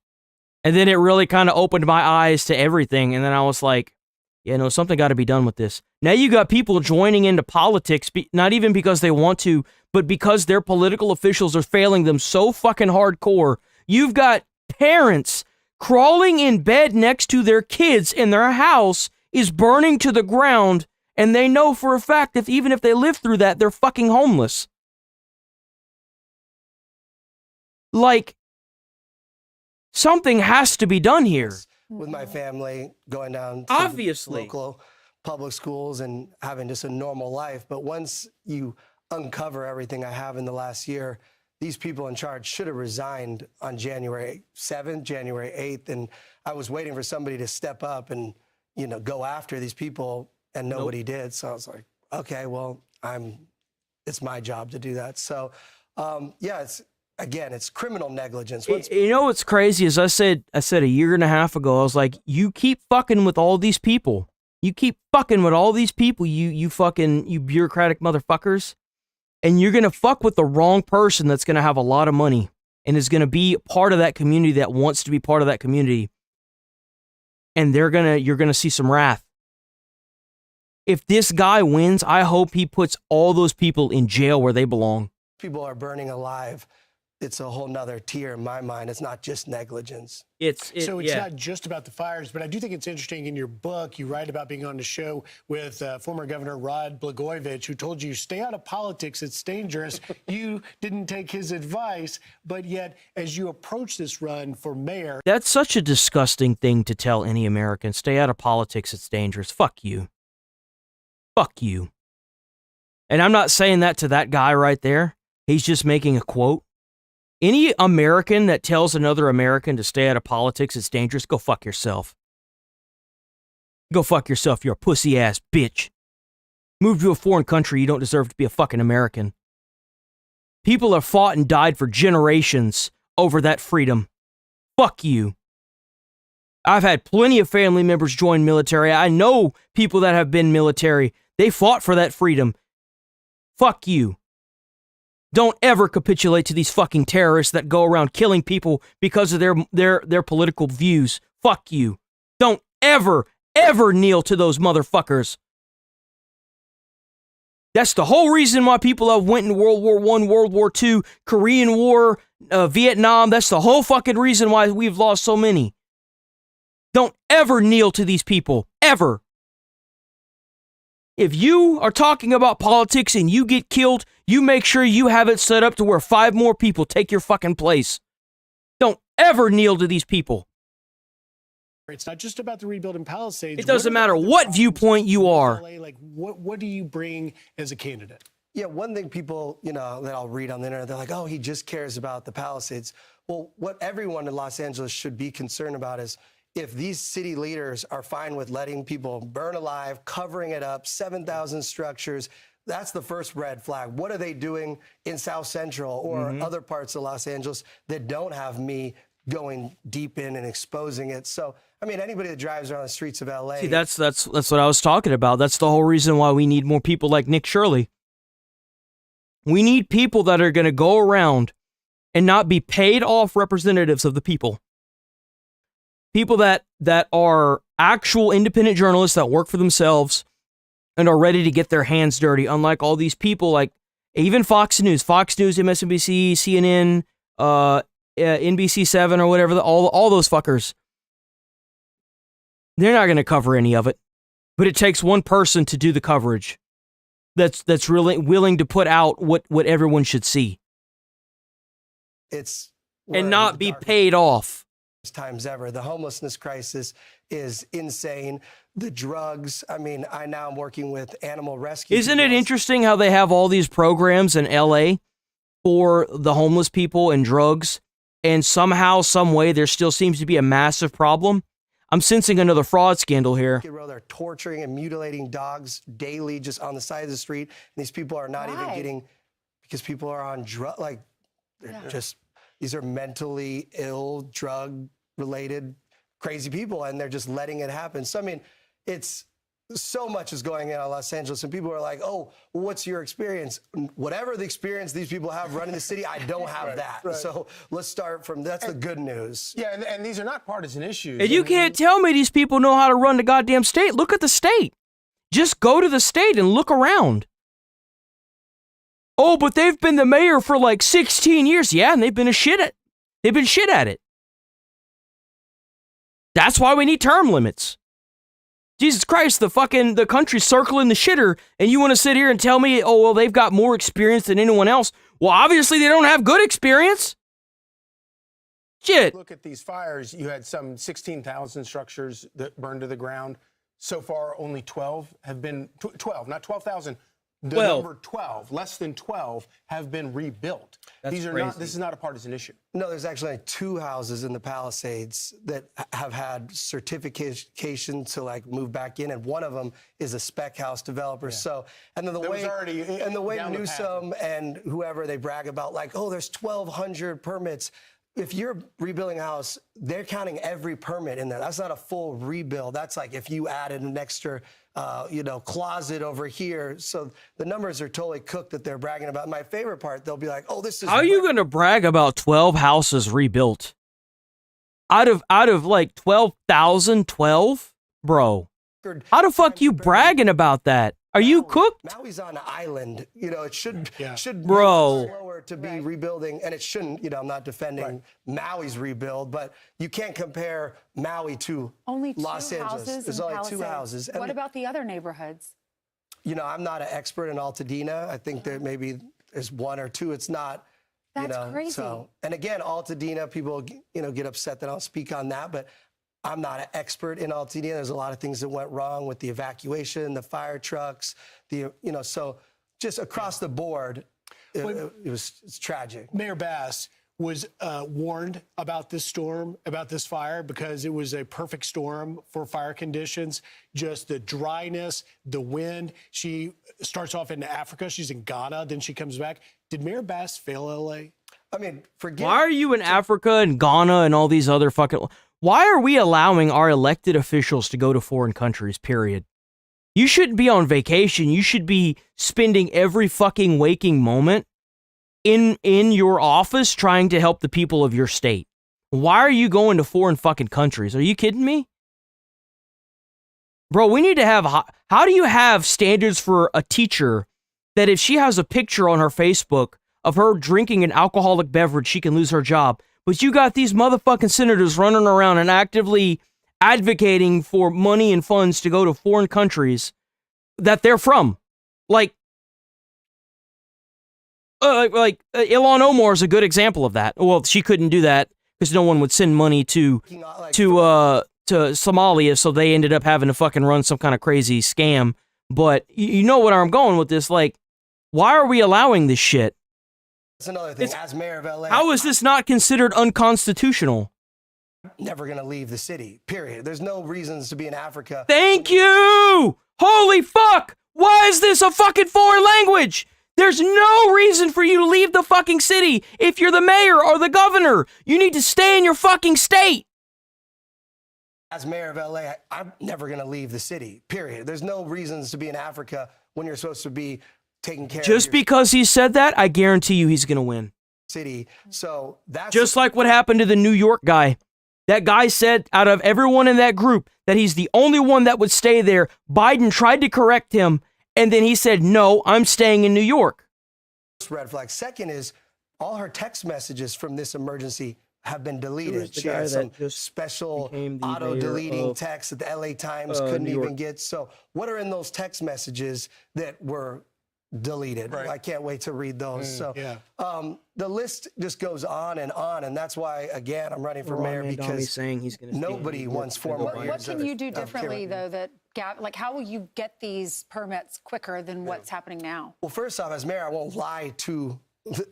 And then it really kind of opened my eyes to everything. And then I was like, yeah, no, something got to be done with this. Now you got people joining into politics, not even because they want to, but because their political officials are failing them so fucking hardcore. You've got parents crawling in bed next to their kids and their house is burning to the ground, and they know for a fact that even if they live through that, they're fucking homeless. Like, something has to be done here. With my family, going down to obviously local public schools and having just a normal life. But once you uncover everything I have in the last year, these people in charge should have resigned on January 7th, January 8th. And I was waiting for somebody to step up and, you know, go after these people, and nobody did. So I was like, okay, well, it's my job to do that. So, yeah, it's criminal negligence. You know what's crazy is I said a year and a half ago, I was like, you keep fucking with all these people. You keep fucking with all these people, you bureaucratic motherfuckers. And you're going to fuck with the wrong person that's going to have a lot of money and is going to be part of that community that wants to be part of that community. And you're going to see some wrath. If this guy wins, I hope he puts all those people in jail where they belong. People are burning alive. It's a whole nother tier in my mind. It's not just negligence. It's not just about the fires, but I do think it's interesting in your book, you write about being on the show with former Governor Rod Blagojevich, who told you, stay out of politics, it's dangerous. You didn't take his advice, but yet as you approach this run for mayor. That's such a disgusting thing to tell any American. Stay out of politics, it's dangerous. Fuck you. Fuck you. And I'm not saying that to that guy right there. He's just making a quote. Any American that tells another American to stay out of politics, it's dangerous, go fuck yourself. Go fuck yourself, you're a pussy-ass bitch. Move to a foreign country, you don't deserve to be a fucking American. People have fought and died for generations over that freedom. Fuck you. I've had plenty of family members join military. I know people that have been military. They fought for that freedom. Fuck you. Don't ever capitulate to these fucking terrorists that go around killing people because of their political views. Fuck you. Don't ever kneel to those motherfuckers. That's the whole reason why people have went in World War I, World War II, Korean War, Vietnam. That's the whole fucking reason why we've lost so many. Don't ever kneel to these people. Ever. If you are talking about politics and you get killed, you make sure you have it set up to where 5 more people take your fucking place. Don't ever kneel to these people. It's not just about the rebuilding Palisades. It doesn't matter what viewpoint you are. Like, what do you bring as a candidate? Yeah, one thing people, that I'll read on the internet, they're like, oh, he just cares about the Palisades. Well, what everyone in Los Angeles should be concerned about is if these city leaders are fine with letting people burn alive, covering it up, 7,000 structures, that's the first red flag. What are they doing in South Central or other parts of Los Angeles that don't have me going deep in and exposing it? So, I mean, anybody that drives around the streets of LA. See, that's what I was talking about. That's the whole reason why we need more people like Nick Shirley. We need people that are going to go around and not be paid off representatives of the people. People that are actual independent journalists that work for themselves and are ready to get their hands dirty, unlike all these people like even Fox News, MSNBC, CNN, NBC7 or whatever, all those fuckers. They're not going to cover any of it. But it takes one person to do the coverage that's really willing to put out what everyone should see. It's and not be paid off. times ever. The homelessness crisis is insane. The drugs, I mean, I now am working with animal rescue. Isn't it interesting how they have all these programs in LA for the homeless people and drugs, and somehow, some way, there still seems to be a massive problem? I'm sensing another fraud scandal here. They're torturing and mutilating dogs daily just on the side of the street. And these people are not even getting, because people are on drug, like, they're just, these are mentally ill, drug-related, crazy people, and they're just letting it happen. So, I mean, it's so much is going on in Los Angeles, and people are like, oh, well, what's your experience? Whatever the experience these people have running the city, I don't have that. Right. So let's start from, that's the good news. Yeah, and these are not partisan issues. And you can't tell me these people know how to run the goddamn state. Look at the state. Just go to the state and look around. Oh, but they've been the mayor for like 16 years. Yeah, and they've been shit at it. That's why we need term limits. Jesus Christ, the country's circling the shitter, and you want to sit here and tell me, oh, well, they've got more experience than anyone else. Well, obviously they don't have good experience. Shit. Look at these fires. You had some 16,000 structures that burned to the ground. So far, only 12 have been, 12, not 12,000. The number 12, less than 12, have been rebuilt. These are crazy. not. This is not a partisan issue. No, there's actually 2 houses in the Palisades that have had certification to like move back in, and one of them is a spec house developer. Yeah. So, and then the way Newsom and whoever they brag about, like, oh, there's 1,200 permits. If you're rebuilding a house, they're counting every permit in there. That's not a full rebuild. That's like if you added an extra, closet over here. So the numbers are totally cooked that they're bragging about. My favorite part, they'll be like, "Oh, this is." How are you going to brag about 12 houses rebuilt? Out of like 12,000, 12, bro. How the fuck you bragging about that? Are you cooked? Maui's on an island. It should bro. Slower to be rebuilding, and it shouldn't. I'm not defending Maui's rebuild, but you can't compare Maui to Los Angeles. There's only 2 houses. What about the other neighborhoods? I'm not an expert in Altadena. I think there maybe there's 1 or 2. It's not. That's crazy. So, and again, Altadena, people get upset that I don't speak on that, but I'm not an expert in Altadena. There's a lot of things that went wrong with the evacuation, the fire trucks, so just across the board, it's tragic. Mayor Bass was warned about this storm, about this fire, because it was a perfect storm for fire conditions. Just the dryness, the wind. She starts off in Africa. She's in Ghana. Then she comes back. Did Mayor Bass fail L.A.? I mean, why are you in Africa and Ghana and all these other fucking... Why are we allowing our elected officials to go to foreign countries, period? You shouldn't be on vacation. You should be spending every fucking waking moment in your office trying to help the people of your state. Why are you going to foreign fucking countries? Are you kidding me? Bro, we need to have... How do you have standards for a teacher that if she has a picture on her Facebook of her drinking an alcoholic beverage, she can lose her job? But you got these motherfucking senators running around and actively advocating for money and funds to go to foreign countries that they're from. Like Ilhan Omar is a good example of that. Well, she couldn't do that because no one would send money to Somalia, so they ended up having to fucking run some kind of crazy scam. But you know where I'm going with this. Like, why are we allowing this shit? That's another thing. As mayor of LA, how is this not considered unconstitutional? I'm never going to leave the city, period. There's no reasons to be in Africa. Thank you! Holy fuck! Why is this a fucking foreign language? There's no reason for you to leave the fucking city if you're the mayor or the governor. You need to stay in your fucking state. As mayor of LA, I'm never going to leave the city, period. There's no reasons to be in Africa when you're supposed to be taking care of just because he said that, I guarantee you he's going to win. City. So that's just like what happened to the New York guy. That guy said out of everyone in that group that he's the only one that would stay there. Biden tried to correct him, and then he said, no, I'm staying in New York. Red flag. Second is all her text messages from this emergency have been deleted. She had some special auto-deleting texts that the LA Times couldn't even get. So what are in those text messages that were deleted? I can't wait to read those. the list just goes on, and that's why, again, I'm running for mayor because saying he's gonna nobody wants 4 more What years. can you do differently, though, like, how will you get these permits quicker than what's happening now? Well, first off, as mayor, I won't lie to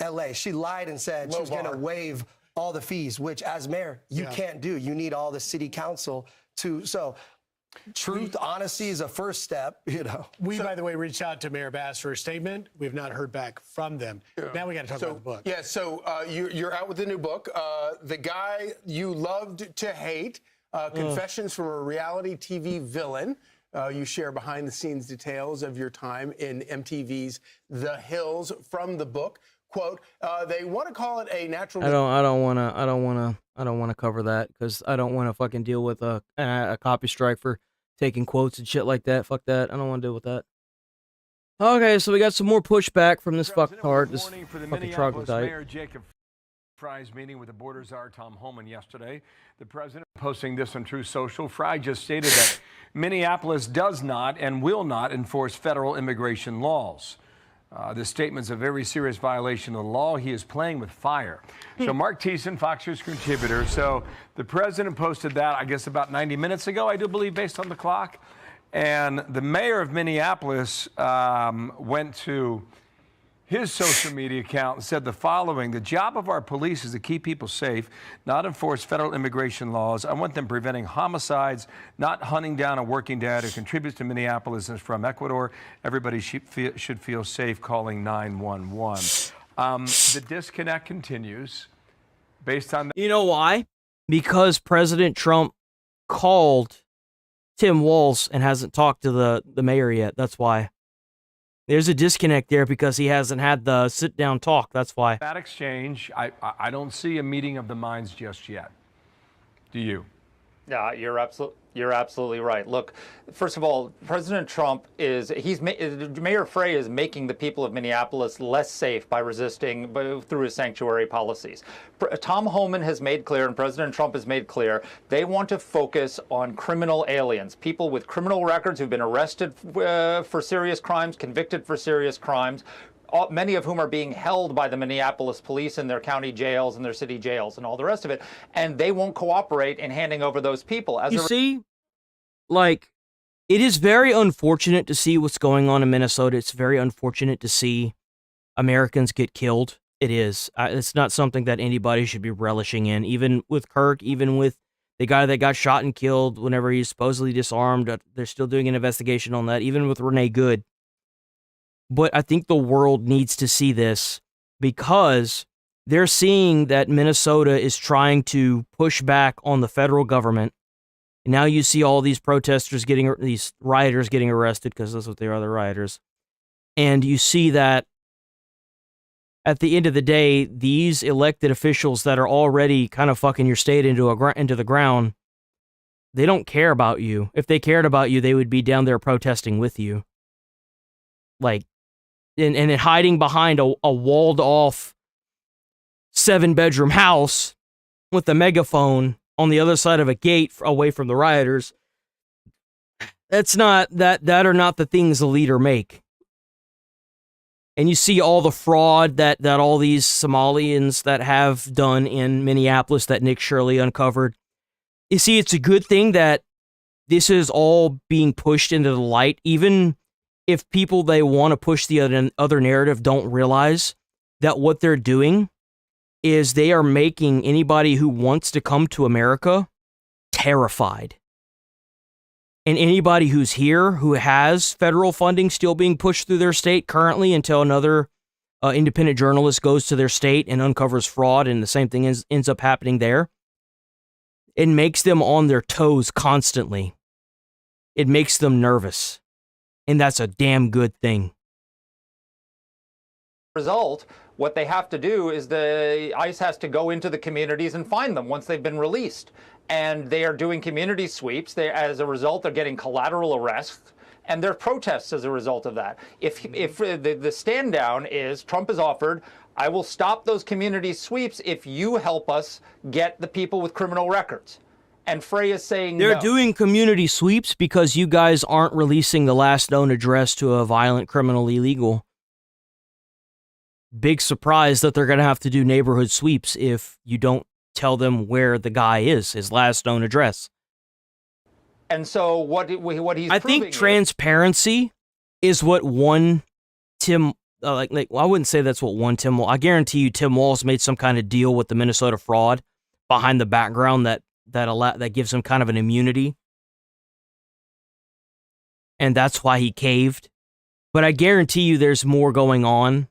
LA. She lied and said she was going to waive all the fees, which as mayor, you can't do. You need all the city council to, so truth, honesty is a first step, you know. We, by the way, reached out to Mayor Bass for a statement. We have not heard back from them. Now we got to talk about the book. Yeah, so you're out with the new book. The Guy You Loved to Hate, Confessions from a Reality TV Villain. You share behind-the-scenes details of your time in MTV's The Hills from the book. Quote, they want to call it a natural... I don't want to cover that because I don't want to fucking deal with a copy strike for taking quotes and shit like that. Fuck that. I don't want to deal with that. Okay, so we got some more pushback from this fucktard, this fucking troglodyte. Mayor Jacob Fry's meeting with the border czar Tom Homan yesterday. The president posting this on Truth Social. Fry just stated that Minneapolis does not and will not enforce federal immigration laws. This statement's a very serious violation of the law. He is playing with fire. So Mark Thiessen, Fox News contributor. So the president posted that, I guess, about 90 minutes ago, I do believe, based on the clock. And the mayor of Minneapolis went to his social media account and said the following: the job of our police is to keep people safe, not enforce federal immigration laws. I want them preventing homicides, not hunting down a working dad who contributes to Minneapolis and is from Ecuador. Everybody should feel safe calling 911. The disconnect continues based on... You know why? Because President Trump called Tim Walz and hasn't talked to the mayor yet. That's why. There's a disconnect there because he hasn't had the sit-down talk. That's why. That exchange, I don't see a meeting of the minds just yet. Do you? Yeah, you're absolutely right. Look, first of all, President Trump Mayor Frey is making the people of Minneapolis less safe by resisting through his sanctuary policies. Tom Homan has made clear, and President Trump has made clear, they want to focus on criminal aliens, people with criminal records who've been arrested for serious crimes, convicted for serious crimes, many of whom are being held by the Minneapolis police in their county jails and their city jails and all the rest of it, and they won't cooperate in handing over those people. You see, like, it is very unfortunate to see what's going on in Minnesota. It's very unfortunate to see Americans get killed. It is. It's not something that anybody should be relishing in, even with Kirk, even with the guy that got shot and killed whenever he's supposedly disarmed. They're still doing an investigation on that, even with Renee Good. But I think the world needs to see this because they're seeing that Minnesota is trying to push back on the federal government. And now you see all these protesters these rioters getting arrested because that's what they are, the rioters. And you see that at the end of the day, these elected officials that are already kind of fucking your state into the ground, they don't care about you. If they cared about you, they would be down there protesting with you. Like, and hiding behind a walled-off 7-bedroom house with a megaphone on the other side of a gate away from the rioters. That are not the things a leader make. And you see all the fraud that all these Somalians that have done in Minneapolis that Nick Shirley uncovered. You see, it's a good thing that this is all being pushed into the light, even if people they want to push the other narrative don't realize that what they're doing is they are making anybody who wants to come to America terrified. And anybody who's here who has federal funding still being pushed through their state currently until another independent journalist goes to their state and uncovers fraud and the same thing ends up happening there, it makes them on their toes constantly. It makes them nervous. And that's a damn good thing. Result, what they have to do is the ICE has to go into the communities and find them once they've been released. And they are doing community sweeps. As a result, they're getting collateral arrests. And there are protests as a result of that. If the stand down is Trump has offered, I will stop those community sweeps if you help us get the people with criminal records. And Frey is saying they're no. doing community sweeps because you guys aren't releasing the last known address to a violent criminal illegal. big surprise that they're going to have to do neighborhood sweeps if you don't tell them where the guy is, his last known address. And so what he's I think transparency is what won Tim. Well, I wouldn't say that's what won Tim. I guarantee you, Tim Walz made some kind of deal with the Minnesota fraud behind the background that gives him kind of an immunity, and that's why he caved. But I guarantee you, there's more going on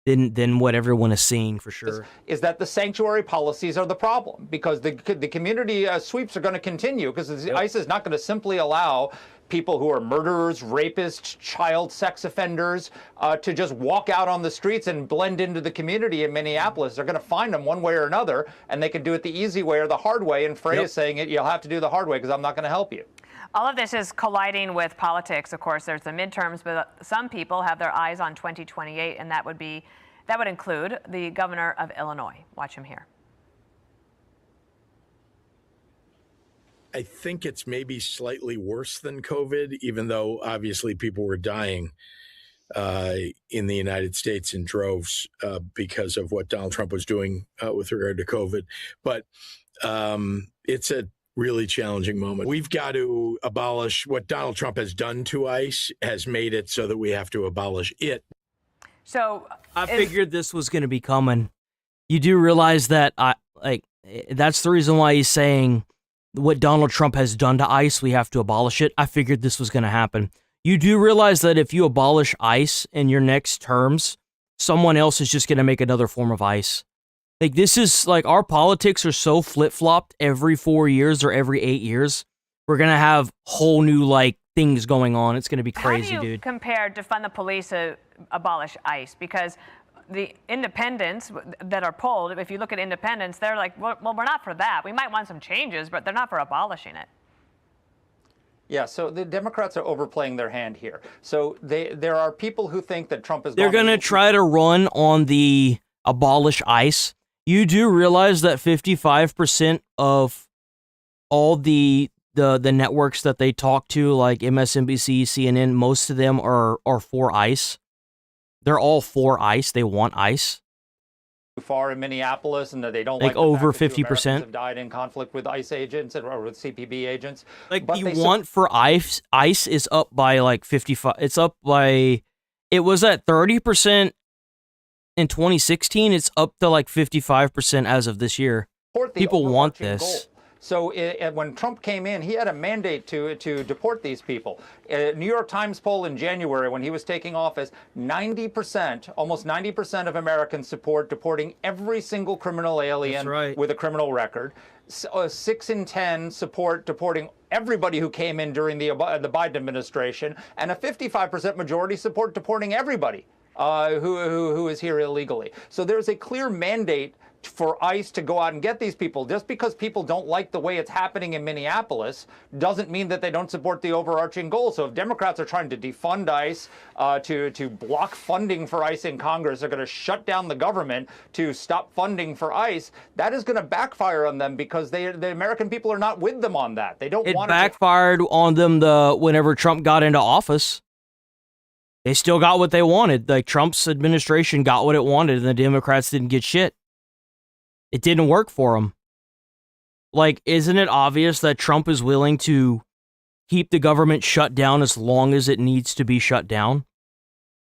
than what everyone is seeing for sure. Is that the sanctuary policies are the problem, because the community sweeps are going to continue, because ICE is not going to simply allow people who are murderers, rapists, child sex offenders to just walk out on the streets and blend into the community in Minneapolis. They're going to find them one way or another, and they can do it the easy way or the hard way. And Frey is saying you'll have to do the hard way because I'm not going to help you. All of this is colliding with politics. Of course, there's the midterms, but some people have their eyes on 2028, and that would include the governor of Illinois. Watch him here. I think it's maybe slightly worse than COVID, even though obviously people were dying in the United States in droves because of what Donald Trump was doing with regard to COVID. But it's a really challenging moment. We've got to abolish what Donald Trump has done to ICE, has made it so that we have to abolish it. So I figured this was going to be coming. You do realize that that's the reason why he's saying what Donald Trump has done to ICE, we have to abolish it. I figured this was going to happen. You do realize that if you abolish ICE in your next terms, someone else is just going to make another form of ICE. Like, this is like, our politics are so flip-flopped every 4 years or every 8 years. We're going to have whole new, things going on. It's going to be crazy, How do you dude. compare defund the police to abolish ICE? Because the independents that are polled, if you look at independents, they're like, well, we're not for that. We might want some changes, but they're not for abolishing it. Yeah, so the Democrats are overplaying their hand here. So there are people who think that Trump is... They're going to try to run on the abolish ICE. You do realize that 55% of all the networks that they talk to, like MSNBC, CNN, most of them are for ICE. They're all for ICE. They want ICE. Far in Minneapolis, and that they don't like the over fact that 50% have died in conflict with ICE agents or with CPB agents. Like, but the want for ICE is up by 55. It's up by, it was at 30% in 2016. It's up to 55% as of this year. People want this. Goal. So when Trump came in, he had a mandate to deport these people. A New York Times poll in January, when he was taking office, 90%, almost 90% of Americans support deporting every single criminal alien with a criminal record. 6 in 10 support deporting everybody who came in during the Biden administration, and a 55% majority support deporting everybody who is here illegally. So there's a clear mandate for ICE to go out and get these people. Just because people don't like the way it's happening in Minneapolis doesn't mean that they don't support the overarching goal. So if Democrats are trying to defund ICE, to block funding for ICE in Congress, they're going to shut down the government to stop funding for ICE, that is going to backfire on them, because the American people are not with them on that. They don't want it. Backfired on them whenever Trump got into office. They still got what they wanted. Like, Trump's administration got what it wanted, and the Democrats didn't get shit. It didn't work for him. Like, isn't it obvious that Trump is willing to keep the government shut down as long as it needs to be shut down?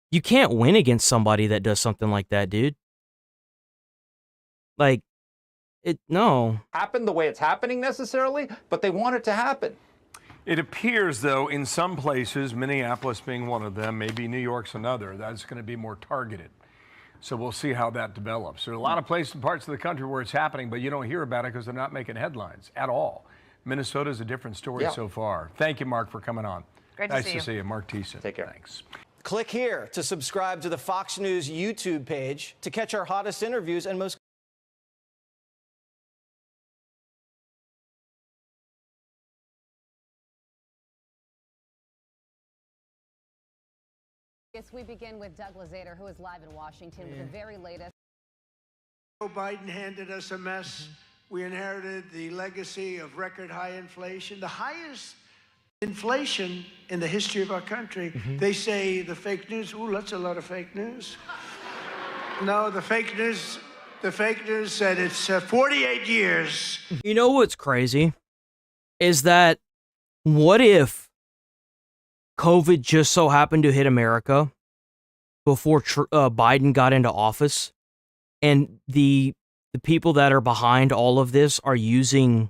You can't win against somebody that does something like that, dude. No. Happen the way it's happening necessarily, but they want it to happen. It appears, though, in some places, Minneapolis being one of them, maybe New York's another, that's going to be more targeted. So we'll see how that develops. There are a lot of places and parts of the country where it's happening, but you don't hear about it because they're not making headlines at all. Minnesota's a different story so far. Thank you, Mark, for coming on. Great nice to see you. Mark Thiessen. Take care. Thanks. Click here to subscribe to the Fox News YouTube page to catch our hottest interviews and most Yes, we begin with Doug Lazater, who is live in Washington with the very latest. Joe Biden handed us a mess. We inherited the legacy of record high inflation, the highest inflation in the history of our country. They say the fake news, ooh, that's a lot of fake news. No, the fake news said it's 48 years. You know what's crazy? Is that what if COVID just so happened to hit America before Biden got into office, and the people that are behind all of this are using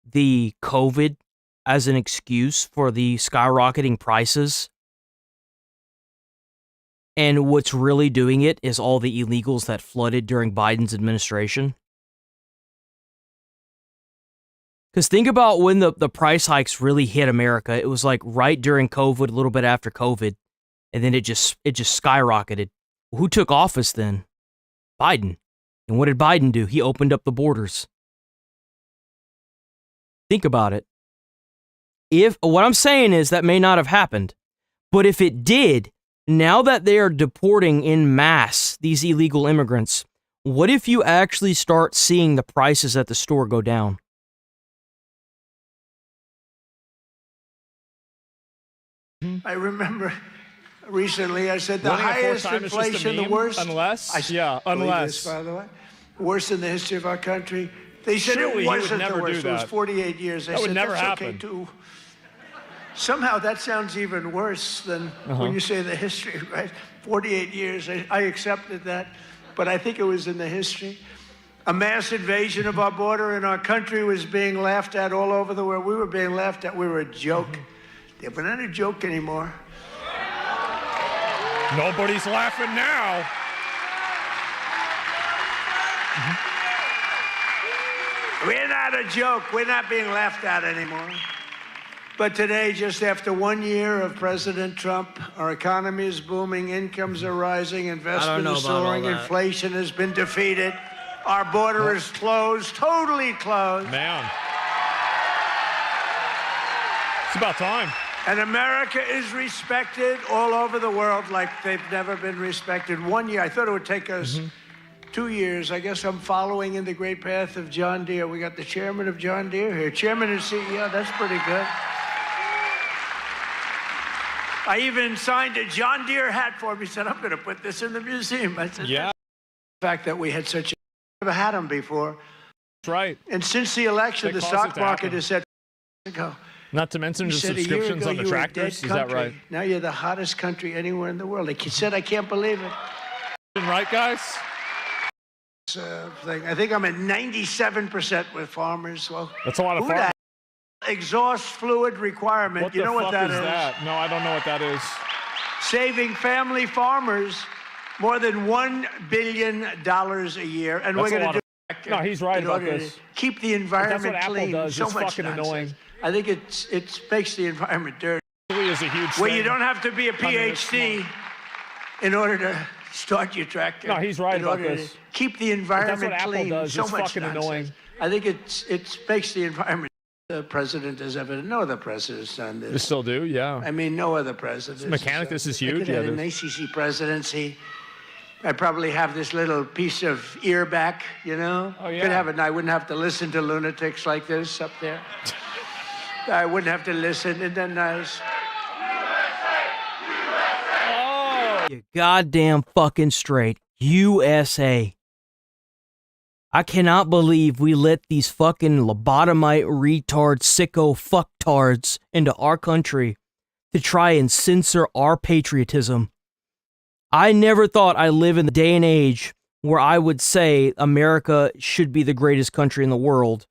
the COVID as an excuse for the skyrocketing prices? And what's really doing it is all the illegals that flooded during Biden's administration. Because think about when the price hikes really hit America. It was like right during COVID, a little bit after COVID, and then it just skyrocketed. Well, who took office then? Biden. And what did Biden do? He opened up the borders. Think about it. If what I'm saying is that may not have happened, but if it did, now that they are deporting in mass these illegal immigrants, what if you actually start seeing the prices at the store go down? I remember recently I said the highest inflation, the worst. Unless, This, by the way, worst in the history of our country. They said Surely it wasn't the worst. do It was that. 48 years. I That would said never that's happen. okay too. Somehow that sounds even worse than when you say the history, right? 48 years. I accepted that, but I think it was in the history. A mass invasion of our border in our country was being laughed at all over the world. We were being laughed at. We were a joke. We're not a joke anymore. Nobody's laughing now. We're not a joke. We're not being laughed at anymore. But today, just after 1 year of President Trump, our economy is booming, incomes are rising, investment is soaring, inflation has been defeated, our border is closed, totally closed. Man. It's about time. And America is respected all over the world like they've never been respected. 1 year. I thought it would take us 2 years. I guess I'm following in the great path of John Deere. We got the chairman of John Deere here. Chairman and CEO, that's pretty good. I even signed a John Deere hat for him. He said, I'm going to put this in the museum. I said, yeah. The fact that we had such a... never had them before. That's right. And since the election, the stock market has said ago. Not to mention the subscriptions on the tractors. Is that right? Now you're the hottest country anywhere in the world. They said, I can't believe it. Right, guys? Thing. I think I'm at 97% with farmers. Well, that's a lot of farmers. Exhaust fluid requirement. What you know what that is? No, I don't know what that is. Saving family farmers more than $1 billion a year, and we're going to do. No, he's right about this. Keep the environment clean. Does. So it's much fucking nonsense. annoying. I think it makes the environment dirty. It really is a huge Well, thing. you don't have to be a PhD in order to start your tractor. No, he's right about this. Keep the environment clean. Does. So it's much fucking nonsense. annoying. I think it makes the environment. The president has ever. No other president's done this. You still do, yeah. I mean, no other president. Mechanic, this is huge. I could have an ACC presidency. I'd probably have this little piece of ear back, you know? Oh, yeah. Could have it, and I wouldn't have to listen to lunatics like this up there. I wouldn't have to listen. Isn't that nice? You goddamn fucking straight. USA. I cannot believe we let these fucking lobotomite, retard, sicko fucktards into our country to try and censor our patriotism. I never thought I'd live in the day and age where I would say America should be the greatest country in the world,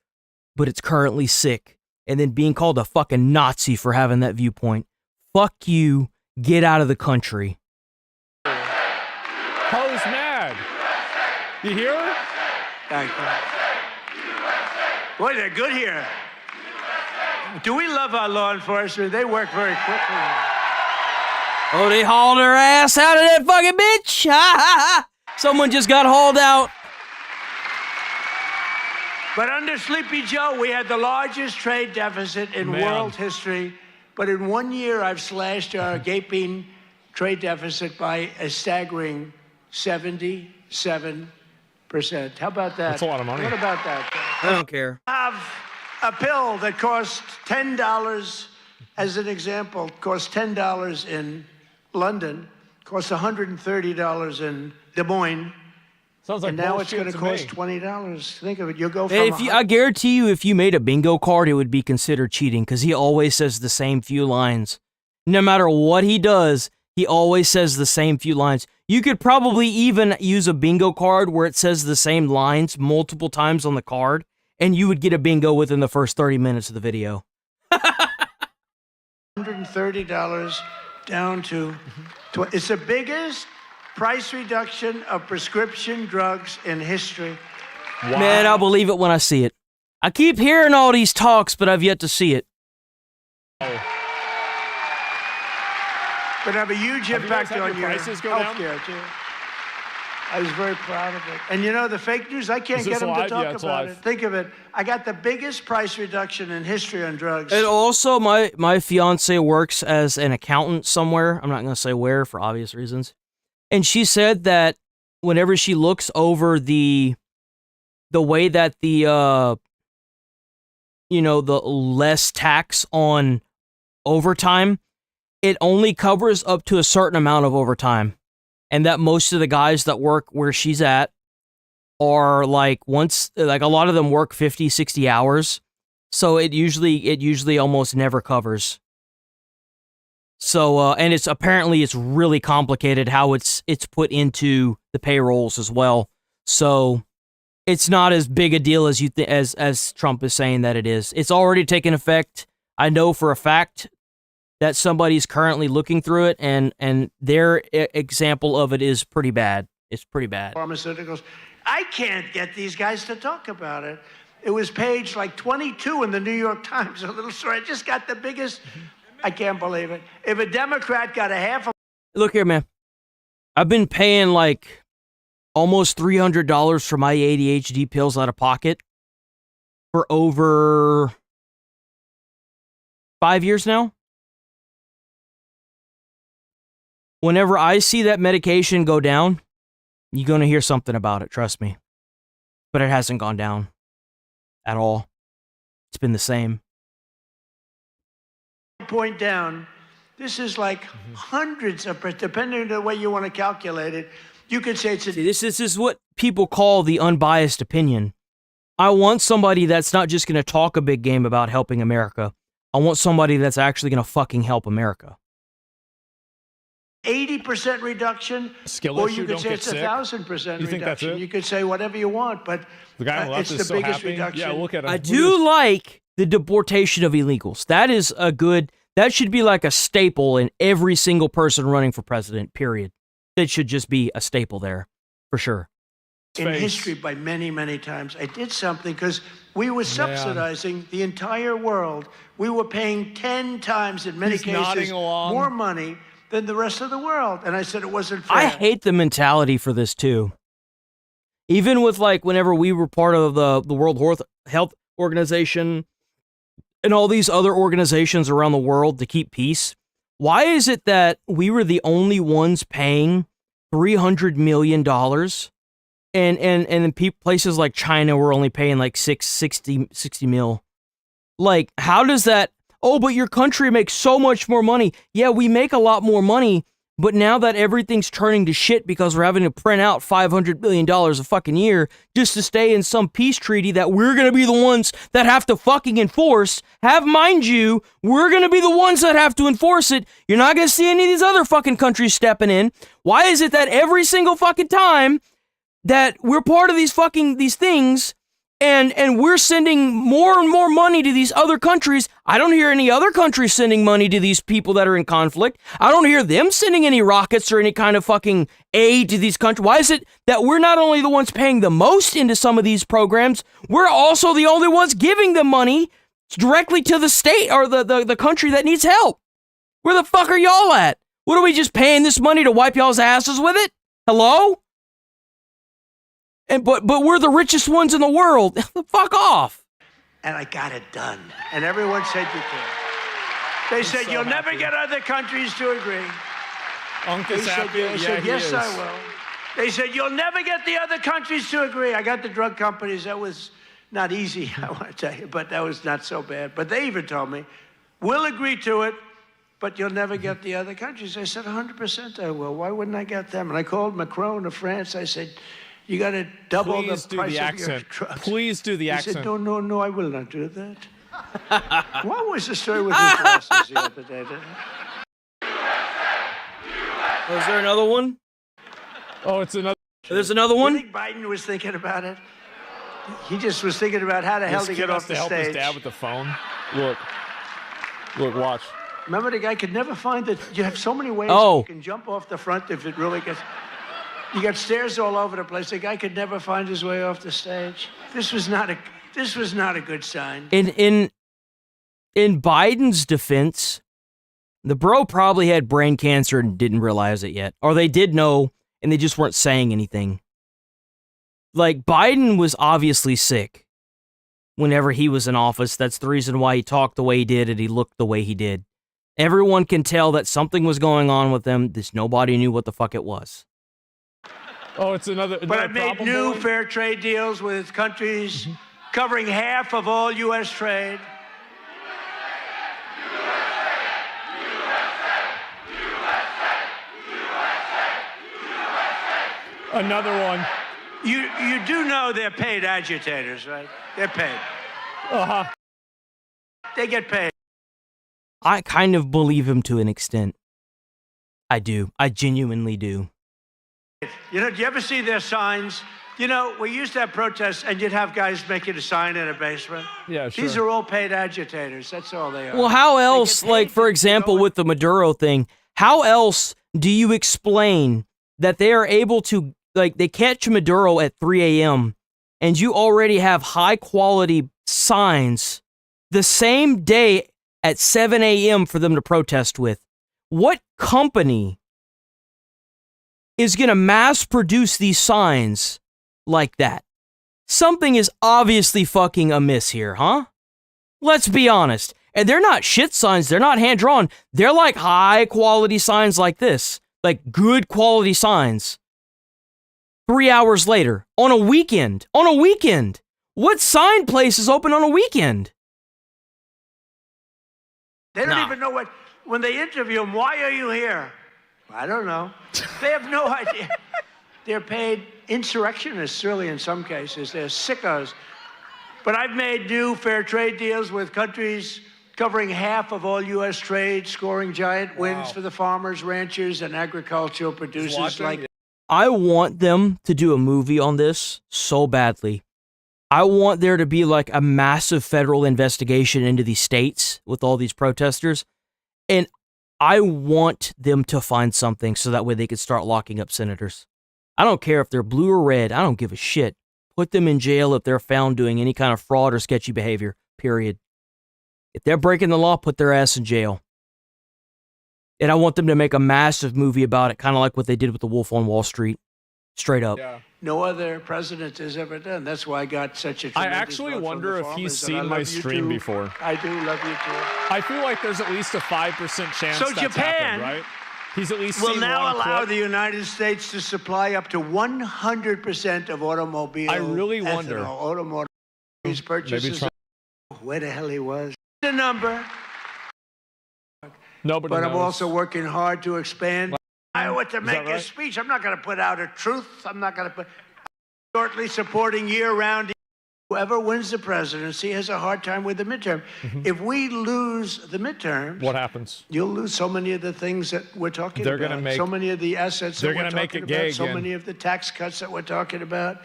but it's currently sick. And then being called a fucking Nazi for having that viewpoint. Fuck you. Get out of the country. Poe's mad. You hear her? Thank you. Boy, they're good here. Do we love our law enforcement? They work very quickly. Oh, they hauled her ass out of that fucking bitch. Someone just got hauled out. But under Sleepy Joe, we had the largest trade deficit in world history. But in 1 year, I've slashed our gaping trade deficit by a staggering 77%. How about that? That's a lot of money. What about that? I don't care. Have a pill that costs $10, as an example, costs $10 in London, costs $130 in Des Moines. Sounds like and now it's bullshit going to to cost me. $20. Think of it. You'll go from If you, I guarantee you, if you made a bingo card, it would be considered cheating because he always says the same few lines. No matter what he does, he always says the same few lines. You could probably even use a bingo card where it says the same lines multiple times on the card, and you would get a bingo within the first 30 minutes of the video. $130 down to, it's the biggest price reduction of prescription drugs in history. Wow. Man, I'll believe it when I see it. I keep hearing all these talks, but I've yet to see it. But have a huge impact on your prices go down? healthcare too. I was very proud of it. And you know, the fake news, I can't Is get this them live? to talk Yeah, it's about live. it. Think of it. I got the biggest price reduction in history on drugs. And also, my fiance works as an accountant somewhere. I'm not going to say where for obvious reasons. And she said that whenever she looks over the way that the less tax on overtime, it only covers up to a certain amount of overtime. And that most of the guys that work where she's at are a lot of them work 50, 60 hours. So it usually almost never covers. So, and it's really complicated how it's put into the payrolls as well. So it's not as big a deal as as Trump is saying that it is. It's already taken effect. I know for a fact that somebody's currently looking through it, and their example of it is pretty bad. It's pretty bad. Pharmaceuticals. I can't get these guys to talk about it. It was page like 22 in the New York Times, a little story. I just got the biggest. I can't believe it. If a Democrat got a half a... Look here, man. I've been paying like almost $300 for my ADHD pills out of pocket for over 5 years now. Whenever I see that medication go down, you're going to hear something about it, trust me. But it hasn't gone down at all. It's been the same. point down, this is like hundreds of, depending on the way you want to calculate it, you could say it's a... See, this is what people call the unbiased opinion. I want somebody that's not just going to talk a big game about helping America. I want somebody that's actually going to fucking help America. 80% reduction, Skill or issue, you could don't say get it's sick. 1,000% You think that's reduction. it? You could say whatever you want, but The guy on the left it's is the so biggest happy. reduction. Yeah, look at him. I do like the deportation of illegals. That is a good, that should be like a staple in every single person running for president, period. That should just be a staple there, for sure. In history by many, many times. I did something because we were subsidizing the entire world. We were paying 10 times, in many He's nodding cases, along. more money than the rest of the world. And I said it wasn't fair. I hate the mentality for this too. Even with like whenever we were part of the World Health Organization and all these other organizations around the world to keep peace, why is it that we were the only ones paying $300 million and in places like China were only paying like 60 mil? Like, how does that... Oh, but your country makes so much more money. Yeah, we make a lot more money, but now that everything's turning to shit because we're having to print out $500 billion a fucking year just to stay in some peace treaty that we're going to be the ones that have to fucking enforce. Have mind you, we're going to be the ones that have to enforce it. You're not going to see any of these other fucking countries stepping in. Why is it that every single fucking time that we're part of these things and we're sending more and more money to these other countries, I don't hear any other countries sending money to these people that are in conflict. I don't hear them sending any rockets or any kind of fucking aid to these countries. Why is it that we're not only the ones paying the most into some of these programs, we're also the only ones giving the money directly to the state or the country that needs help? Where the fuck are y'all at? What are we just paying this money to wipe y'all's asses with it? Hello? And but we're the richest ones in the world. Fuck off. And I got it done. And everyone said you can. They said, you'll never get other countries to agree. Uncle They said, Sappy, I said, yeah, yes, he I is. will. They said, you'll never get the other countries to agree. I got the drug companies. That was not easy, I want to tell you, but that was not so bad. But they even told me, we'll agree to it, but you'll never get the other countries. I said, 100% I will. Why wouldn't I get them? And I called Macron of France. I said, you got to double the price of your trucks. Please do the accent. He said, no, I will not do that. What was the story with his glasses the other day? Was there another one? Oh, it's another. There's another one? You think Biden was thinking about it? He just was thinking about how the hell to get off the help stage. his dad with the phone. Look, watch. Remember, the guy could never find it. You have so many ways you can jump off the front if it really gets. You got stairs all over the place. The guy could never find his way off the stage. This was not a good sign. In Biden's defense, the bro probably had brain cancer and didn't realize it yet. Or they did know, and they just weren't saying anything. Like, Biden was obviously sick whenever he was in office. That's the reason why he talked the way he did and he looked the way he did. Everyone can tell that something was going on with him. Just nobody knew what the fuck it was. Oh, it's another. But I made new fair trade deals with countries covering half of all U.S. trade. Another one. You do know they're paid agitators, right? They're paid. Uh-huh. They get paid. I kind of believe him to an extent. I do. I genuinely do. You know, do you ever see their signs? You know, we used to have protests and you'd have guys making a sign in a basement. Yeah, sure. These are all paid agitators. That's all they are. Well, how else, like, for example, with the Maduro thing, how else do you explain that they are able to, like, they catch Maduro at 3 a.m. and you already have high-quality signs the same day at 7 a.m. for them to protest with? What company is going to mass produce these signs like that? Something is obviously fucking amiss here, huh? Let's be honest. And they're not shit signs. They're not hand-drawn. They're like high-quality signs like this. Like good quality signs. 3 hours later, on a weekend. On a weekend. What sign place is open on a weekend? They don't even know what, when they interview them, why are you here? I don't know. They have no idea. They're paid insurrectionists, really, in some cases. They're sickos. But I've made new fair trade deals with countries covering half of all U.S. trade, scoring giant wins for the farmers, ranchers, and agricultural producers like. I want them to do a movie on this so badly. I want there to be like a massive federal investigation into these states with all these protesters. And I want them to find something so that way they could start locking up senators. I don't care if they're blue or red. I don't give a shit. Put them in jail if they're found doing any kind of fraud or sketchy behavior, period. If they're breaking the law, put their ass in jail. And I want them to make a massive movie about it, kind of like what they did with the Wolf on Wall Street. Straight up. Yeah. No other president has ever done. That's why I got such a tremendous I actually wonder if he's seen my stream before. I do love you too. I feel like there's at least a 5% chance So that's Japan happened, right? He's at least will seen now one allow clip. the United States to supply up to 100% of automobile I really wonder. ethanol, automotive purchases. Where the hell he was? The number. Nobody but knows. I'm also working hard to expand Iowa to make right? a speech. I'm not going to put out a truth. I'm not going to put shortly supporting year-round. Whoever wins the presidency has a hard time with the midterm. If we lose the midterms, What happens? you'll lose so many of the things that we're talking They're about. gonna make- so many of the assets they're that we're gonna make talking it gay about. So again. many of the tax cuts that we're talking about.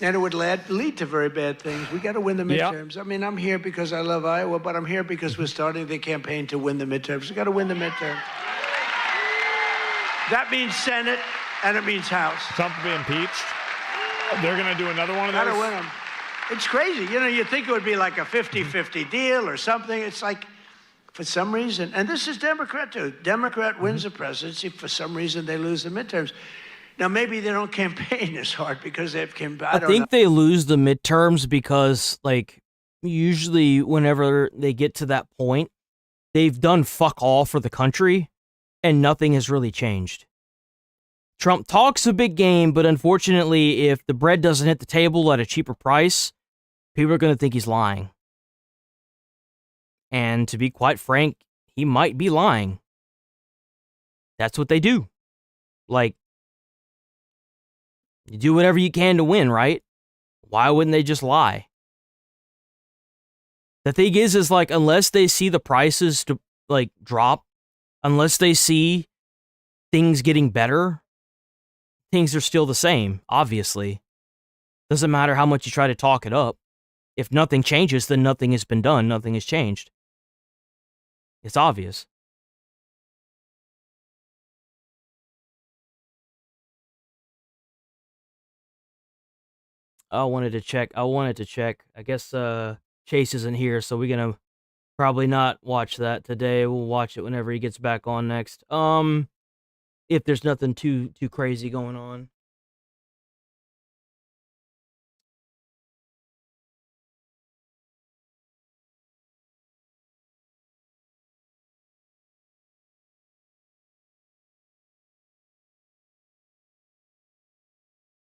And it would lead to very bad things. We got to win the Yep. midterms. I mean, I'm here because I love Iowa, but I'm here because we're starting the campaign to win the midterms. We got to win the midterms. That means Senate, and it means House. Trump will be impeached. They're going to do another one of Got those. to win them. It's crazy. You know, you think it would be like a 50-50 deal or something. It's like, for some reason, and this is Democrat too. Democrat wins the presidency. For some reason, they lose the midterms. Now, maybe they don't campaign as hard because they've campaigned. I think they lose the midterms because, like, usually whenever they get to that point, they've done fuck all for the country and nothing has really changed. Trump talks a big game, but unfortunately, if the bread doesn't hit the table at a cheaper price, people are going to think he's lying. And to be quite frank, he might be lying. That's what they do. Like, you do whatever you can to win, right? Why wouldn't they just lie? The thing is like, unless they see the prices to like drop, unless they see things getting better, things are still the same, obviously. Doesn't matter how much you try to talk it up. If nothing changes, then nothing has been done, nothing has changed. It's obvious. I wanted to check. I guess Chase isn't here, so we're gonna probably not watch that today. We'll watch it whenever he gets back on next. If there's nothing too crazy going on.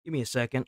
Give me a second.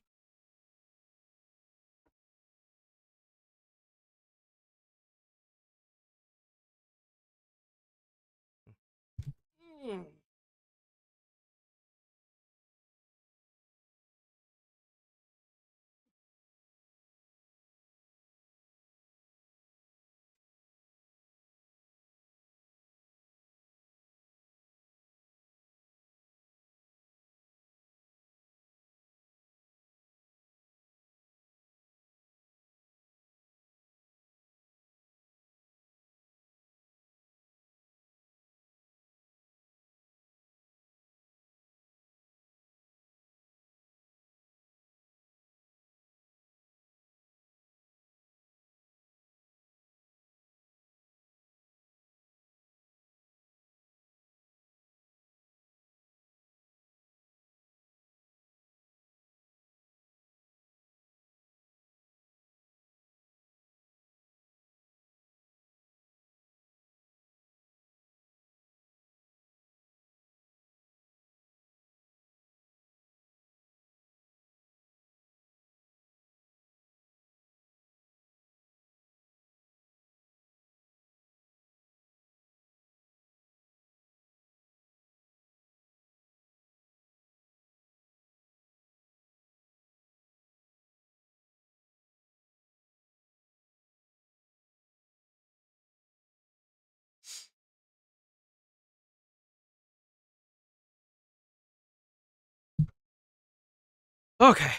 Okay.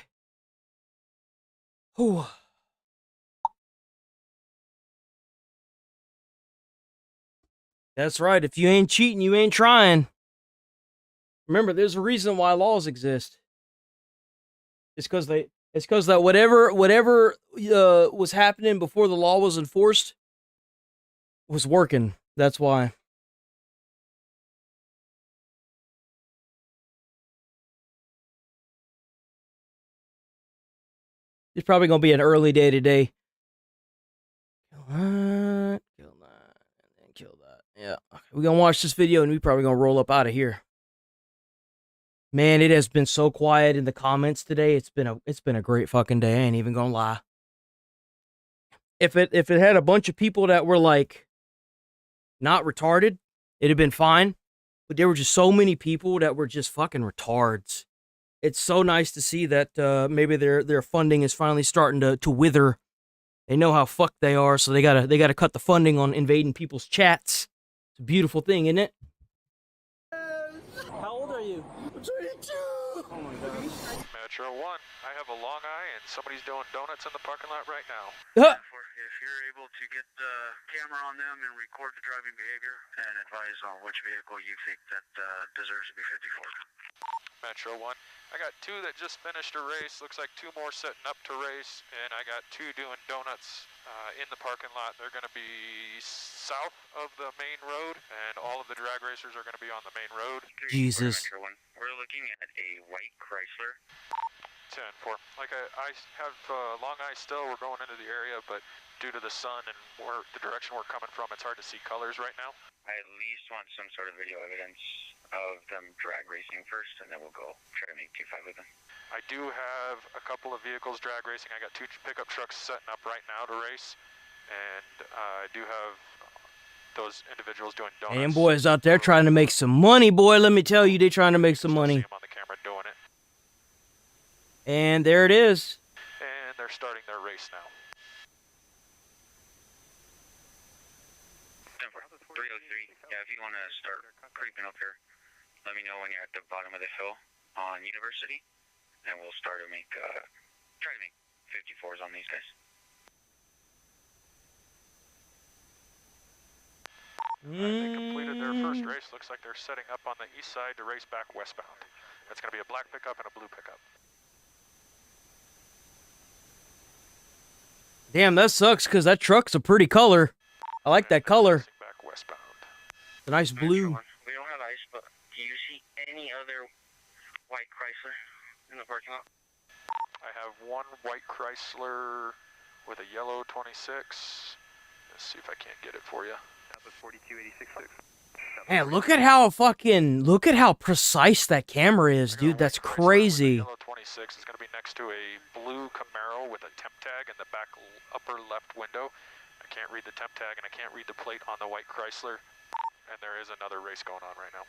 Whew. That's right. If you ain't cheating, you ain't trying. Remember, there's a reason why laws exist. It's because that whatever was happening before the law was enforced was working. That's why. It's probably gonna be an early day today. Kill that, and then kill that. Yeah. Okay, we're gonna watch this video and we probably gonna roll up out of here. Man, it has been so quiet in the comments today. It's been a great fucking day. I ain't even gonna lie. If it had a bunch of people that were like not retarded, it'd have been fine. But there were just so many people that were just fucking retards. It's so nice to see that maybe their funding is finally starting to wither. They know how fucked they are, so they gotta cut the funding on invading people's chats. It's a beautiful thing, isn't it? How old are you? I'm 22. Oh my gosh. Metro 1, I have a long eye and somebody's doing donuts in the parking lot right now. If you're able to get the camera on them and record the driving behavior and advise on which vehicle you think that deserves to be 54. Metro 1, I got 2 that just finished a race. Looks like 2 more setting up to race, and I got 2 doing donuts in the parking lot. They're going to be south of the main road, and all of the drag racers are going to be on the main road. Jesus. Metro 1, we're looking at a white Chrysler. 10-4. Like I have long eye still. We're going into the area, but due to the sun and the direction we're coming from, it's hard to see colors right now. I at least want some sort of video evidence of them drag racing first, and then we'll go try to make 2-5 with them. I do have a couple of vehicles drag racing. I got 2 pickup trucks setting up right now to race, and I do have those individuals doing donuts. And boys out there trying to make some money, boy. Let me tell you, they trying to make some money. See them on the camera doing it. And there it is. And they're starting their race now. 303. Yeah, if you want to start creeping up here, let me know when you're at the bottom of the hill on University, and we'll start to make, try to make 54s on these guys. They completed their first race. Looks like they're setting up on the east side to race back westbound. That's going to be a black pickup and a blue pickup. Damn, that sucks because that truck's a pretty color. I like that color. Back westbound. It's a nice blue. We don't have ice, but do you see any other white Chrysler in the parking lot? I have one white Chrysler with a yellow 26. Let's see if I can't get it for you. 4286. Man, look at how precise that camera is, dude. That's crazy. Yellow 26 is going to be next to a blue Camaro with a temp tag in the back upper left window. I can't read the temp tag and I can't read the plate on the white Chrysler. And there is another race going on right now.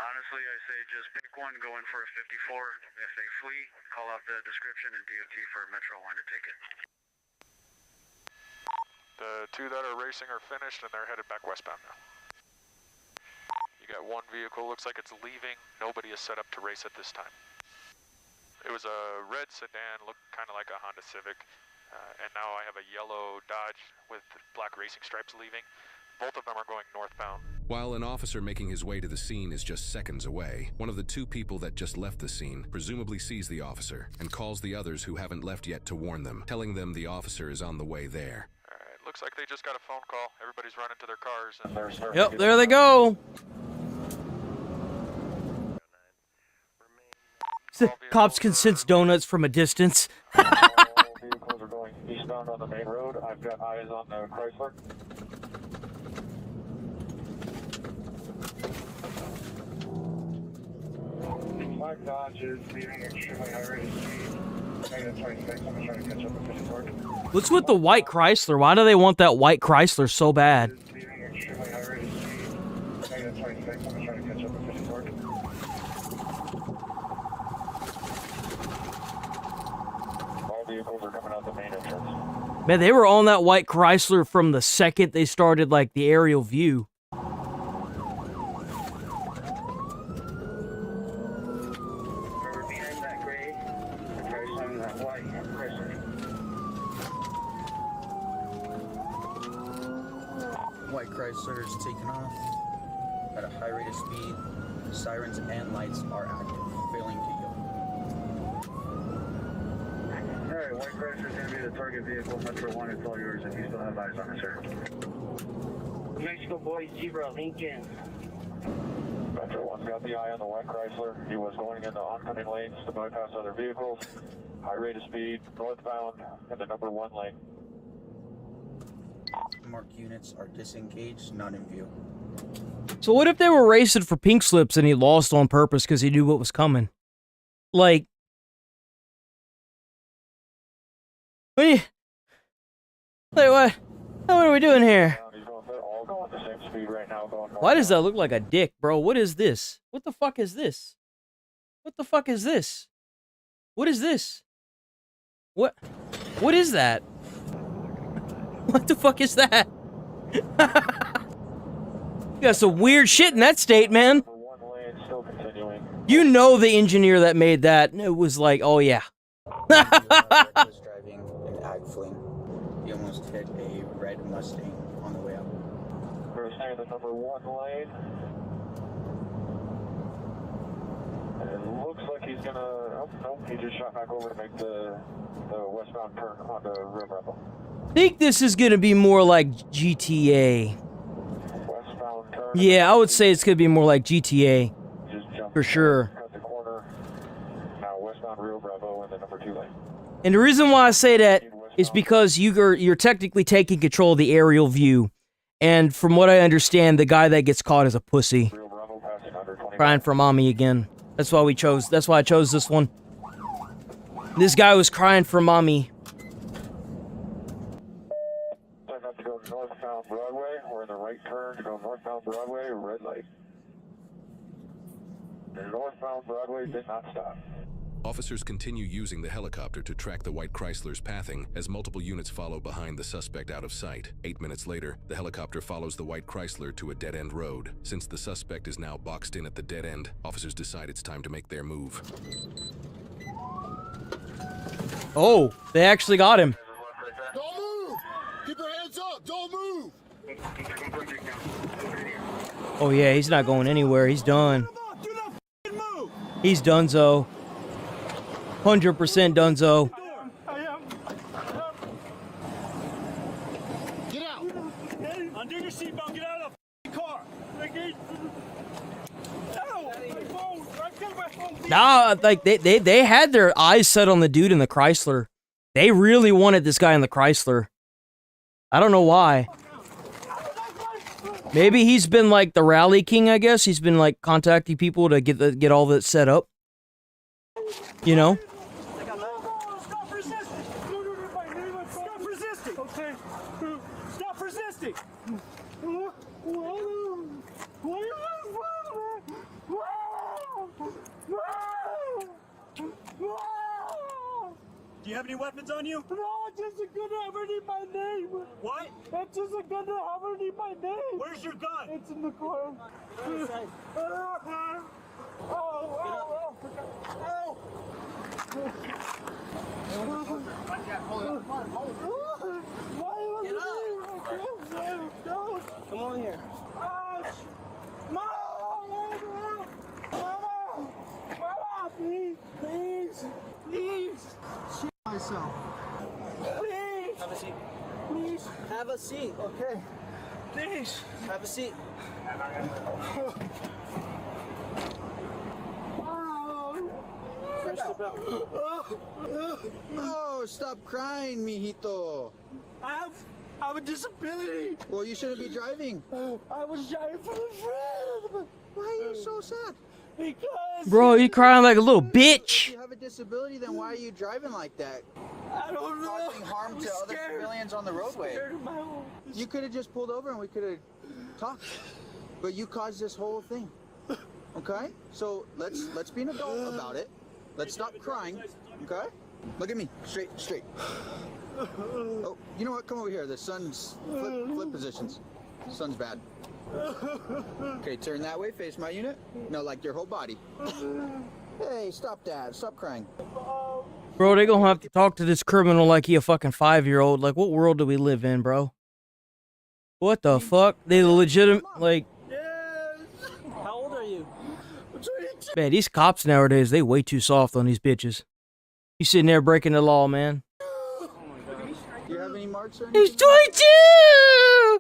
Honestly, I say just pick one, go in for a 54. If they flee, call out the description and DOT for Metro 1 to take it. The two that are racing are finished and they're headed back westbound now. You got one vehicle, looks like it's leaving. Nobody is set up to race at this time. It was a red sedan, looked kind of like a Honda Civic. And now I have a yellow Dodge with black racing stripes leaving. Both of them are going northbound. While an officer making his way to the scene is just seconds away, one of the two people that just left the scene presumably sees the officer and calls the others who haven't left yet to warn them, telling them the officer is on the way there. All right, looks like they just got a phone call. Everybody's running to their cars. And Yep, there they go. Cops can sense donuts from a distance. Vehicles are going eastbound on the main road. I've got eyes on the Chrysler. My Dodge is leaving extremely high rate of speed. Negative 26. I'm trying to catch up with 54. What's with the white Chrysler? Why do they want that white Chrysler so bad? Leaving extremely high rate of speed. Negative 26. I'm trying to catch up with 54. All vehicles are coming out the main entrance. Man, they were on that white Chrysler from the second they started, like, the aerial view. White Chrysler is taking off at a high rate of speed. Sirens and lights are active, failing to yield. Alright, White Chrysler is going to be the target vehicle. Metro 1, it's all yours if you still have eyes on it, sir. Mexico Boy, Zebra, Lincoln. Metro 1's got the eye on the White Chrysler. He was going in the oncoming lanes to bypass other vehicles. High rate of speed, northbound, in the number 1 lane. Marked units are disengaged, not in view. So what if they were racing for pink slips and he lost on purpose because he knew what was coming? Like, what are we doing here? Why does that look like a dick, bro? What is this? What the fuck is this? What the fuck is this? What is this? What is that? What the fuck is that? You got some weird shit in that state, man. You know the engineer that made that, it was like, oh yeah. Was driving an ag fling. He almost hit a red Mustang on the way up. We're staying in the number 1 lane. And it looks like he's gonna, oh no, he just shot back over to make the westbound turn onto Rio Bravo. I think this is gonna be more like GTA. Westbound turn. Yeah, I would say it's gonna be more like GTA. For sure. Cut the corner. Now westbound Rio Bravo in the number 2 lane. And the reason why I say that is because you're technically taking control of the aerial view. And from what I understand, the guy that gets caught is a pussy. Crying for mommy again. That's why I chose this one. This guy was crying for mommy. Try not to go northbound Broadway. We're in the right turn from northbound Broadway, red light. The northbound Broadway did not stop. Officers continue using the helicopter to track the white Chrysler's pathing as multiple units follow behind the suspect out of sight. 8 minutes later, the helicopter follows the white Chrysler to a dead-end road. Since the suspect is now boxed in at the dead end, officers decide it's time to make their move. Oh, they actually got him. Don't move! Keep your hands up! Don't move! Oh yeah, he's not going anywhere. He's done. He's donezo. 100% donezo. Get out! Undo your seatbelt, get out of the car! Nah, like they had their eyes set on the dude in the Chrysler. They really wanted this guy in the Chrysler. I don't know why. Maybe he's been like the rally king, I guess. He's been like contacting people to get all that set up. You know? Stop resisting! Stop resisting! Okay. Stop resisting! Do you have any weapons on you? No, just a gun to have underneath my name. What? It's just a gun to have underneath my name. Where's your gun? It's in the car. Come on here. Please. Shit myself. Please. Have a seat. Please. Have a seat, okay? Please. Have a seat. Oh, stop crying, mijito. I have a disability. Well, you shouldn't be driving. I was driving for a friend. Why are you so sad? Because... Bro, you crying like a little bitch. If you have a disability, then why are you driving like that? I don't know. Causing harm to other civilians on the roadway. You could have just pulled over and we could have talked. But you caused this whole thing. Okay? So let's be an adult about it. Let's stop crying. Okay? Look at me. Straight. Oh, you know what? Come over here. The sun's flip positions. Sun's bad. Okay, turn that way. Face my unit. No, like your whole body. Hey, stop that. Stop crying. Bro, they gonna have to talk to this criminal like he a fucking 5-year-old. Like, what world do we live in, bro? What the fuck? They legitimate, like... How old are you? Man, these cops nowadays, they way too soft on these bitches. You sitting there breaking the law, man. Do you have any marks or anything? He's 22!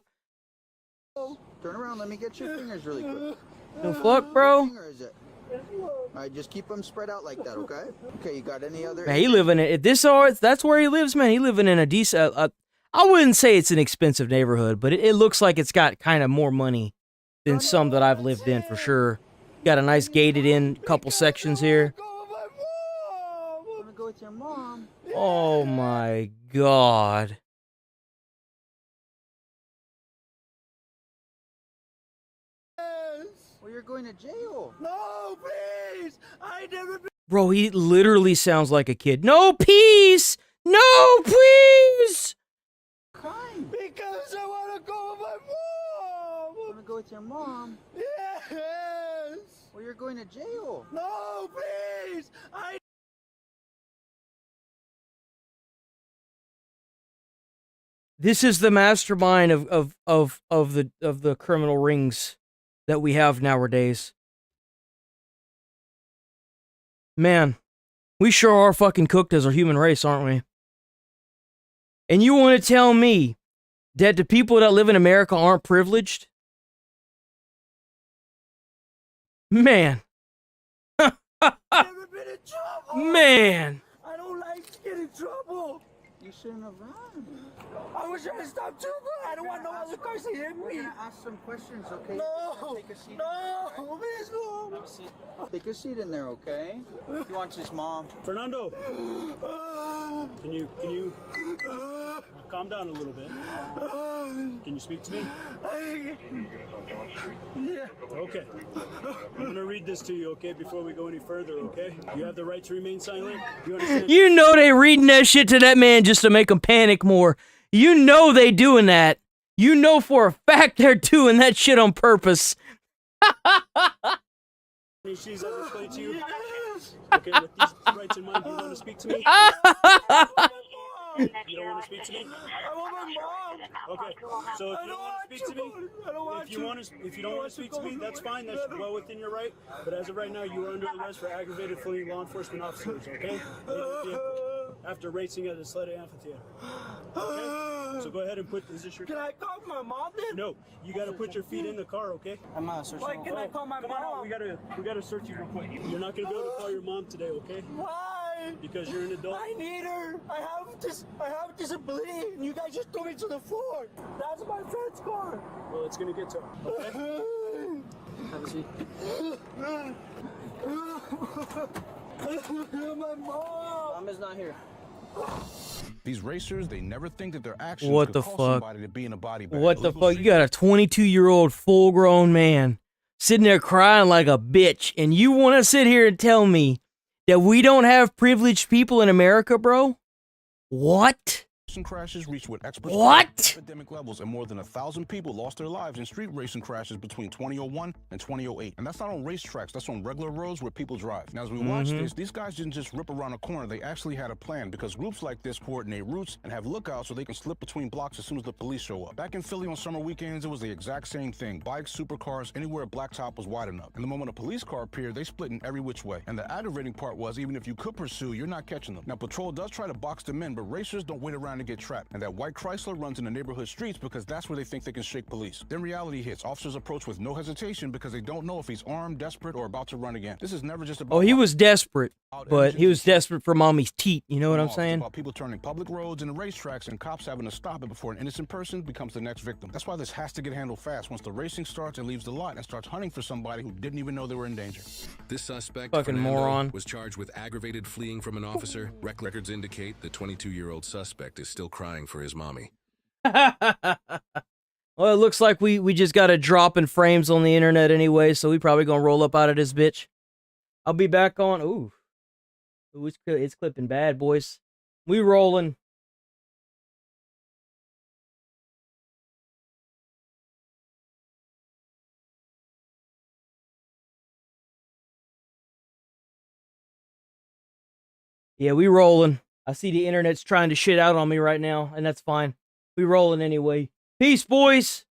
Turn around. Let me get your fingers really quick. The fuck, bro? What finger is it? All right, just keep them spread out like that, okay? Okay, you got any other... Man, he living in... That's where he lives, man. He living in a decent... I wouldn't say it's an expensive neighborhood, but it looks like it's got kind of more money than some that I've lived in, for sure. Got a nice gated-in couple sections here. I'm gonna go with your mom. Oh, my God. Well, you're going to jail. No, please. I never been... Bro, he literally sounds like a kid. No peace! No peace! Crying. Because I want to go with my mom. I'm gonna go with your mom. Yes. Well, you're going to jail. No, please. This is the mastermind of the criminal rings that we have nowadays. Man, we sure are fucking cooked as a human race, aren't we? And you want to tell me that the people that live in America aren't privileged? Man. Never been in trouble. Man. I don't like to get in trouble. You shouldn't have run. I was trying to stop too, but I don't want no other cars to hit me. We're gonna ask some questions, okay? No. Take a seat. No. Please, no. Have a seat. Take a seat in there, okay? You want his mom? Fernando. Can you calm down a little bit? Can you speak to me? Yeah. Okay. I'm gonna read this to you, okay, before we go any further, okay? You have the right to remain silent. You understand? You know they reading that shit to that man just to make him panic more. You know they doing that. You know for a fact they're doing that shit on purpose. Any issues ever explained to you? Okay, with these rights in mind, do you want to speak to me? You don't want to speak to me? I want my mom. Okay, so if you don't want to speak to me, if you don't want to speak to me, that's fine. That's well within your right. But as of right now, you are under arrest for aggravated fleeing law enforcement officers. Okay? After racing at a sled amphitheater. Okay? So go ahead and put. Is this your? Can I call my mom then? No, you gotta put your feet in the car. Okay? I'm not searching. Why can I call my mom? On, we gotta search you real quick. You're not gonna be able to call your mom today. Okay? Why? Because you're an adult. I need her. I have disability, and you guys just threw me to the floor. That's my friend's car. Well, it's gonna get to her. Okay? Have a seat. My mom is not here. These racers, they never think that their actions What could the cause fuck? somebody to be in a body bag. What the fuck? You got a 22-year-old full-grown man sitting there crying like a bitch, and you want to sit here and tell me that we don't have privileged people in America, bro? What? Racing crashes reached what experts What? epidemic levels, and more than 1,000 people lost their lives in street racing crashes between 2001 and 2008. And that's not on racetracks, that's on regular roads where people drive. Now, as we watch this, these guys didn't just rip around a corner, they actually had a plan, because groups like this coordinate routes and have lookouts so they can slip between blocks as soon as the police show up. Back in Philly on summer weekends, it was the exact same thing. Bikes, supercars, anywhere a blacktop was wide enough. And the moment a police car appeared, they split in every which way. And the aggravating part was, even if you could pursue, you're not catching them. Now, patrol does try to box them in, but racers don't wait around to get trapped. And that white Chrysler runs in the neighborhood streets because that's where they think they can shake police. Then reality hits. Officers approach with no hesitation because they don't know if he's armed, desperate, or about to run again. This is never just about... Oh, he was desperate, but he was desperate for mommy's teeth. You know what I'm saying? It's about people turning public roads into racetracks and cops having to stop it before an innocent person becomes the next victim. That's why this has to get handled fast once the racing starts and leaves the lot and starts hunting for somebody who didn't even know they were in danger. This suspect, Fucking Fernando, moron. was charged with aggravated fleeing from an officer. Records indicate the 22-year-old suspect is still crying for his mommy. Well, it looks like we just got a drop in frames on the internet anyway, so we probably gonna roll up out of this bitch. I'll be back on. Ooh, it's clipping bad, boys. We rolling. Yeah, we rolling. I see the internet's trying to shit out on me right now, and that's fine. We rolling anyway. Peace, boys.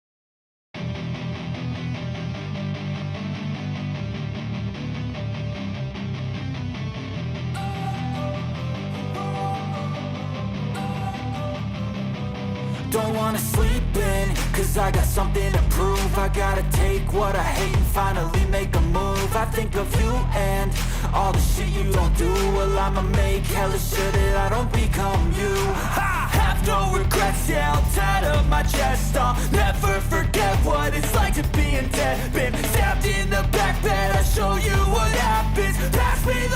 Don't wanna sleep in, cause I got something to prove. I gotta take what I hate and finally make a move. I think of you and all the shit you don't do. Well, I'ma make hella sure that I don't become you. I have no regrets, yeah, I'll tattle my chest. I'll never forget what it's like to be in debt. Been stabbed in the back bed, I'll show you what happens. Pass me the